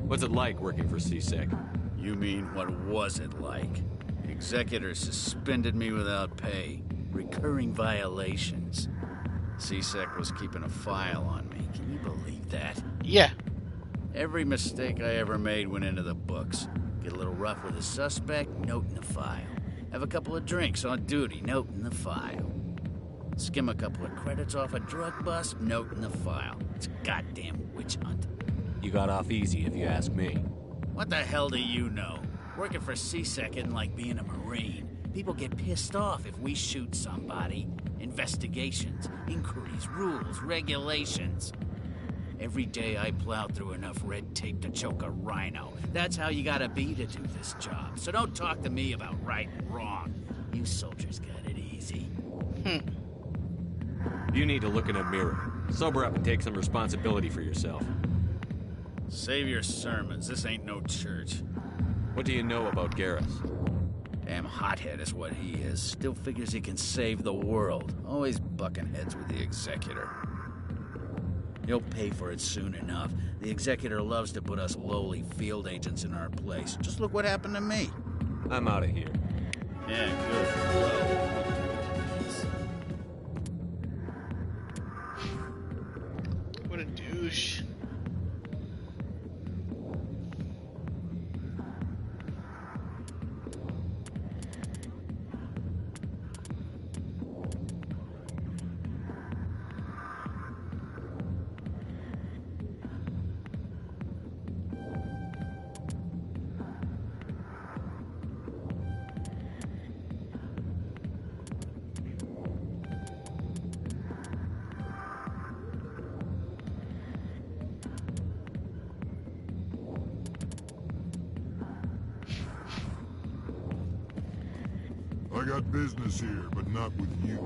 What's it like working for CSEC? You mean, what was it like? The Executor suspended me without pay. Recurring violations. CSEC was keeping a file on me. Can you believe that? Yeah. Every mistake I ever made went into the books. Get a little rough with a suspect, note in the file. Have a couple of drinks on duty, note in the file. Skim a couple of credits off a drug bust, note in the file. It's a goddamn witch hunt. You got off easy, if you ask me. What the hell do you know? Working for CSEC isn't like being a Marine. People get pissed off if we shoot somebody. Investigations, inquiries, rules, regulations. Every day I plow through enough red tape to choke a rhino. That's how you gotta be to do this job. So don't talk to me about right and wrong. You soldiers got it easy. You need to look in a mirror. Sober up and take some responsibility for yourself. Save your sermons. This ain't no church. What do you know about Garrus? Damn hothead is what he is. Still figures he can save the world. Always bucking heads with the Executor. He'll pay for it soon enough. The Executor loves to put us lowly field agents in our place. Just look what happened to me. I'm out of here. Yeah, good. What a douche. I got business here, but not with you.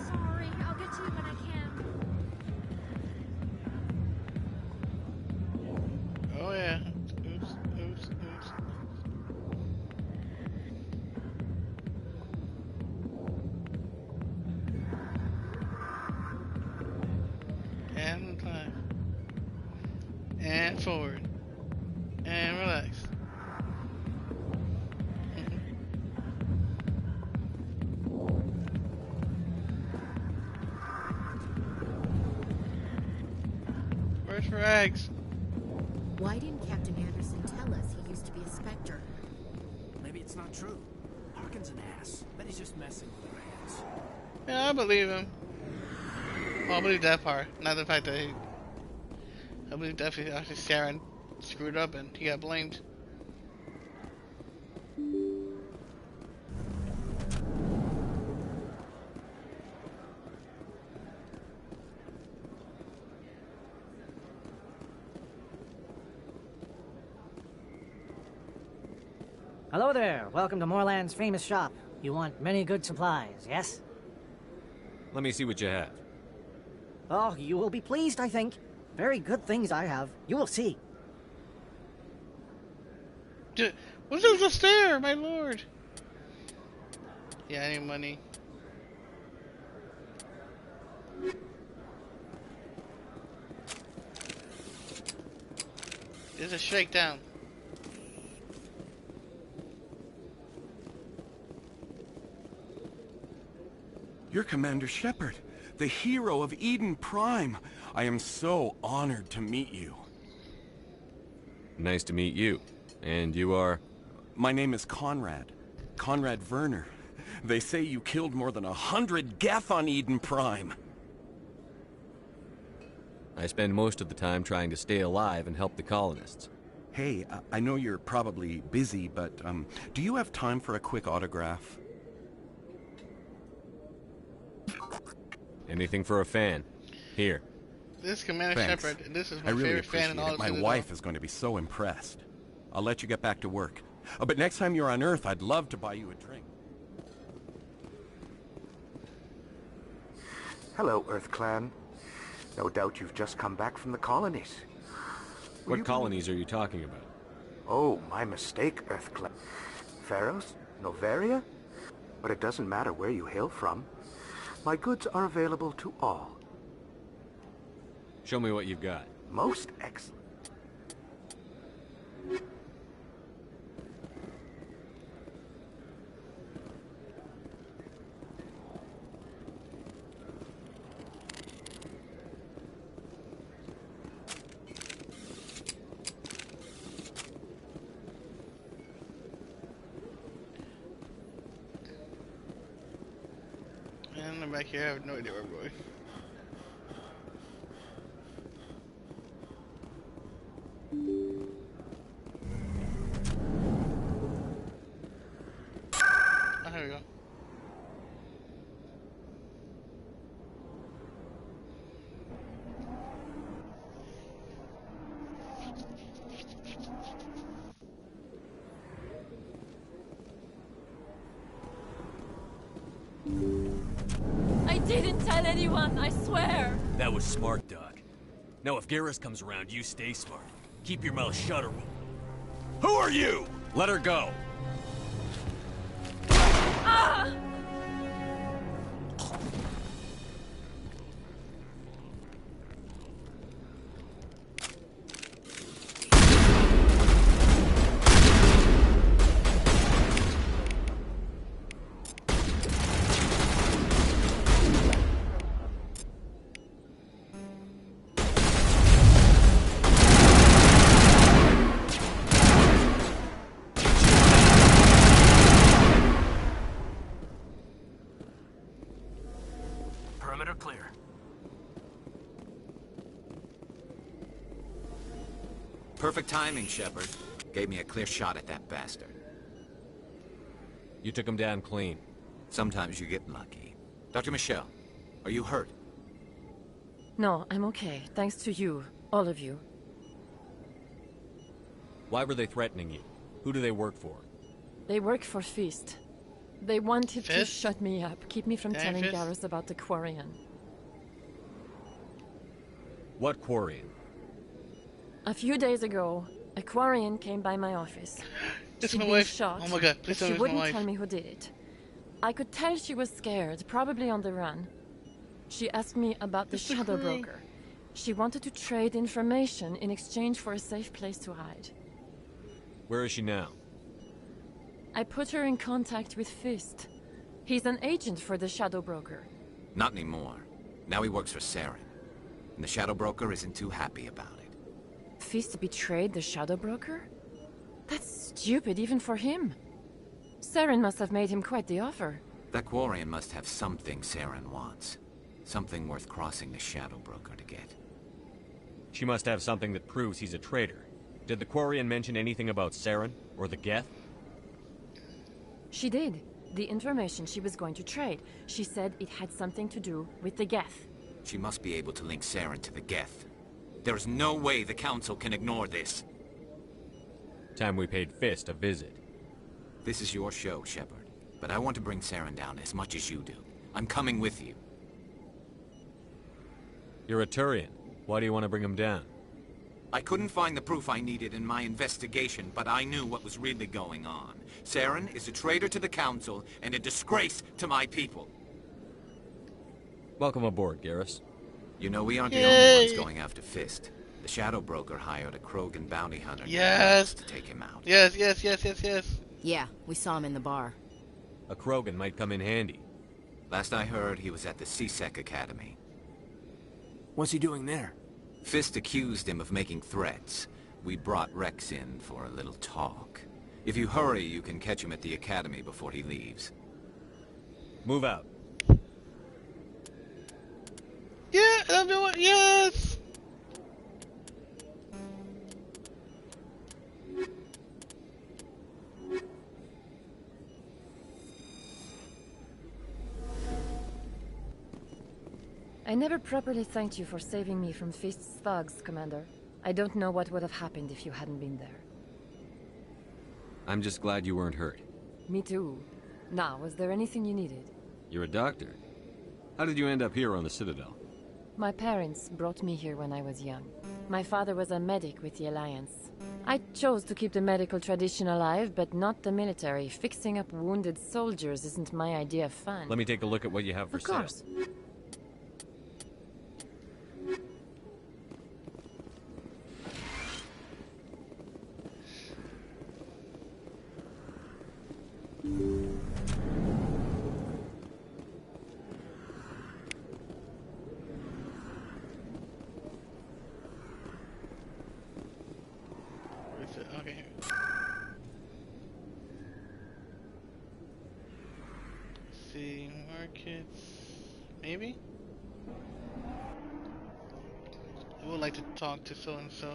Sorry, I'll get to you when I can. Oh yeah. Oops, oops, oops. And climb. And forward. And relax. Where's Rags? Why didn't Captain Anderson tell us he used to be a Spectre? Maybe it's not true. Harkin's an ass. Bet he's just messing with her hands. Yeah, I believe him. Well, I believe that part. Not the fact that I believe definitely actually Saren screwed up and he got blamed. Hello there. Welcome to Moorland's famous shop. You want many good supplies, yes? Let me see what you have. Oh, you will be pleased, I think. Very good things I have. You will see. What's this there, my lord? Yeah, I need money. There's a shakedown. You're Commander Sheppard, the hero of Eden Prime. I am so honored to meet you. Nice to meet you. And you are? My name is Conrad. Conrad Werner. They say you killed more than 100 Geth on Eden Prime. I spend most of the time trying to stay alive and help the colonists. Hey, I know you're probably busy, but do you have time for a quick autograph? Anything for a fan. Here. This is Commander Thanks. Sheppard. This is my I really favorite fan in appreciate all it. of My Citadel. wife is going to be so impressed. I'll let you get back to work. But next time you're on Earth, I'd love to buy you a drink. Hello, Earth Clan. No doubt you've just come back from the colonies. What colonies are you talking about? Oh, my mistake, Earth Clan. Pharos? Novaria? But it doesn't matter where you hail from. My goods are available to all. Show me what you've got. Most excellent. And I'm back here. I have no idea where I'm going. Oh, here we go. I didn't tell anyone, I swear! That was smart, Doc. Now if Garrus comes around, you stay smart. Keep your mouth shut or... Who are you? Let her go. Ah! Perimeter clear. Perfect timing, Sheppard. Gave me a clear shot at that bastard. You took him down clean. Sometimes you get lucky. Dr. Michelle, are you hurt? No, I'm okay. Thanks to you. All of you. Why were they threatening you? Who do they work for? They work for Feast. They wanted to Fist? shut me up, keep me from Dang, telling Fist. Garrus about the Quarian. What Quarian? A few days ago, a Quarian came by my office. It's She'd my been wife. shot, Oh my god, but please tell she me it's my wouldn't wife. tell me who did it. I could tell she was scared, probably on the run. She asked me about the It's the Shadow crew. Broker. She wanted to trade information in exchange for a safe place to hide. Where is she now? I put her in contact with Fist. He's an agent for the Shadow Broker. Not anymore. Now he works for Saren. And the Shadow Broker isn't too happy about it. Fist betrayed the Shadow Broker? That's stupid even for him. Saren must have made him quite the offer. That Quarian must have something Saren wants. Something worth crossing the Shadow Broker to get. She must have something that proves he's a traitor. Did the Quarian mention anything about Saren or the Geth? She did. The information she was going to trade. She said it had something to do with the Geth. She must be able to link Saren to the Geth. There is no way the Council can ignore this. Time we paid Fist a visit. This is your show, Sheppard. But I want to bring Saren down as much as you do. I'm coming with you. You're a Turian. Why do you want to bring him down? I couldn't find the proof I needed in my investigation, but I knew what was really going on. Saren is a traitor to the Council and a disgrace to my people. Welcome aboard, Garrus. You know, we aren't the Yay! only ones going after Fist. The Shadow Broker hired a Krogan bounty hunter Yes! to take him out. Yes, yes, yes, yes, yes. Yeah, we saw him in the bar. A Krogan might come in handy. Last I heard, he was at the CSEC Academy. What's he doing there? Fist accused him of making threats. We brought Rex in for a little talk. If you hurry, you can catch him at the Academy before he leaves. Move out. Yeah, everyone, yes! I never properly thanked you for saving me from Fist's thugs, Commander. I don't know what would have happened if you hadn't been there. I'm just glad you weren't hurt. Me too. Now, was there anything you needed? You're a doctor. How did you end up here on the Citadel? My parents brought me here when I was young. My father was a medic with the Alliance. I chose to keep the medical tradition alive, but not the military. Fixing up wounded soldiers isn't my idea of fun. Let me take a look at what you have for Of sale. course. markets. Maybe? I would like to talk to so and so.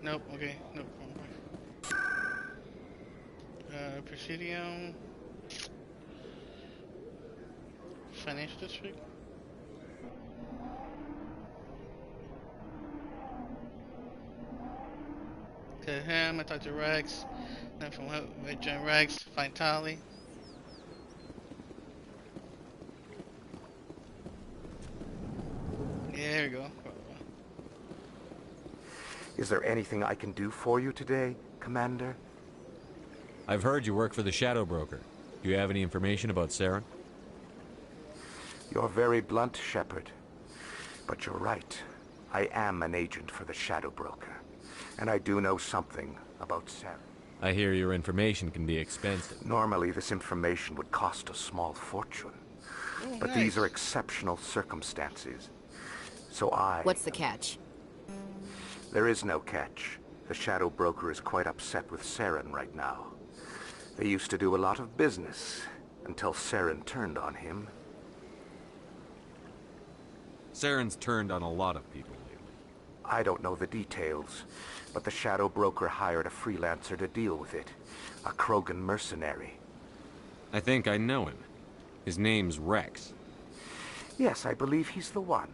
Nope, okay, nope. Presidium. Financial district. To him, I talked to Rex. Then from I joined Rex, find Tali. Yeah, there we go. Is there anything I can do for you today, Commander? I've heard you work for the Shadow Broker. Do you have any information about Saren? You're very blunt, Sheppard. But you're right. I am an agent for the Shadow Broker. And I do know something about Saren. I hear your information can be expensive. Normally, this information would cost a small fortune. But nice. These are exceptional circumstances. So What's the catch? There is no catch. The Shadow Broker is quite upset with Saren right now. They used to do a lot of business, until Saren turned on him. Saren's turned on a lot of people lately. I don't know the details, but the Shadow Broker hired a freelancer to deal with it. A Krogan mercenary. I think I know him. His name's Rex. Yes, I believe he's the one.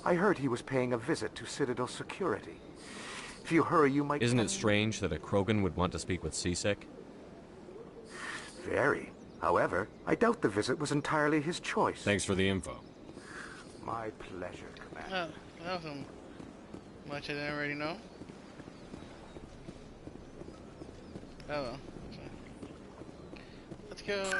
I heard he was paying a visit to Citadel security. If you hurry, you might... Isn't it strange that a Krogan would want to speak with C-Sec? Very. However, I doubt the visit was entirely his choice. Thanks for the info. My pleasure, Commander. Oh, that wasn't much I didn't already know. Oh well. Let's go.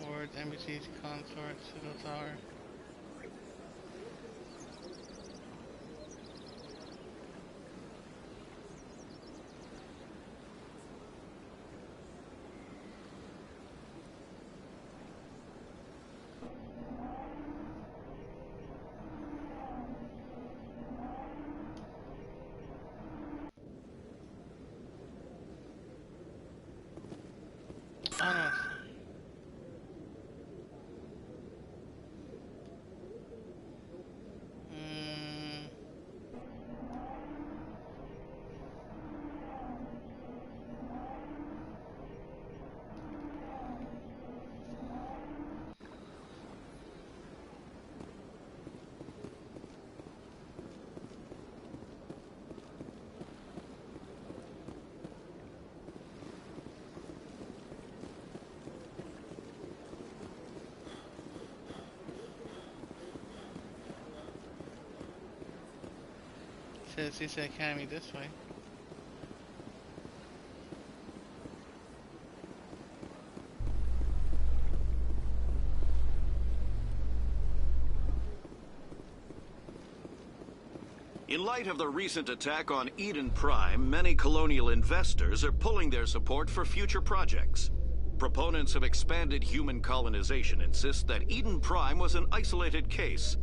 Wards, embassies, consorts, Citadel Tower. Says CC Academy this way. In light of the recent attack on Eden Prime, many colonial investors are pulling their support for future projects. Proponents of expanded human colonization insist that Eden Prime was an isolated case.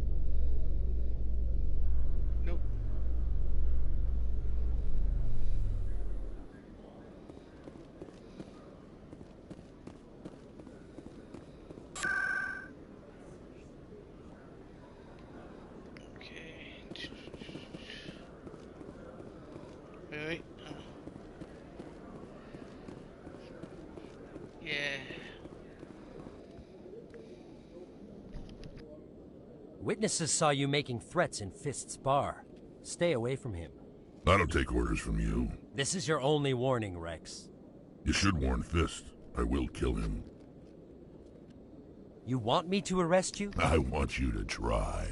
Wait. Yeah. Witnesses saw you making threats in Fist's bar. Stay away from him. I don't take orders from you. This is your only warning, Rex. You should warn Fist. I will kill him. You want me to arrest you? I want you to try.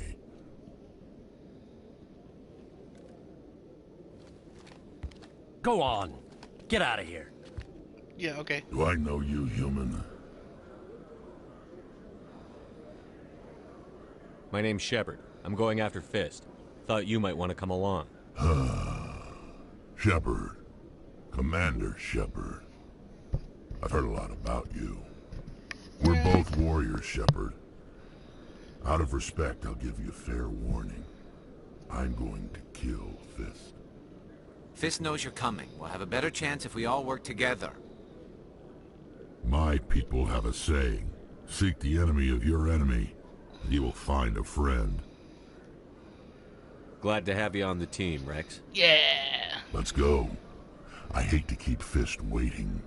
Go on. Get out of here. Yeah, okay. Do I know you, human? My name's Sheppard. I'm going after Fist. Thought you might want to come along. Sheppard. Commander Sheppard. I've heard a lot about you. We're both warriors, Sheppard. Out of respect, I'll give you fair warning. I'm going to kill Fist. Fist knows you're coming. We'll have a better chance if we all work together. My people have a saying. Seek the enemy of your enemy. You will find a friend. Glad to have you on the team, Rex. Yeah. Let's go. I hate to keep Fist waiting.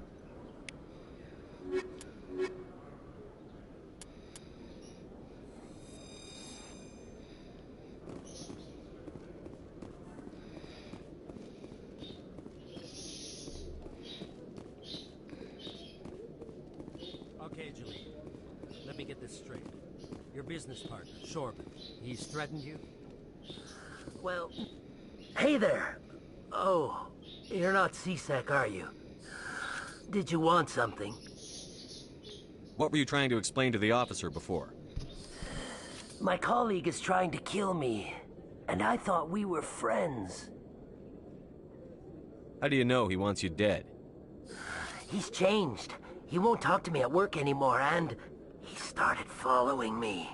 Okay, Julie. Let me get this straight. Your business partner, Sheppard, he's threatened you? Well, hey there. Oh, you're not C-Sec, are you? Did you want something? What were you trying to explain to the officer before? My colleague is trying to kill me, and I thought we were friends. How do you know he wants you dead? He's changed. He won't talk to me at work anymore, and he started following me.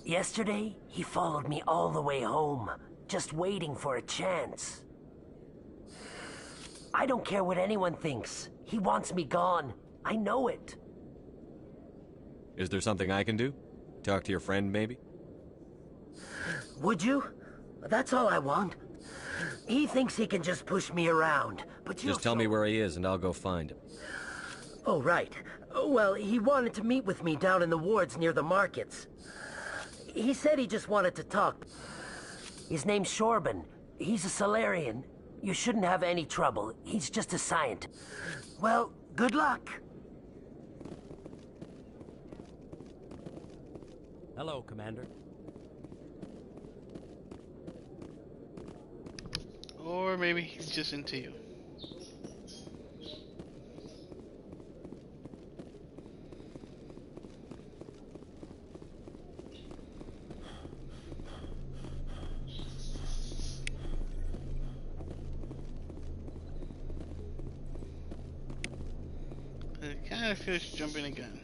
Yesterday, he followed me all the way home, just waiting for a chance. I don't care what anyone thinks. He wants me gone. I know it. Is there something I can do? Talk to your friend, maybe? Would you? That's all I want. He thinks he can just push me around, but you Just tell me where he is and I'll go find him. Oh, right. Well, he wanted to meet with me down in the wards near the markets. He said he just wanted to talk. His name's Sheppard. He's a Solarian. You shouldn't have any trouble. He's just a scientist. Well, good luck. Hello, Commander. Or maybe he's just into you. It kind of feels jumping again.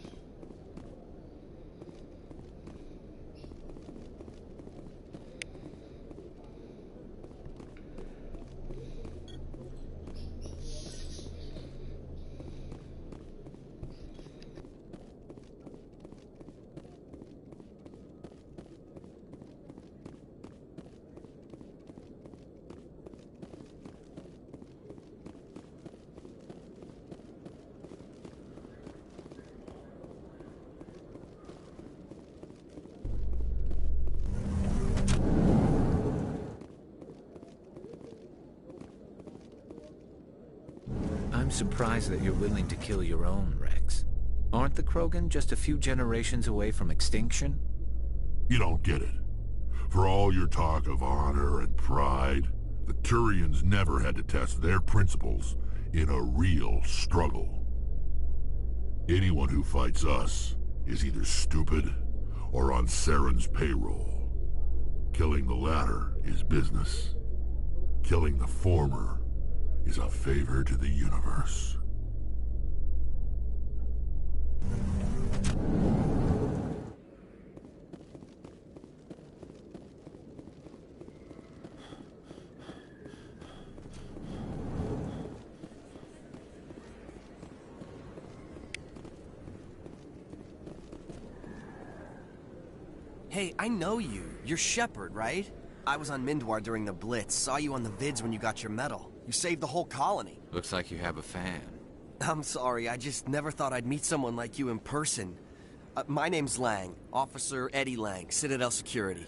I'm surprised that you're willing to kill your own, Rex. Aren't the Krogan just a few generations away from extinction? You don't get it. For all your talk of honor and pride, the Turians never had to test their principles in a real struggle. Anyone who fights us is either stupid or on Saren's payroll. Killing the latter is business. Killing the former is a favor to the universe. Hey, I know you. You're Sheppard, right? I was on Mindwar during the Blitz. Saw you on the vids when you got your medal. You saved the whole colony. Looks like you have a fan. I'm sorry, I just never thought I'd meet someone like you in person. My name's Lang, Officer Eddie Lang, Citadel Security.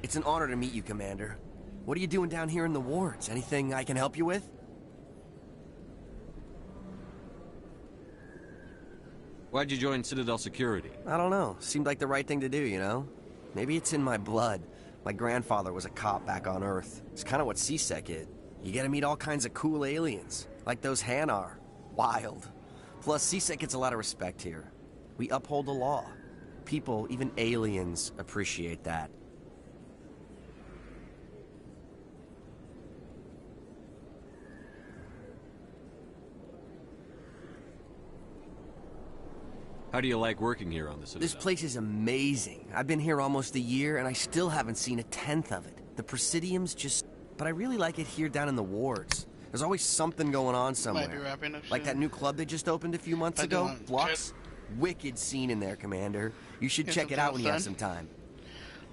It's an honor to meet you, Commander. What are you doing down here in the wards? Anything I can help you with? Why'd you join Citadel Security? I don't know. Seemed like the right thing to do, you know? Maybe it's in my blood. My grandfather was a cop back on Earth. It's kind of what C-Sec is. You get to meet all kinds of cool aliens, like those Hanar. Wild. Plus, C-Sec gets a lot of respect here. We uphold the law. People, even aliens, appreciate that. How do you like working here on the Citadel? This place is amazing. I've been here almost a year, and I still haven't seen a tenth of it. The Presidium's just... But I really like it here down in the wards. There's always something going on somewhere. Might be wrapping up Like soon. that new club they just opened a few months I ago, don't- Flux. Wicked scene in there, Commander. You should Get check it some out when you have sun. some time.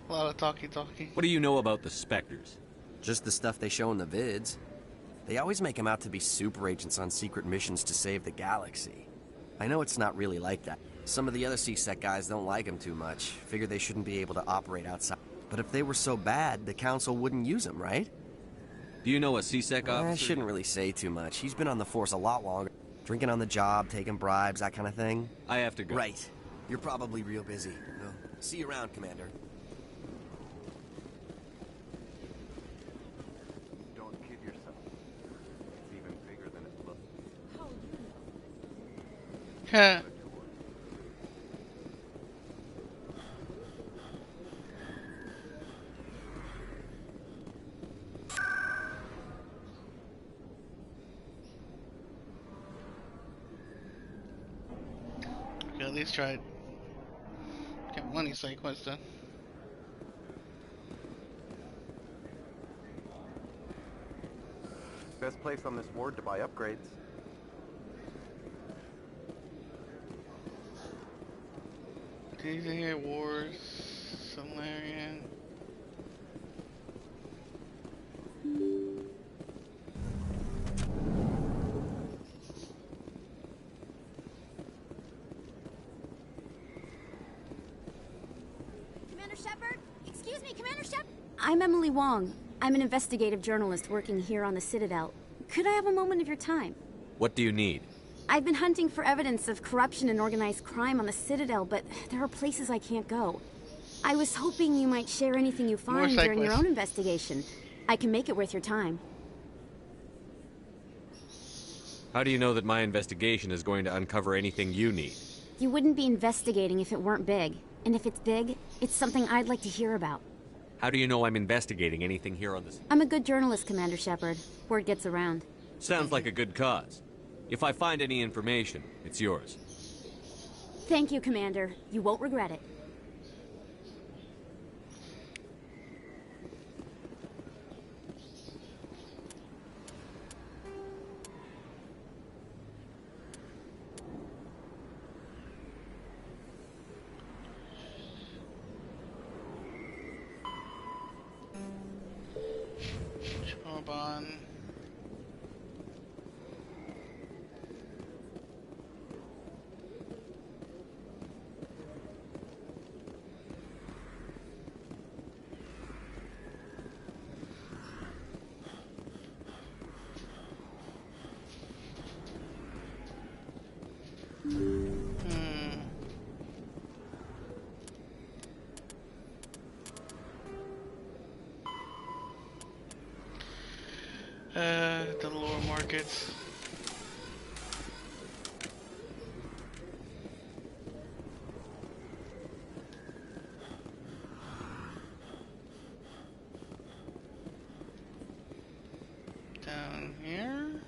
A lot of talkie. What do you know about the Spectres? Just the stuff they show in the vids. They always make them out to be super agents on secret missions to save the galaxy. I know it's not really like that. Some of the other CSEC guys don't like them too much. Figure they shouldn't be able to operate outside. But if they were so bad, the Council wouldn't use them, right? Do you know a CSEC officer? I shouldn't really say too much. He's been on the force a lot longer. Drinking on the job, taking bribes, that kind of thing. I have to go. Right. You're probably real busy. Well, see you around, Commander. Don't kid yourself. It's even bigger than it looks. Huh. Okay, at least try get one sequence done. Best place on this ward to buy upgrades. These are here, Wars, Solarian. Commander Sheppard? Excuse me, Commander Sheppard? I'm Emily Wong. I'm an investigative journalist working here on the Citadel. Could I have a moment of your time? What do you need? I've been hunting for evidence of corruption and organized crime on the Citadel, but there are places I can't go. I was hoping you might share anything you find during your own investigation. I can make it worth your time. How do you know that my investigation is going to uncover anything you need? You wouldn't be investigating if it weren't big. And if it's big, it's something I'd like to hear about. How do you know I'm investigating anything here on this? I'm a good journalist, Commander Sheppard. Word gets around. Sounds like a good cause. If I find any information, it's yours. Thank you, Commander. You won't regret it. Chobon. The lower markets. Down here?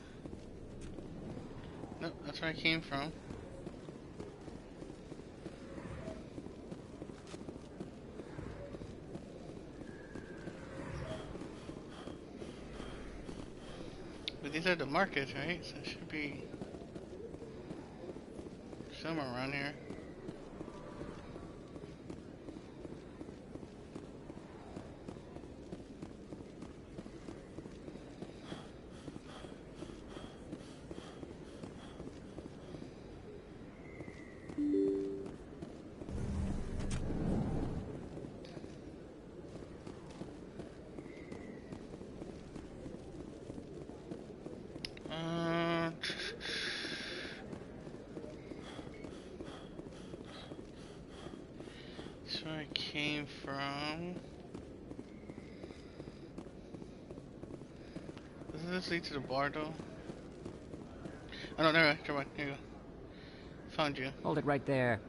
Nope, that's where I came from. But these are the markets, right? So it should be somewhere around here. That's where I came from. Doesn't this lead to the bar though? Oh no, there. Come on, here you go. Found you. Hold it right there.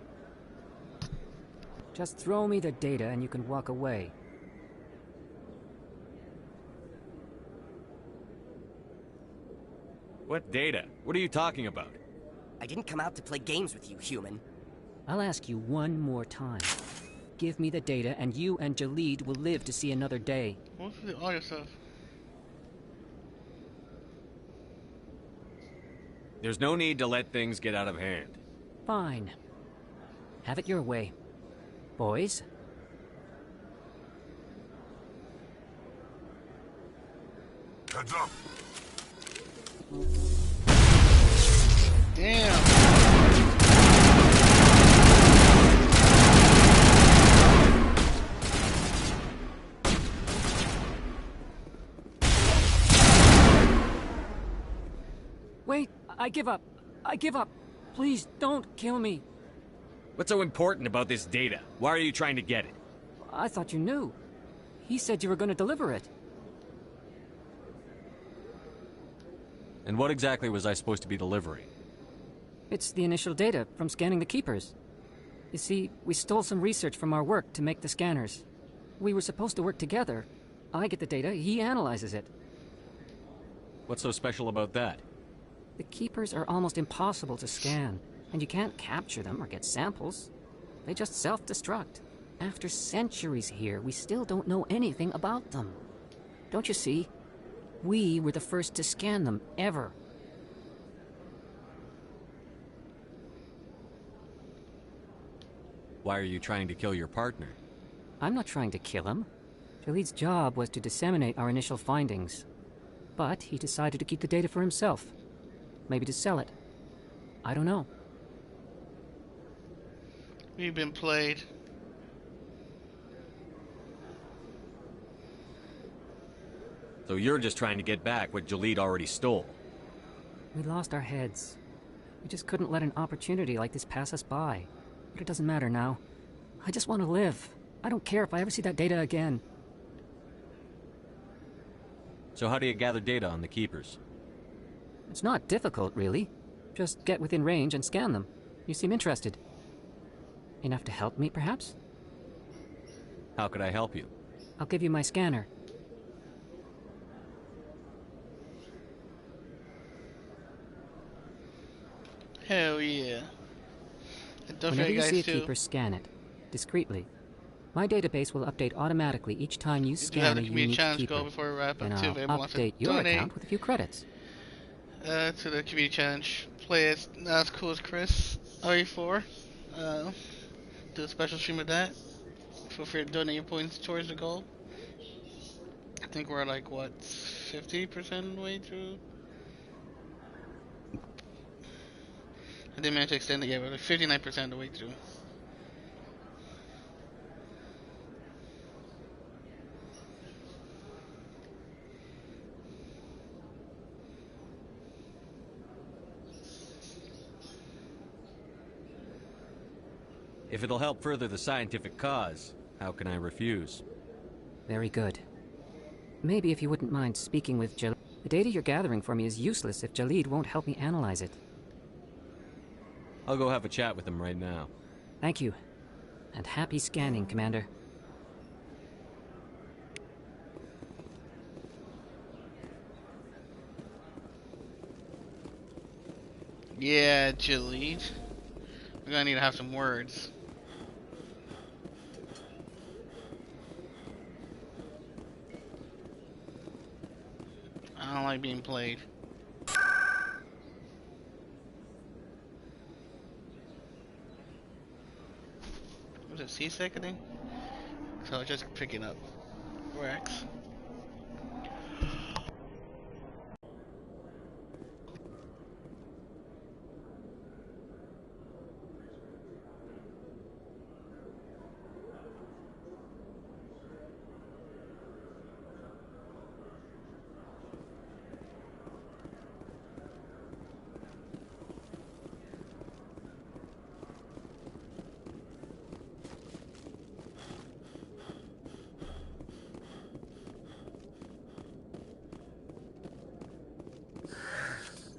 Just throw me the data and you can walk away. What data? What are you talking about? I didn't come out to play games with you, human. I'll ask you one more time. Give me the data, and you and Jalid will live to see another day. What's the audio stuff? There's no need to let things get out of hand. Fine. Have it your way. Boys? Heads up! Damn! Wait! I give up! I give up! Please, don't kill me! What's so important about this data? Why are you trying to get it? I thought you knew. He said you were going to deliver it. And what exactly was I supposed to be delivering? It's the initial data from scanning the Keepers. You see, we stole some research from our work to make the scanners. We were supposed to work together. I get the data, he analyzes it. What's so special about that? The Keepers are almost impossible to scan, and you can't capture them or get samples. They just self-destruct. After centuries here, we still don't know anything about them. Don't you see? We were the first to scan them, ever. Why are you trying to kill your partner? I'm not trying to kill him. Jalid's job was to disseminate our initial findings. But he decided to keep the data for himself. Maybe to sell it. I don't know. We've been played. So you're just trying to get back what Jalid already stole. We lost our heads. We just couldn't let an opportunity like this pass us by. But it doesn't matter now. I just want to live. I don't care if I ever see that data again. So how do you gather data on the Keepers? It's not difficult, really. Just get within range and scan them. You seem interested. Enough to help me, perhaps? How could I help you? I'll give you my scanner. Hell yeah. And don't Whenever forget, you guys, see a too. Keeper, scan it. Discreetly. My database will update automatically each time you scan a unique challenge Keeper. goal before we wrap up, Then too, I'll if anyone wants to update your donate. account with a few credits. To the community challenge. Play as not as cool as Chris. RE4. Do a special stream of that. Feel free to donate your points towards the goal. I think we're like, what, 50% of the way through? I didn't manage to extend it yet, but like 59% of the way through. If it'll help further the scientific cause, how can I refuse? Very good. Maybe if you wouldn't mind speaking with Jalid. The data you're gathering for me is useless if Jalid won't help me analyze it. I'll go have a chat with him right now. Thank you. And happy scanning, Commander. Yeah, Jalid. We're gonna need to have some words. I don't like being played. Was it C-Sec, I think? So just picking up. Rex.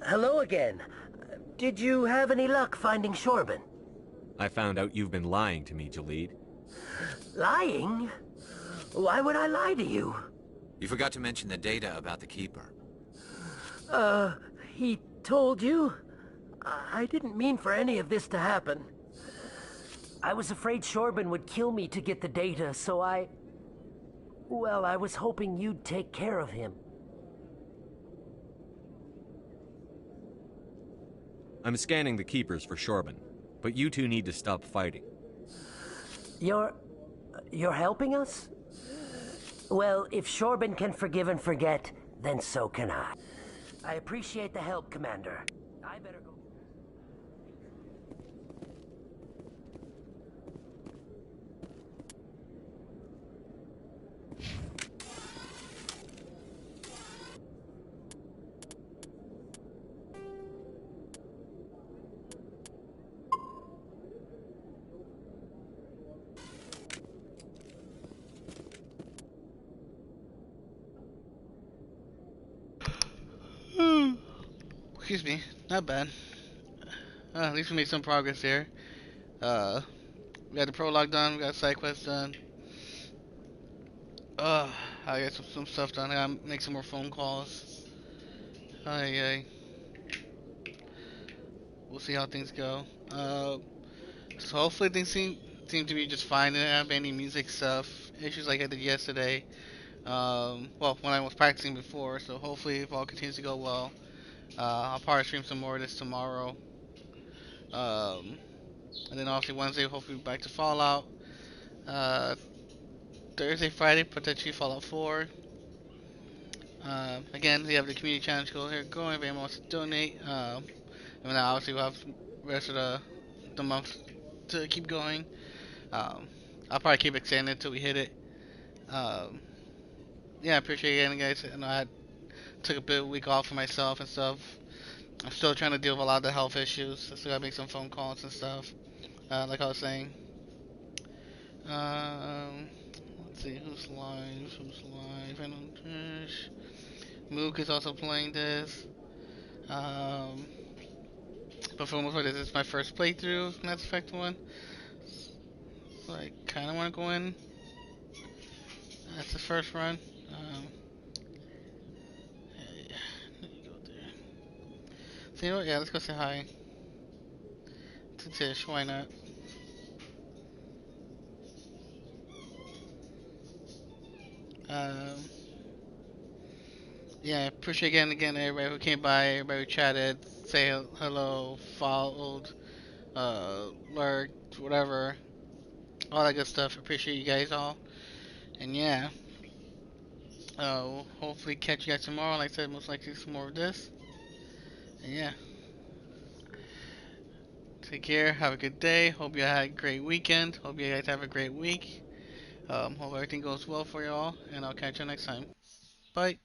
Hello again. Did you have any luck finding Sheppard? I found out you've been lying to me, Jalid. Lying? Why would I lie to you? You forgot to mention the data about the Keeper. He told you? I didn't mean for any of this to happen. I was afraid Shorben would kill me to get the data, so well, I was hoping you'd take care of him. I'm scanning the keepers for Shorben, but you two need to stop fighting. You're helping us? Well, if Shorben can forgive and forget, then so can I. I appreciate the help, Commander. I better go. Excuse me, not bad. At least we made some progress here. We got the prologue done, we got side quests done. I got some stuff done. I gotta make some more phone calls. Ay. We'll see how things go. So hopefully things seem to be just fine. I didn't have any music stuff issues like I did yesterday. Well, when I was practicing before. So hopefully if all continues to go well, I'll probably stream some more of this tomorrow. And then obviously Wednesday, hopefully back to Fallout. Thursday, Friday, potentially Fallout 4. Again, we have the community challenge going. If anyone wants to donate, and then obviously we'll have the rest of the month to keep going. I'll probably keep extending until we hit it. Yeah, I appreciate it again, guys. I know I took a bit of a week off for myself and stuff. I'm still trying to deal with a lot of the health issues. I still gotta make some phone calls and stuff. Like I was saying. Let's see who's live. I don't. Mook is also playing this. But for the most part, this is my first playthrough of Mass Effect 1. So I kind of want to go in. That's the first run. Go there. So you know what? Yeah, let's go say hi to Tish. Why not? Yeah, I appreciate again everybody who came by, everybody who chatted, say hello, followed, lurked, whatever, all that good stuff. Appreciate you guys all, and yeah, hopefully catch you guys tomorrow. Like I said, most likely some more of this, and yeah, take care, have a good day. Hope you had a great weekend. Hope you guys have a great week. Hope everything goes well for y'all, and I'll catch you next time. Bye.